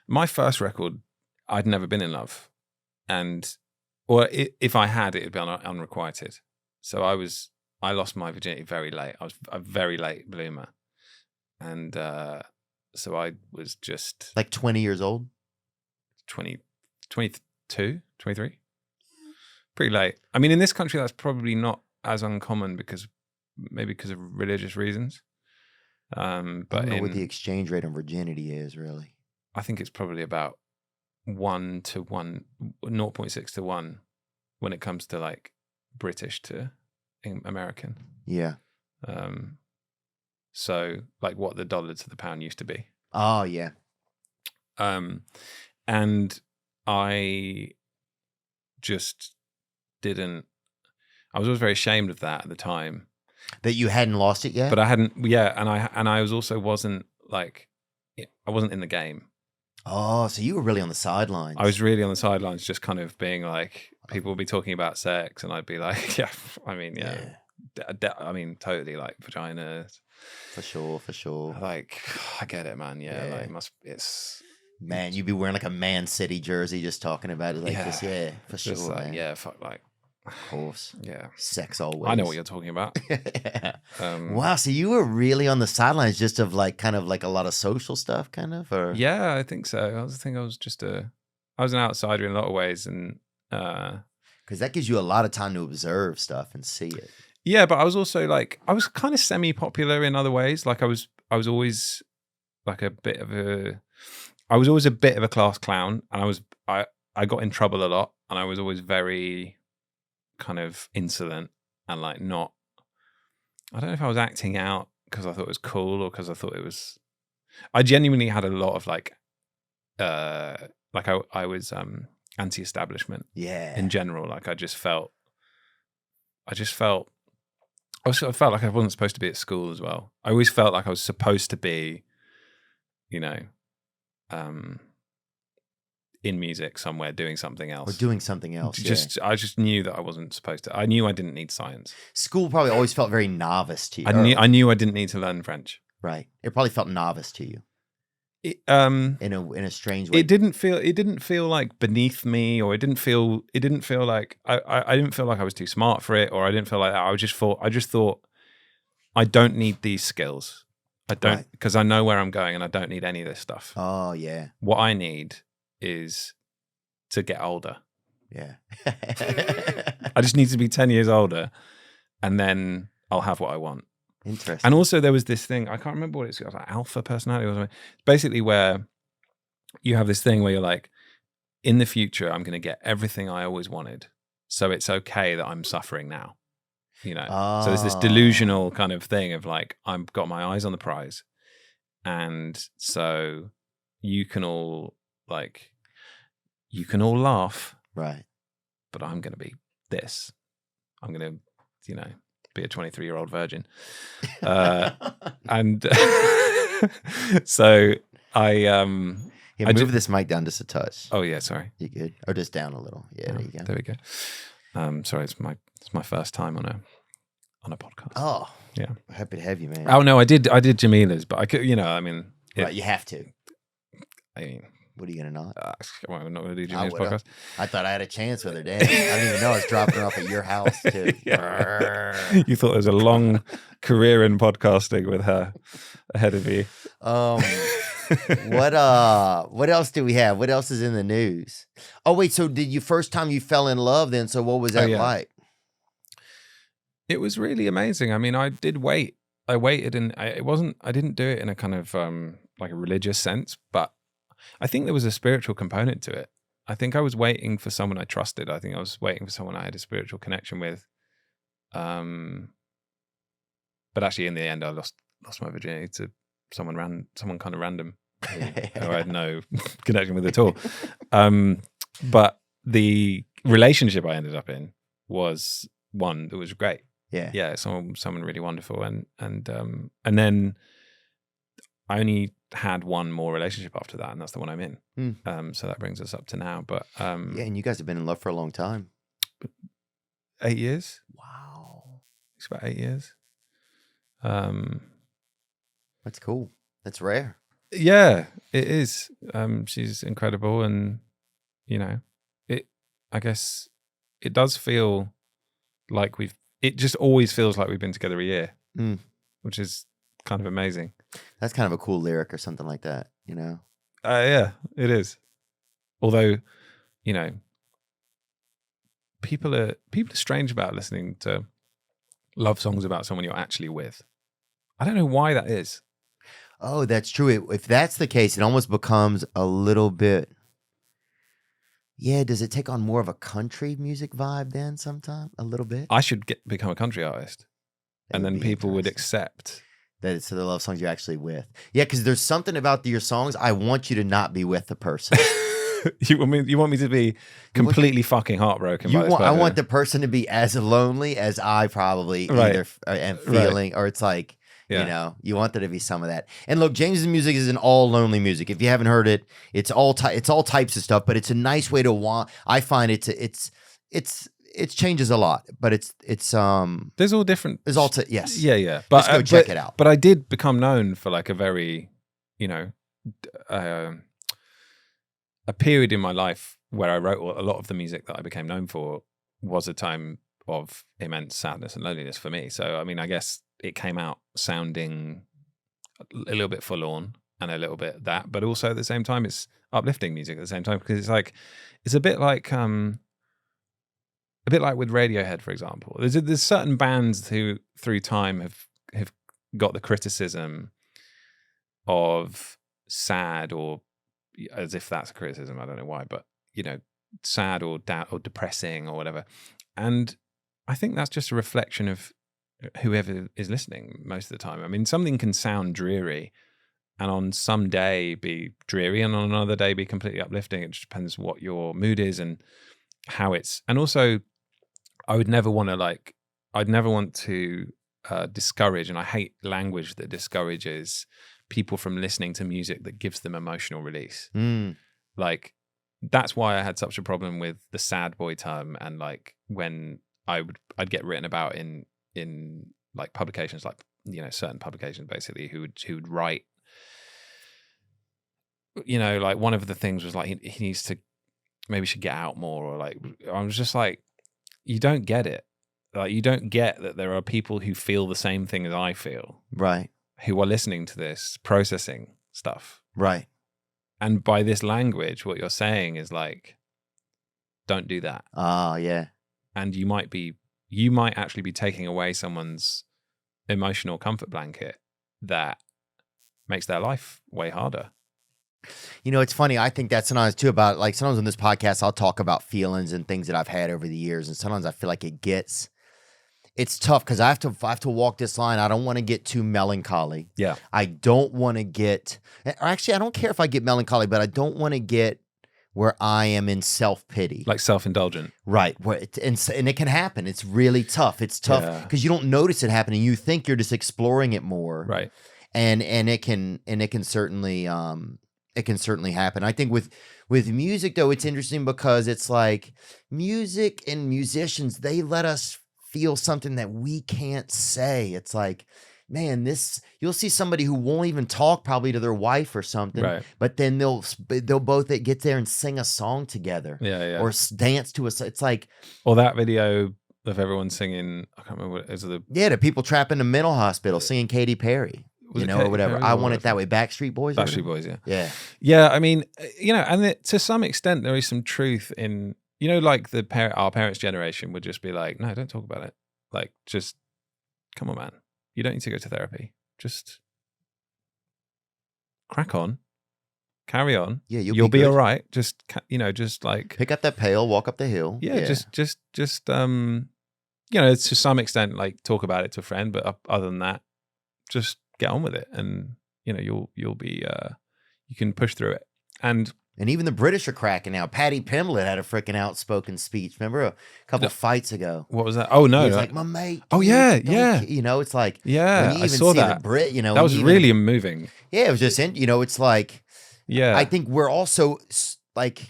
my first record, I'd never been in love. If I had, it'd be unrequited. So I lost my virginity very late. I was a very late bloomer. And so I was just... Like 20 years old? 22, 23. Pretty late. I mean, in this country, that's probably not as uncommon because of religious reasons. But I don't know what the exchange rate on virginity is, really. I think it's probably about 1 to 1, 0.6 to 1 when it comes to like British to American. Yeah. So like what the dollar to the pound used to be. Oh, yeah. And I just didn't. I was always very ashamed of that at the time. That you hadn't lost it yet? But I hadn't. Yeah, and I was also wasn't like I wasn't in the game. Oh, so you were really on the sidelines. I was really on the sidelines, just kind of being like, people would be talking about sex, and I'd be like, yeah, I mean, yeah. I mean, totally like vaginas. For sure. Like, I get it, man. Yeah. Like, it's. Man, you'd be wearing like a Man City jersey just talking about it like this. Yeah, for sure. Like, man. yeah, fuck, like. Of course. Yeah. Sex always. I know what you're talking about. Yeah. Wow, so you were really on the sidelines just of like kind of like a lot of social stuff kind of? Or? Yeah, I think so. I was an outsider in a lot of ways. And because that gives you a lot of time to observe stuff and see it. Yeah, but I was also like, I was kind of semi-popular in other ways. Like I was always like I was always a bit of a class clown, and I got in trouble a lot, and I was always very kind of insolent and like not. I don't know if I was acting out because I thought it was cool or because I thought it was. I genuinely had a lot of like I was anti-establishment. Yeah. In general, like I felt like I wasn't supposed to be at school as well. I always felt like I was supposed to be, you know, in music somewhere doing something else. Or doing something else. I just knew that I wasn't supposed to. I knew I didn't need science. School probably always felt very novice to you. I knew I didn't need to learn French. Right. It probably felt novice to you. In a strange way. It didn't feel like beneath me, or it didn't feel like I didn't feel like I was too smart for it, or I didn't feel like that. I just thought I don't need these skills. I don't, because I know where I'm going and I don't need any of this stuff. Oh yeah. What I need is to get older. Yeah. I just need to be 10 years older, and then I'll have what I want. Interesting. And also there was this thing, I can't remember what it's called, like alpha personality or something. Basically where you have this thing where you're like, in the future, I'm going to get everything I always wanted. So it's okay that I'm suffering now. You know, so there's this delusional kind of thing of like, I've got my eyes on the prize. And so you can all laugh. Right. But I'm going to be this. I'm going to, you know, be a 23-year-old virgin. And so I move this mic down just a touch. Oh yeah, sorry. You good? Or just down a little. Yeah, there you go. There we go. Sorry, it's my first time on a on a podcast. Oh, Yeah. happy to have you, man. Oh no, I did Jamila's, but I could, I mean, Right, you have to. I mean, What are you gonna not? well, we're not going to do I Jamila's would've. podcast. I thought I had a chance with her. Damn, I didn't even know I was dropping her off at your house too. You thought there was a long career in podcasting with her ahead of you. What else do we have? What else is in the news? Oh wait, so did you first time you fell in love then? So what was that like? It was really amazing. I mean, I did wait. I waited, and I didn't do it in a kind of like a religious sense, but I think there was a spiritual component to it. I think I was waiting for someone I trusted. I think I was waiting for someone I had a spiritual connection with. But actually, in the end, I lost my virginity to someone kind of random who I had no connection with at all. But the relationship I ended up in was one that was great. Yeah, someone really wonderful, and then I only had one more relationship after that, and that's the one I'm in. So that brings us up to now. But yeah, and you guys have been in love for a long time. 8 years. Wow, It's about 8 years. That's cool. That's rare. Yeah, it is. She's incredible, and I guess it does feel like it just always feels like we've been together a year, which is kind of amazing. That's kind of a cool lyric or something like that, Yeah, it is. Although, people are strange about listening to love songs about someone you're actually with. I don't know why that is. Oh, that's true. If that's the case, it almost becomes a little bit. Yeah, does it take on more of a country music vibe then sometime? A little bit? I should become a country artist. And then people would accept that it's the love songs you're actually with. Yeah, because there's something about your songs. I want you to not be with the person. You want me to be completely fucking heartbroken by this person? I want the person to be as lonely as I probably either am feeling, or it's like, you want there to be some of that. And look, James's music isn't all lonely music. If you haven't heard it, it's all types of stuff, but it's a nice way to I find it changes a lot, but it's there's all different. There's all yes. Yeah. But let's go check it out. But I did become known for like a very, a period in my life where I wrote a lot of the music that I became known for was a time of immense sadness and loneliness for me. So, I mean, I guess it came out sounding a little bit forlorn and a little bit that, but also at the same time, it's uplifting music at the same time, because it's a bit like with Radiohead, for example. There's certain bands who through time have got the criticism of sad, or as if that's a criticism, I don't know why, but sad or down or depressing or whatever. And I think that's just a reflection of whoever is listening most of the time. I mean, something can sound dreary and on some day be dreary and on another day be completely uplifting. It just depends what your mood is and how it's. And also, I'd never want to discourage, and I hate language that discourages people from listening to music that gives them emotional release. Like, that's why I had such a problem with the sad boy term, and like when I'd get written about in like publications, like certain publications basically who would write, like one of the things was like he needs to maybe should get out more, or like I was just like, you don't get it. Like, you don't get that there are people who feel the same thing as I feel, right? Who are listening to this, processing stuff, right? And by this language, what you're saying is like, don't do that. Yeah. And you might actually be taking away someone's emotional comfort blanket that makes their life way harder. It's funny. I think that's sometimes too about, like, sometimes on this podcast, I'll talk about feelings and things that I've had over the years. And sometimes I feel like it's tough because I have to walk this line. I don't want to get too melancholy. Yeah. I don't want to get, or actually, I don't care if I get melancholy, but I don't want to get where I am in self-pity. Like self-indulgent. Right. And it can happen. It's really tough. It's tough because you don't notice it happening. You think you're just exploring it more. Right. And it can certainly happen. I think with music though, it's interesting because it's like music and musicians, they let us feel something that we can't say. It's like, man, you'll see somebody who won't even talk probably to their wife or something, Right. but then they'll both get there and sing a song together, Yeah. or dance to it's like, Or that video of everyone singing, I can't remember what it is. the people trapped in the mental hospital singing Katy Perry, Was it or Katy whatever. Perry I or Want It That whatever? Way. Backstreet Boys. or Backstreet whatever? Boys, yeah. Yeah. I mean, and to some extent, there is some truth in, like our parents' generation would just be like, no, don't talk about it. Like, just come on, man. You don't need to go to therapy. Just crack on, carry on. Yeah, you'll be good. all right. Just just like Pick up that pail, walk up the hill. yeah. Just to some extent, like talk about it to a friend, but other than that, just get on with it, and you'll be you can push through it. And even the British are cracking out. Patty Pimblett had a freaking outspoken speech. Remember a couple fights ago? what was that? Oh no, He was like, my mate. Oh, dude, yeah, don't yeah. It's like, yeah, when you I even saw see that. the Brit, That was really moving. Yeah, it was just, it's like, Yeah, I think we're also like,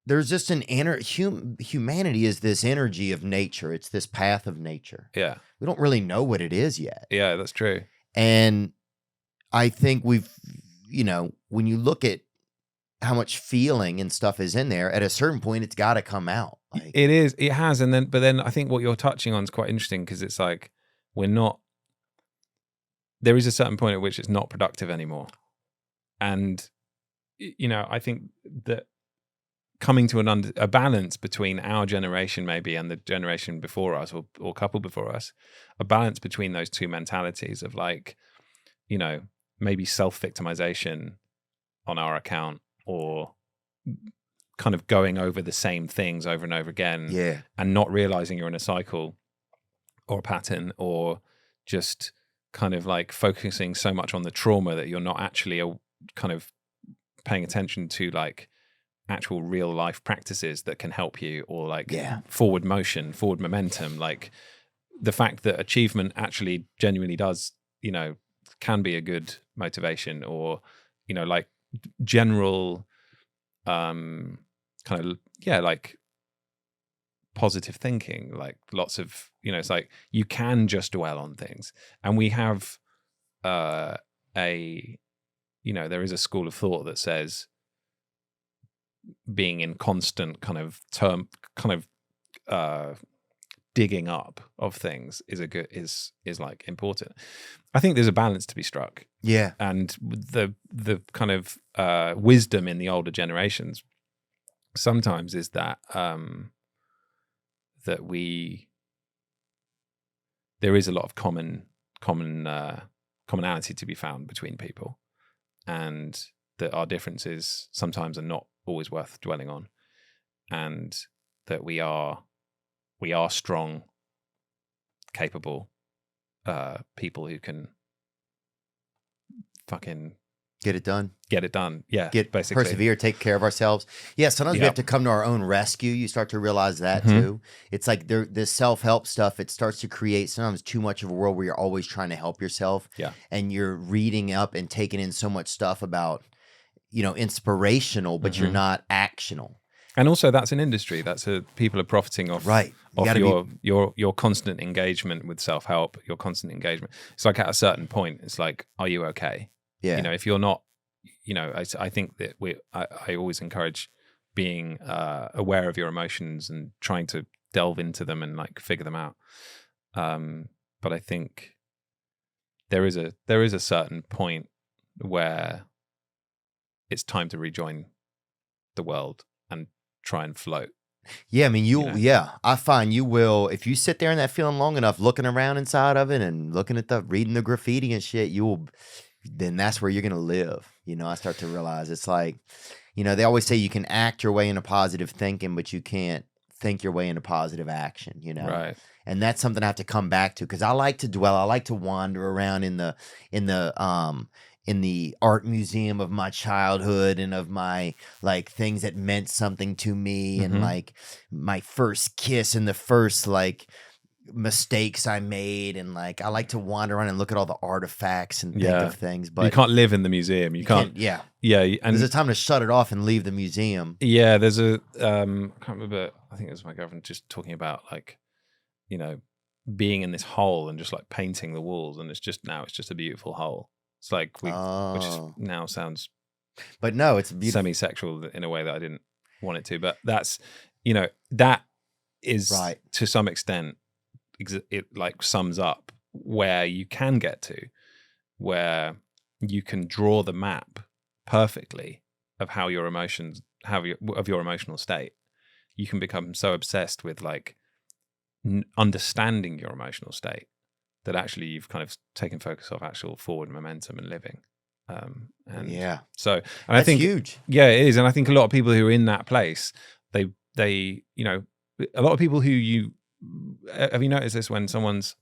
there's just an humanity is this energy of nature. It's this path of nature. yeah, We don't really know what it is yet. yeah. That's true. And I think we've, when you look at how much feeling and stuff is in there, at a certain point, it's got to come out. Like, It has. But then I think what you're touching on is quite interesting, because it's like, there is a certain point at which it's not productive anymore. And, I think that coming to a balance between our generation maybe and the generation before us, or a couple before us, a balance between those two mentalities of like, maybe self-victimization on our account, or kind of going over the same things over and over again, yeah. and not realizing you're in a cycle or a pattern, or just kind of like focusing so much on the trauma that you're not actually kind of paying attention to like actual real life practices that can help you, or like forward motion, forward momentum, like the fact that achievement actually genuinely does, can be a good motivation, or, like general kind of, like positive thinking, like lots of, it's like you can just dwell on things. And we have there is a school of thought that says being in constant kind of digging up of things is like important. I think there's a balance to be struck. Yeah. And the kind of wisdom in the older generations sometimes is that that there is a lot of commonality to be found between people, and that our differences sometimes are not always worth dwelling on, and that we are strong, capable people who can fucking Get it done. Yeah, basically Persevere, take care of ourselves. Yeah, sometimes we have to come to our own rescue. You start to realize that too. It's like this self-help stuff, it starts to create sometimes too much of a world where you're always trying to help yourself. Yeah. And you're reading up and taking in so much stuff about, inspirational, but you're not actional. And also that's an industry. People are profiting off, Right. off your constant engagement with self-help, your constant engagement. It's like at a certain point, it's like, are you okay? Yeah. If you're not, I think that I always encourage being aware of your emotions and trying to delve into them and like figure them out. But I think there is a certain point where it's time to rejoin the world and try and float. Yeah, I mean, I find you will, if you sit there in that feeling long enough, looking around inside of it and looking at reading the graffiti and shit, then that's where you're going to live. I start to realize it's like, they always say you can act your way into positive thinking, but you can't think your way into positive action, Right. And that's something I have to come back to, because I like to dwell. I like to wander around in the art museum of my childhood and of my like things that meant something to me, and like my first kiss and the first like mistakes I made, and like I like to wander around and look at all the artifacts and think of things. But you can't live in the museum. You can't. Yeah. And there's a time to shut it off and leave the museum. Yeah, there's a I can't remember. I think it was my girlfriend just talking about like, being in this hole and just like painting the walls, and it's just a beautiful hole. It's like which now sounds, but no, it's beautiful. Semi-sexual in a way that I didn't want it to. But that's, that is to some extent, it like sums up where you can get to, where you can draw the map perfectly of how your emotions, of your emotional state. You can become so obsessed with like understanding your emotional state that actually you've kind of taken focus off actual forward momentum and living. So I think huge. Yeah, it is. And I think a lot of people who are in that place, they, a lot of people who have you noticed this when someone's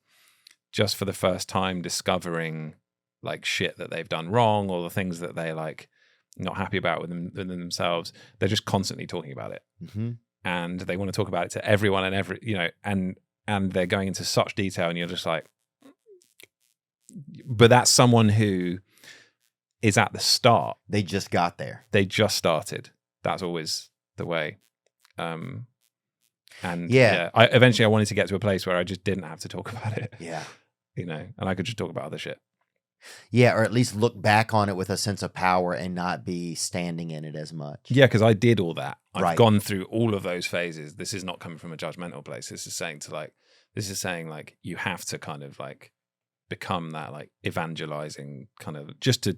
just for the first time discovering like shit that they've done wrong or the things that they're like not happy about within themselves, they're just constantly talking about it. Mm-hmm. And they want to talk about it to everyone and and they're going into such detail, and you're just like, but that's someone who is at the start. They just got there. They just started. That's always the way. I eventually wanted to get to a place where I just didn't have to talk about it. Yeah. And I could just talk about other shit. Yeah, or at least look back on it with a sense of power and not be standing in it as much. Yeah, because I did all that. I've gone through all of those phases. This is not coming from a judgmental place. This is saying you have to kind of like become that like evangelizing kind of just to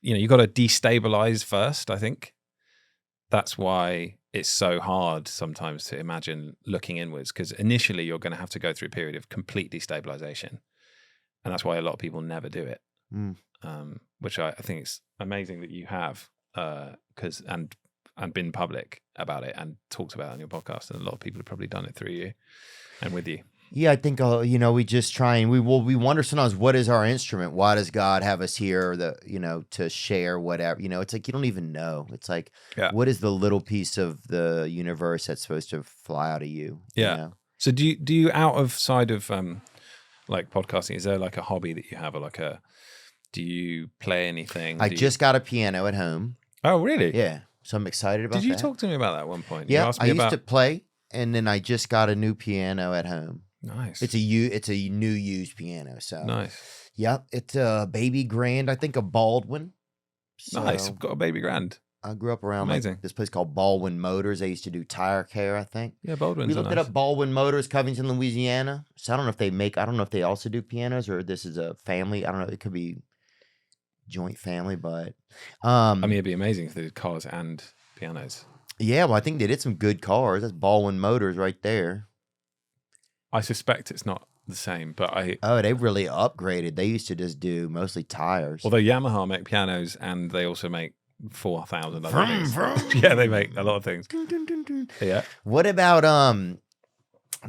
you got to destabilize first. I think that's why it's so hard sometimes to imagine looking inwards, because initially you're going to have to go through a period of complete destabilization. And that's why a lot of people never do it, which I think is amazing that you have, and been public about it and talked about it on your podcast. And a lot of people have probably done it through you and with you. Yeah, I think we just try and we wonder sometimes, what is our instrument? Why does God have us here? To share whatever. It's like you don't even know. It's like, what is the little piece of the universe that's supposed to fly out of you? Yeah. You know? So do you outside of like podcasting, is there like a hobby that you have, or do you play anything? I just got a piano at home. Oh, really? Yeah. So I'm excited about that. Did you talk to me about that at one point? Yeah, I used to play, and then I just got a new piano at home. Nice. It's a new used piano. So nice. Yep, it's a baby grand. I think a Baldwin. So nice. I've got a baby grand. I grew up around this place called Baldwin Motors. They used to do tire care, I think. Yeah, Baldwin's We looked it up, Baldwin Motors, Covington, Louisiana. So I don't know if they also do pianos, or this is a family. I don't know. It could be joint family, but it'd be amazing if they did cars and pianos. Yeah, well, I think they did some good cars. That's Baldwin Motors right there. I suspect it's not the same, but they really upgraded. They used to just do mostly tires. Although Yamaha make pianos, and they also make 4,000 other things. Yeah, they make a lot of things. Yeah. What about I'm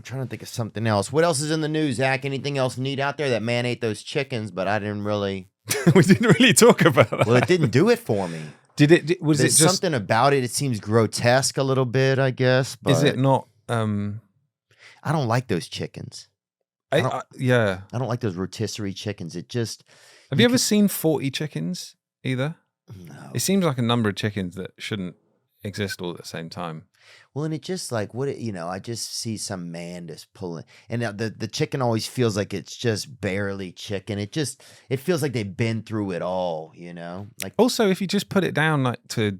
trying to think of something else. What else is in the news, Zach? Anything else neat out there? That man ate those chickens, but I didn't really. We didn't really talk about that. Well, it didn't do it for me. Was it just something about it? It seems grotesque a little bit, I guess. But is it not? I don't like those chickens. I don't like those rotisserie chickens. It just. Have you ever seen 40 chickens either? No. It seems like a number of chickens that shouldn't exist all at the same time. Well, and it just like I just see some man just pulling, and the chicken always feels like it's just barely chicken. It feels like they've been through it all, Like also, if you just put it down like to,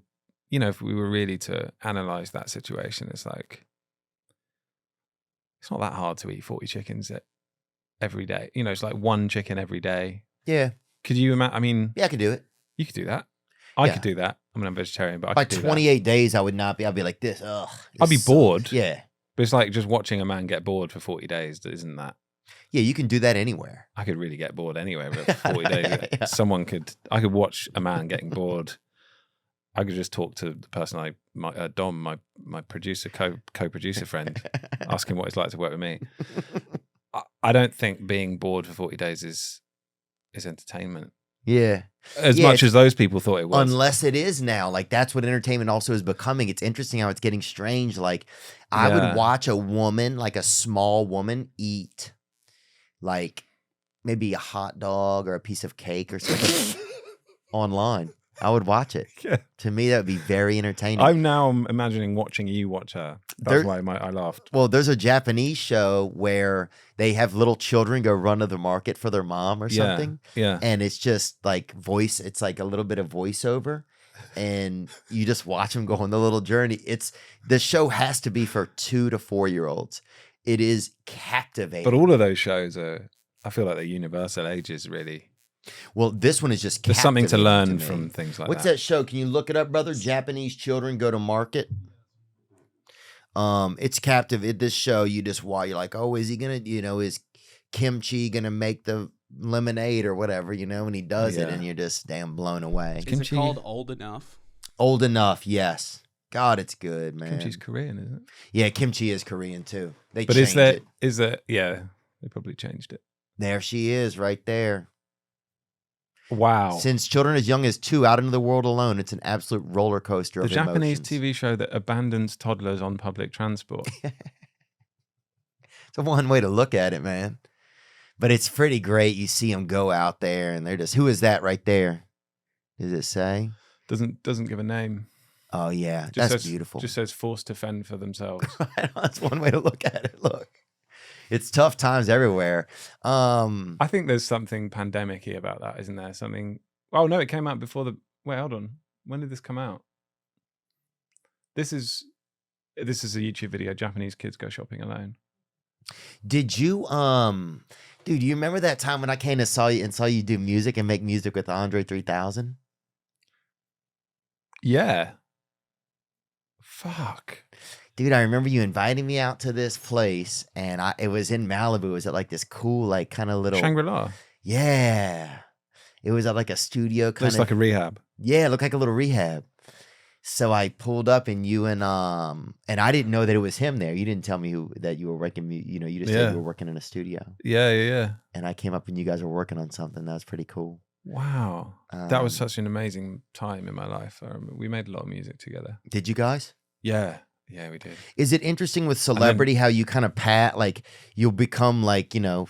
if we were really to analyze that situation, it's like it's not that hard to eat 40 chickens every day. It's like one chicken every day. Yeah. Could you imagine? Yeah, I could do it. You could do that. I could do that. I'm a vegetarian, but by 28 days, I would not be. I'd be like this. Ugh. I'd be bored. Yeah. But it's like just watching a man get bored for 40 days. Isn't that? Yeah, you can do that anywhere. I could really get bored anywhere for 40 days. Yeah. I could watch a man getting bored. I could just talk to the person Dom, my producer, co-producer friend, ask him what it's like to work with me. I don't think being bored for 40 days is entertainment. Yeah. As much as those people thought it was. Unless it is now. Like, that's what entertainment also is becoming. It's interesting how it's getting strange. Like, I would watch a woman, like a small woman, eat, like, maybe a hot dog or a piece of cake or something online. I would watch it. Yeah. To me, that would be very entertaining. I'm now imagining watching you watch her. That's why I laughed. Well, there's a Japanese show where they have little children go run to the market for their mom or something. Yeah. And it's just like it's like a little bit of voiceover. And you just watch them go on the little journey. The show has to be for 2 to 4 year olds. It is captivating. But all of those shows I feel like they're universal ages, really. Well, this one is just There's something to captivating learn me. from things like What's that. that show? Can you look it up, brother? Japanese children go to market. It's captive. This show, you just watch. You're like, oh, is he gonna? Is kimchi gonna make the lemonade or whatever? And he does it, and you're just damn blown away. Is Kimchi- it called Old Enough? Old Enough, yes. God, it's good, man. Kimchi's Korean, isn't it? Yeah, kimchi is Korean too. They But changed is it. there? Yeah, they probably changed it. There she is, right there. Wow. Since children as young as 2 out into the world alone, it's an absolute roller coaster The of Japanese emotions. TV show that abandons toddlers on public transport. It's one way to look at it, man. But it's pretty great. You see them go out there, and they're just, who is that right there? Does it say? Doesn't give a name. Oh, yeah. Just That's says, beautiful. Just says forced to fend for themselves. That's one way to look at it. Look. It's tough times everywhere. I think there's something pandemic-y about that, isn't there? Something. Oh no, it came out before the. Wait, hold on. When did this come out? This is a YouTube video. Japanese kids go shopping alone. Did you dude, you remember that time when I came and saw you do music and make music with Andre 3000? Yeah. Fuck. Dude, I remember you inviting me out to this place, and it was in Malibu. It was at like this cool, like kind of little Shangri-La. Yeah. It was at like a studio kind Looks of like a rehab. Yeah, it looked like a little rehab. So I pulled up, and you and I didn't know that it was him there. You didn't tell me that you were working. You just said you were working in a studio. Yeah. And I came up, and you guys were working on something. That was pretty cool. Wow. That was such an amazing time in my life. I remember we made a lot of music together. Did you guys? Yeah, we did. Is it interesting with celebrity how you kind of you'll become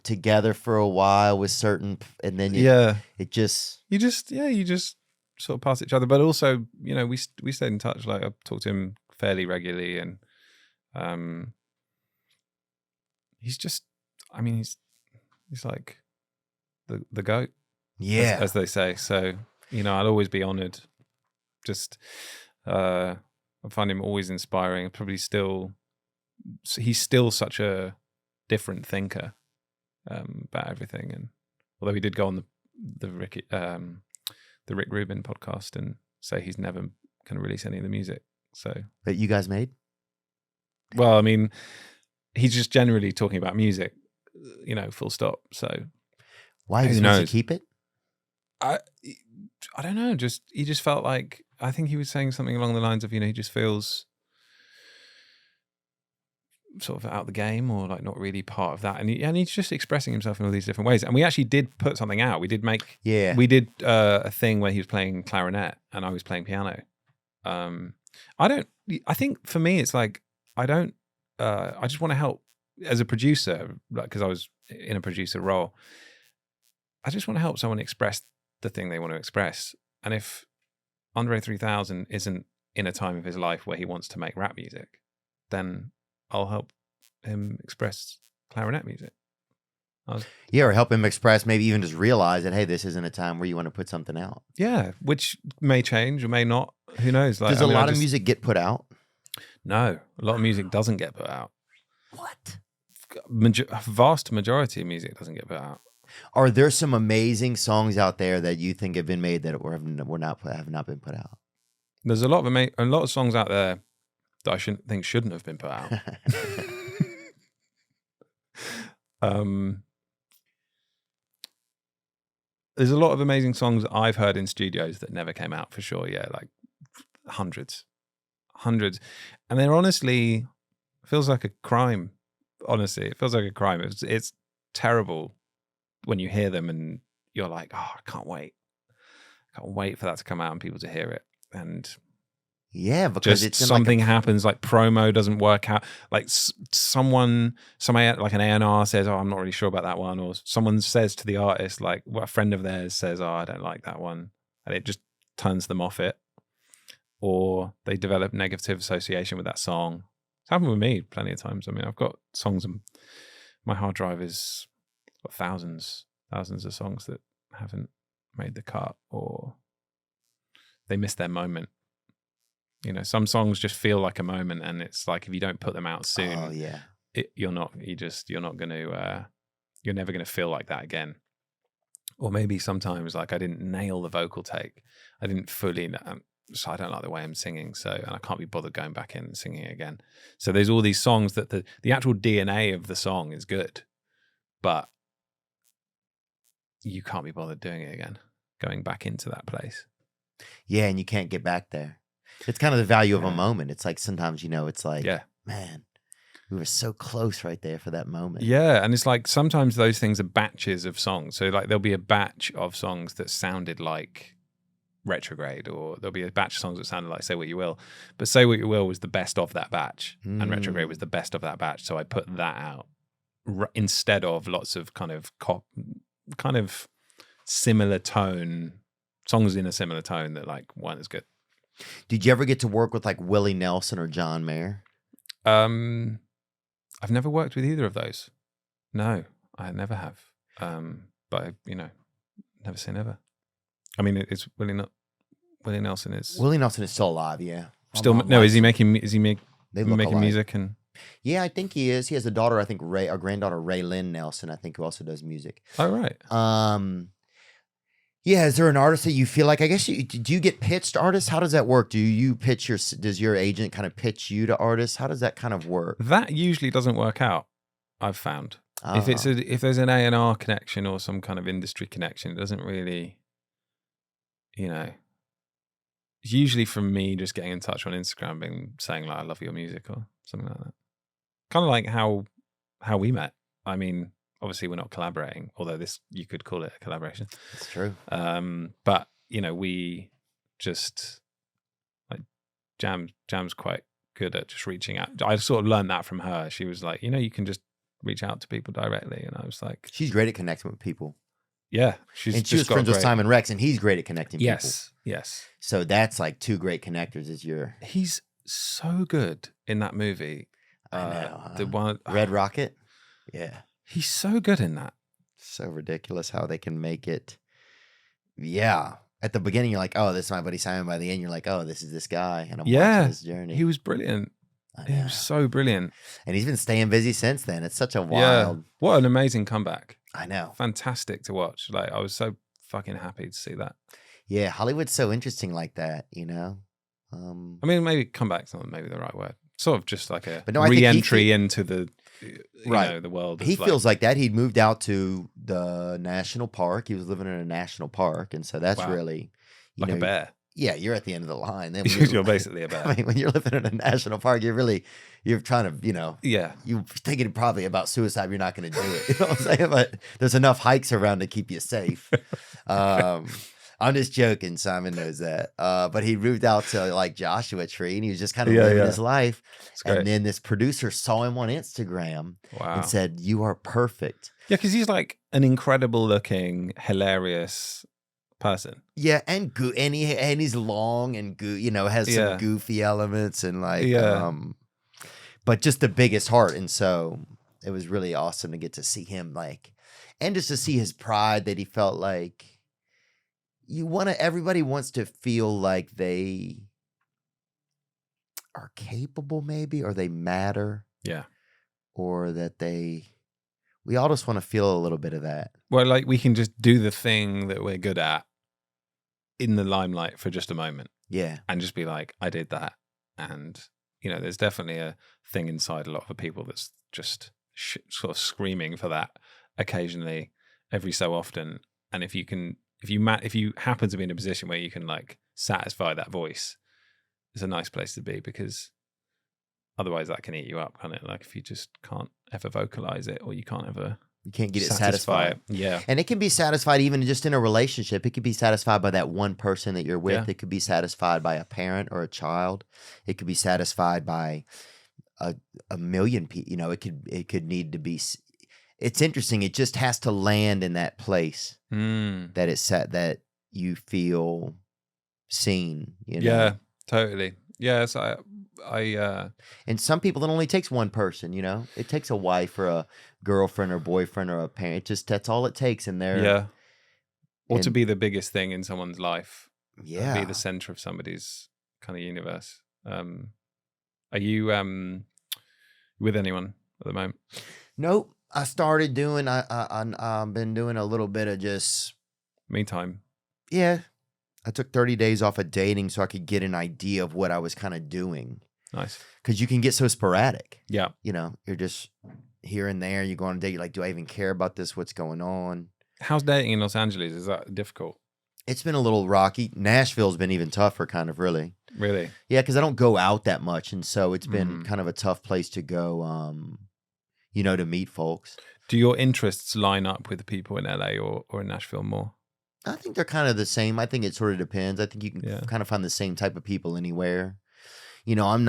together for a while with certain, and then it just you just sort of pass each other, but also we stayed in touch. Like I talked to him fairly regularly, and he's just, I mean, he's like the GOAT, as they say. So I'd always be honored. Just I find him always inspiring. He's still such a different thinker about everything. And although he did go on the Rick Rubin podcast and say he's never going to release any of the music. So that you guys made? Well, I mean, he's just generally talking about music, full stop. So why does he keep it? I don't know. He just felt like, I think he was saying something along the lines of, he just feels sort of out of the game, or like not really part of that. And he's just expressing himself in all these different ways. And we actually did put something out. We did a thing where he was playing clarinet and I was playing piano. I think for me, it's like, I just want to help as a producer, like, because I was in a producer role. I just want to help someone express the thing they want to express. And if Andre 3000 isn't in a time of his life where he wants to make rap music, then I'll help him express clarinet music. Or help him express, maybe even just realize that, hey, this isn't a time where you want to put something out. Yeah, which may change or may not. Who knows? Does a lot of music get put out? No, a lot of music doesn't get put out. What? A vast majority of music doesn't get put out. Are there some amazing songs out there that you think have been made that have not been put out? There's a lot of songs out there that I shouldn't have been put out. There's a lot of amazing songs that I've heard in studios that never came out, for sure. Yeah, like hundreds, and they're honestly, feels like a crime. Honestly, it feels like a crime. It's terrible when you hear them and you're like, oh, I can't wait for that to come out and people to hear it. And yeah, because just it's something happens, like promo doesn't work out. Like somebody like an A&R says, oh, I'm not really sure about that one. Or someone says to the artist, like a friend of theirs says, oh, I don't like that one. And it just turns them off it, or they develop negative association with that song. It's happened with me plenty of times. I mean, I've got songs and my hard drive is got thousands of songs that haven't made the cut, or they missed their moment. You know, some songs just feel like a moment, and it's like if you don't put them out soon, you're never going to feel like that again. Or maybe sometimes like I didn't nail the vocal take, I didn't fully. So I don't like the way I'm singing, and I can't be bothered going back in and singing it again. So there's all these songs that the actual DNA of the song is good, but you can't be bothered doing it again, going back into that place. Yeah, and you can't get back there. It's kind of the value of a moment. It's like sometimes, it's like, man, we were so close right there for that moment. Yeah, and it's like sometimes those things are batches of songs. So like there'll be a batch of songs that sounded like Retrograde, or there'll be a batch of songs that sounded like Say What You Will. But Say What You Will was the best of that batch, and Retrograde was the best of that batch. So I put that out instead of lots of kind of similar tone songs in a similar tone that like weren't as good. Did you ever get to work with like Willie Nelson or John Mayer? I've never worked with either of those. No, I never have. But never say never. I mean, it's Willie Nelson is still alive. Yeah. Still no. Is he making making alike. music and? Yeah, I think he is. He has a daughter, I think a granddaughter, Ray Lynn Nelson, I think, who also does music. Oh, right. Yeah, is there an artist that you feel like, I guess, do you get pitched artists? How does that work? Does your agent kind of pitch you to artists? How does that kind of work? That usually doesn't work out, I've found. If there's an A&R connection or some kind of industry connection, it doesn't really, it's usually from me just getting in touch on Instagram and saying like, I love your music or something like that. Kind of like how we met. I mean, obviously we're not collaborating, although you could call it a collaboration. That's true. But we just like Jam's quite good at just reaching out. I sort of learned that from her. She was like, you can just reach out to people directly, and I was like, she's great at connecting with people. Yeah, she was friends with Simon Rex, and he's great at connecting people. Yes. So that's like two great connectors. He's so good in that movie. I know. The one Red Rocket. Yeah. He's so good in that. So ridiculous how they can make it. Yeah. At the beginning, you're like, oh, this is my buddy Simon. By the end, you're like, oh, this is this guy. And I'm watching his journey. He was brilliant. He was so brilliant. And he's been staying busy since then. It's such a wild. Yeah. What an amazing comeback. I know. Fantastic to watch. Like, I was so fucking happy to see that. Yeah. Hollywood's so interesting like that, I mean, maybe comeback's not maybe the right word. Sort of just like a re-entry into the the world. He feels like that. He'd moved out to the national park. He was living in a national park, and so that's really like a bear. Yeah, you're at the end of the line. Then you're basically a bear. I mean, when you're living in a national park, you're trying to, yeah, you're thinking probably about suicide. You're not going to do it. You know what I'm saying? But there's enough hikes around to keep you safe. I'm just joking. Simon knows that. But he moved out to like Joshua Tree, and he was just kind of living his life. And then this producer saw him on Instagram and said, "You are perfect." Yeah, because he's like an incredible looking, hilarious person. Yeah, and he's long and has some goofy elements and like but just the biggest heart. And so it was really awesome to get to see him and just to see his pride that he felt like everybody wants to feel like they are capable maybe, or they matter. Yeah. Or that we all just want to feel a little bit of that. Well, like we can just do the thing that we're good at in the limelight for just a moment. Yeah. And just be like, I did that. And, there's definitely a thing inside a lot of people that's just sort of screaming for that occasionally, every so often. And if you happen to be in a position where you can like satisfy that voice, it's a nice place to be, because otherwise that can eat you up, can't it? Like if you just can't ever vocalize it, or you can't get it satisfied. Yeah. And it can be satisfied even just in a relationship. It could be satisfied by that one person that you're with. Yeah. It could be satisfied by a parent or a child. It could be satisfied by a million people. It could need to be. It's interesting. It just has to land in that place that it's set, that you feel scene. You know? Yeah, totally. Yes, And some people, it only takes one person. You know, it takes a wife or a girlfriend or boyfriend or a parent. That's all it takes. And they're yeah. Or to and- be the biggest thing in someone's life. yeah. Be the center of somebody's kind of universe. Are you with anyone at the moment? Nope. I started doing. I've been doing a little bit of just. Meantime. Yeah. I took 30 days off of dating so I could get an idea of what I was kind of doing. Nice. Because you can get so sporadic. Yeah. You know, you're just here and there. You go on a date. You're like, do I even care about this? What's going on? How's dating in Los Angeles? Is that difficult? It's been a little rocky. Nashville's been even tougher, kind of, really. Really? Yeah, because I don't go out that much. And so it's been kind of a tough place to go, you know, to meet folks. Do your interests line up with the people in LA or in Nashville more? I think they're kind of the same. I think it sort of depends. I think you can kind of find the same type of people anywhere. You know, I'm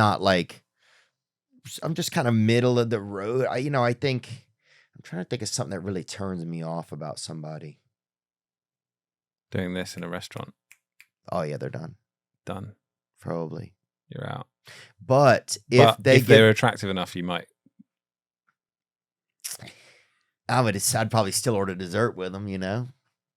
just kind of middle of the road. I'm trying to think of something that really turns me off about somebody. Doing this in a restaurant. Oh, yeah, they're done. Done. Probably. You're out. But if they're attractive enough, you might. I'd probably still order dessert with them, you know?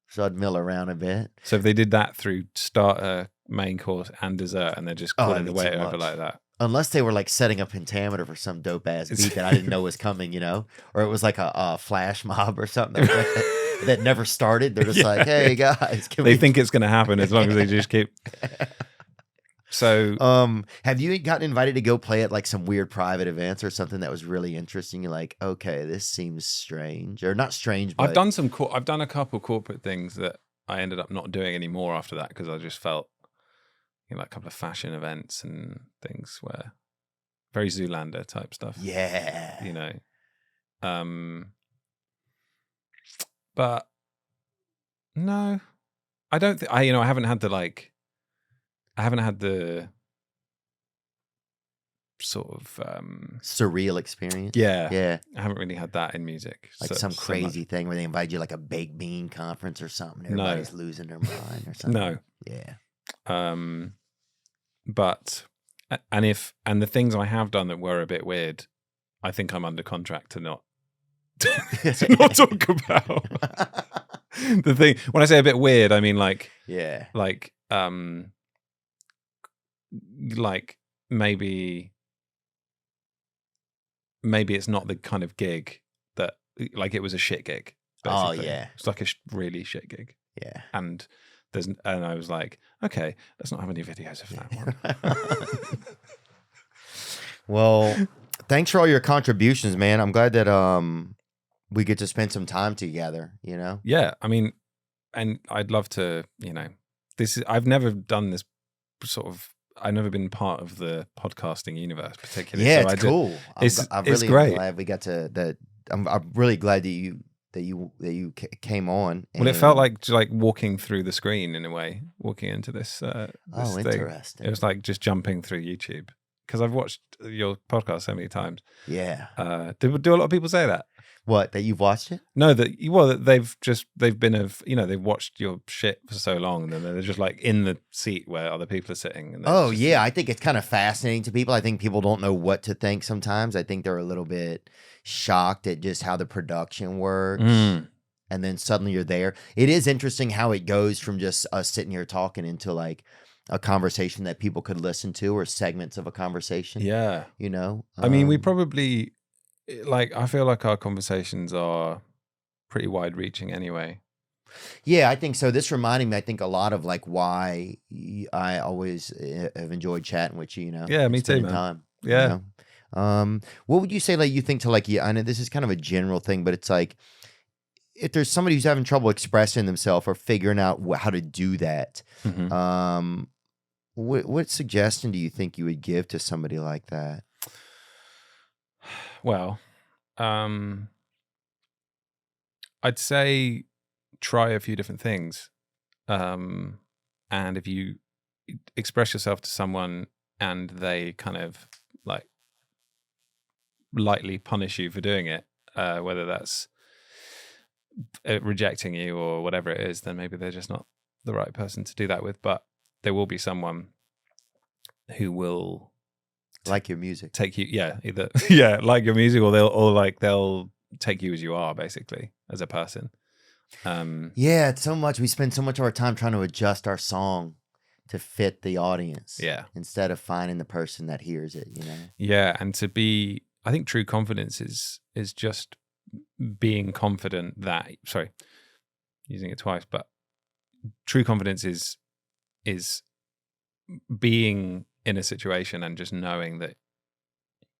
So I'd mill around a bit. So if they did that through starter, main course, and dessert, and they're just calling the waiter over like that. Unless they were like setting a pentameter for some dope ass beat that I didn't know was coming, you know? Or it was like a flash mob or something that never started. They're just like, hey guys. They think it's going to happen as long as they just keep. So, have you gotten invited to go play at like some weird private events or something that was really interesting? You're like, okay, this seems strange, or not strange, but I've done a couple corporate things that I ended up not doing anymore after that because I just felt, like a couple of fashion events and things where very Zoolander type stuff. Yeah, but no, I don't think I haven't had the sort of surreal experience. Yeah. I haven't really had that in music. Like some crazy thing where they invite you like a baked bean conference or something. Everybody's losing their mind or something. No. Yeah. But and the things I have done that were a bit weird, I think I'm under contract to not talk about. The thing when I say a bit weird, I mean like maybe it's not the kind of gig that like it was a shit gig. Basically. Oh yeah, it's like a really shit gig. Yeah, and I was like, okay, let's not have any videos of that one. Well, thanks for all your contributions, man. I'm glad that we get to spend some time together. You know. Yeah, I mean, and I'd love to. I've never done this sort of. I've never been part of the podcasting universe, particularly. Yeah, so it's cool. I'm really great. Glad we got to that. I'm really glad that you came on. Well, it felt like walking through the screen in a way, walking into this. This thing. Interesting. It was like just jumping through YouTube because I've watched your podcast so many times. Yeah. Do a lot of people say that? What, that you've watched it? No, that they've watched your shit for so long, and then they're just like in the seat where other people are sitting. And I think it's kind of fascinating to people. I think people don't know what to think sometimes. I think they're a little bit shocked at just how the production works. And then suddenly you're there. It is interesting how it goes from just us sitting here talking into like a conversation that people could listen to or segments of a conversation. Yeah. I mean, we probably... I feel like our conversations are pretty wide reaching anyway. Yeah, I think so. This reminded me, I think, a lot of like why I always have enjoyed chatting with you, Yeah, me too, man. Time, yeah. What would you say, like, you think to like, I know this is kind of a general thing, but it's like, if there's somebody who's having trouble expressing themselves or figuring out how to do that, what suggestion do you think you would give to somebody like that? Well, I'd say try a few different things. And if you express yourself to someone and they kind of like lightly punish you for doing it, whether that's rejecting you or whatever it is, then maybe they're just not the right person to do that with. But there will be someone who will Like your music. take you, either like your music, or they'll take you as you are, basically, as a person. Yeah, it's so much. We spend so much of our time trying to adjust our song to fit the audience. Yeah. Instead of finding the person that hears it, Yeah, and I think true confidence is just being confident that, sorry, using it twice, but true confidence is being in a situation and just knowing that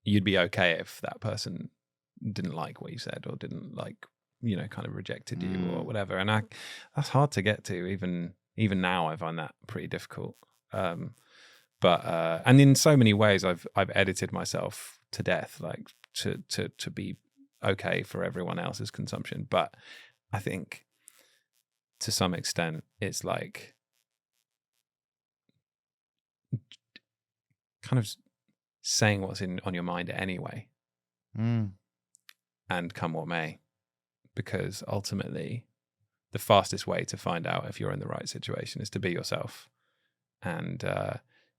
you'd be okay if that person didn't like what you said, or didn't like, kind of rejected you or whatever. And that's hard to get to. Even now, I find that pretty difficult. But and in so many ways, I've edited myself to death, like to be okay for everyone else's consumption. But I think to some extent, it's like kind of saying what's on your mind anyway, and come what may, because ultimately the fastest way to find out if you're in the right situation is to be yourself. And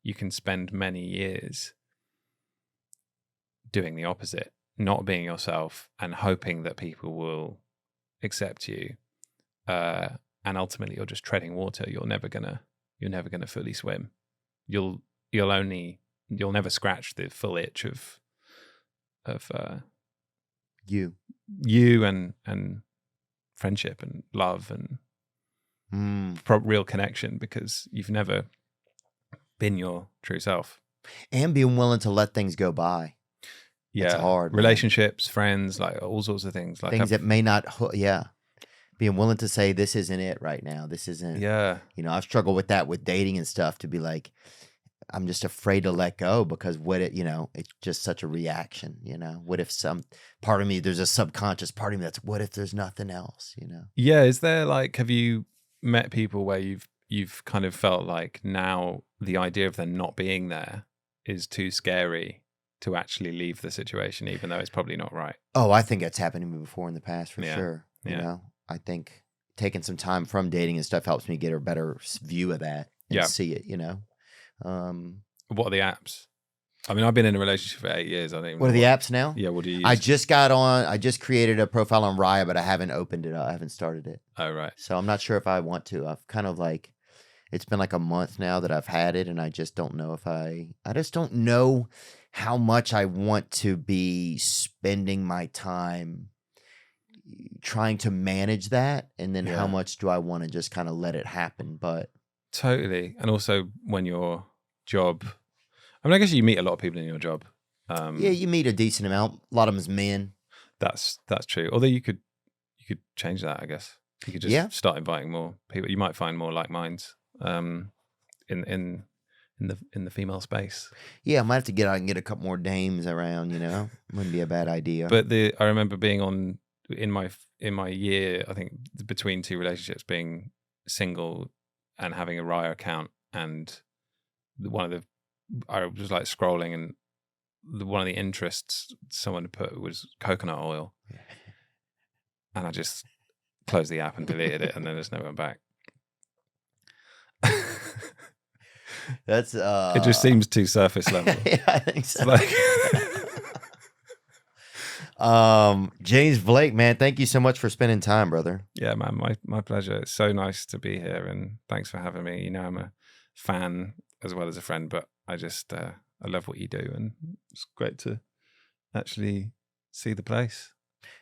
you can spend many years doing the opposite, not being yourself and hoping that people will accept you, and ultimately you're just treading water. You're never gonna fully swim. You'll never scratch the full itch of you and friendship and love and real connection, because you've never been your true self. And being willing to let things go by. Yeah, it's hard. Relationships, friends, like all sorts of things. Like things that may not. Being willing to say this isn't it right now. This isn't. Yeah. I've struggled with that with dating and stuff. To be like, I'm just afraid to let go because it's just such a reaction. What if some part of me, there's a subconscious part of me that's, what if there's nothing else? Yeah. Is there have you met people where you've kind of felt like now the idea of them not being there is too scary to actually leave the situation, even though it's probably not right? Oh, I think that's happened to me before in the past for sure. Yeah. I think taking some time from dating and stuff helps me get a better view of that and see it, What are the apps? I mean, I've been in a relationship for 8 years. I think. What are the apps now? Yeah, what do you use? I just created a profile on Raya, but I haven't opened it up. I haven't started it. Oh, right. So I'm not sure if I want to. I've kind of it's been like a month now that I've had it, and I just don't know if I just don't know how much I want to be spending my time trying to manage that, and then how much do I want to just kind of let it happen. But totally. And also when your job, I mean, I guess you meet a lot of people in your job. Yeah, you meet a decent amount. A lot of them is men. That's true. Although you could change that, I guess. You could just start inviting more people. You might find more like minds in the female space. Yeah, I might have to get out and get a couple more dames around. Wouldn't be a bad idea. But I remember being in my year, I think between two relationships, being single and having a Raya account, and I was like scrolling, and one of the interests someone had put was coconut oil, and I just closed the app and deleted it, and then just never went back. That's it just seems too surface level. Yeah, I think so. James Blake, man, thank you so much for spending time, brother. Yeah, man, my pleasure. It's so nice to be here, and thanks for having me. I'm a fan as well as a friend, but I just I love what you do, and it's great to actually see the place.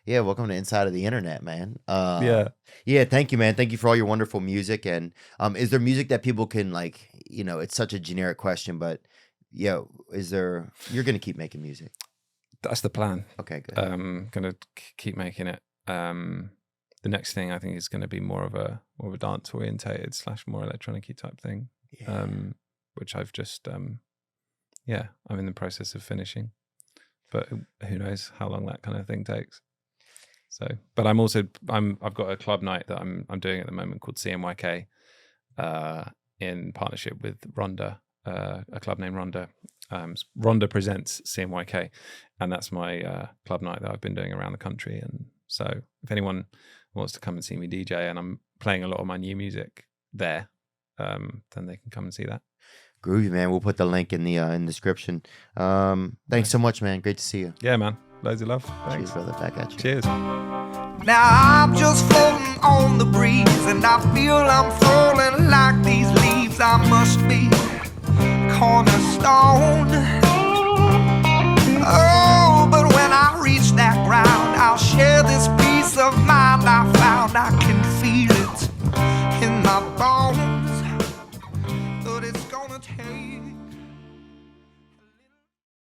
Yeah, welcome to Inside of the Internet, man. Yeah, thank you, man. Thank you for all your wonderful music. And is there music that people can it's such a generic question, but you're gonna keep making music? That's the plan. Okay, good. Gonna keep making it. The next thing I think is going to be more of a dance orientated / more electronic-y type thing. Yeah. Which I've just I'm in the process of finishing, but who knows how long that kind of thing takes. So, but I've got a club night that I'm doing at the moment called CMYK, in partnership with Rhonda, a club named Rhonda. Rhonda presents CMYK, and that's my club night that I've been doing around the country. And so if anyone wants to come and see me DJ, and I'm playing a lot of my new music there, then they can come and see that. Groovy, man. We'll put the link in the description. Thanks so much, man. Great to see you. Yeah, man. Loads of love. Cheers, Thanks. brother. Back at you. Cheers. Now I'm just floating on the breeze, and I feel I'm falling like these leaves. I must be cornerstone.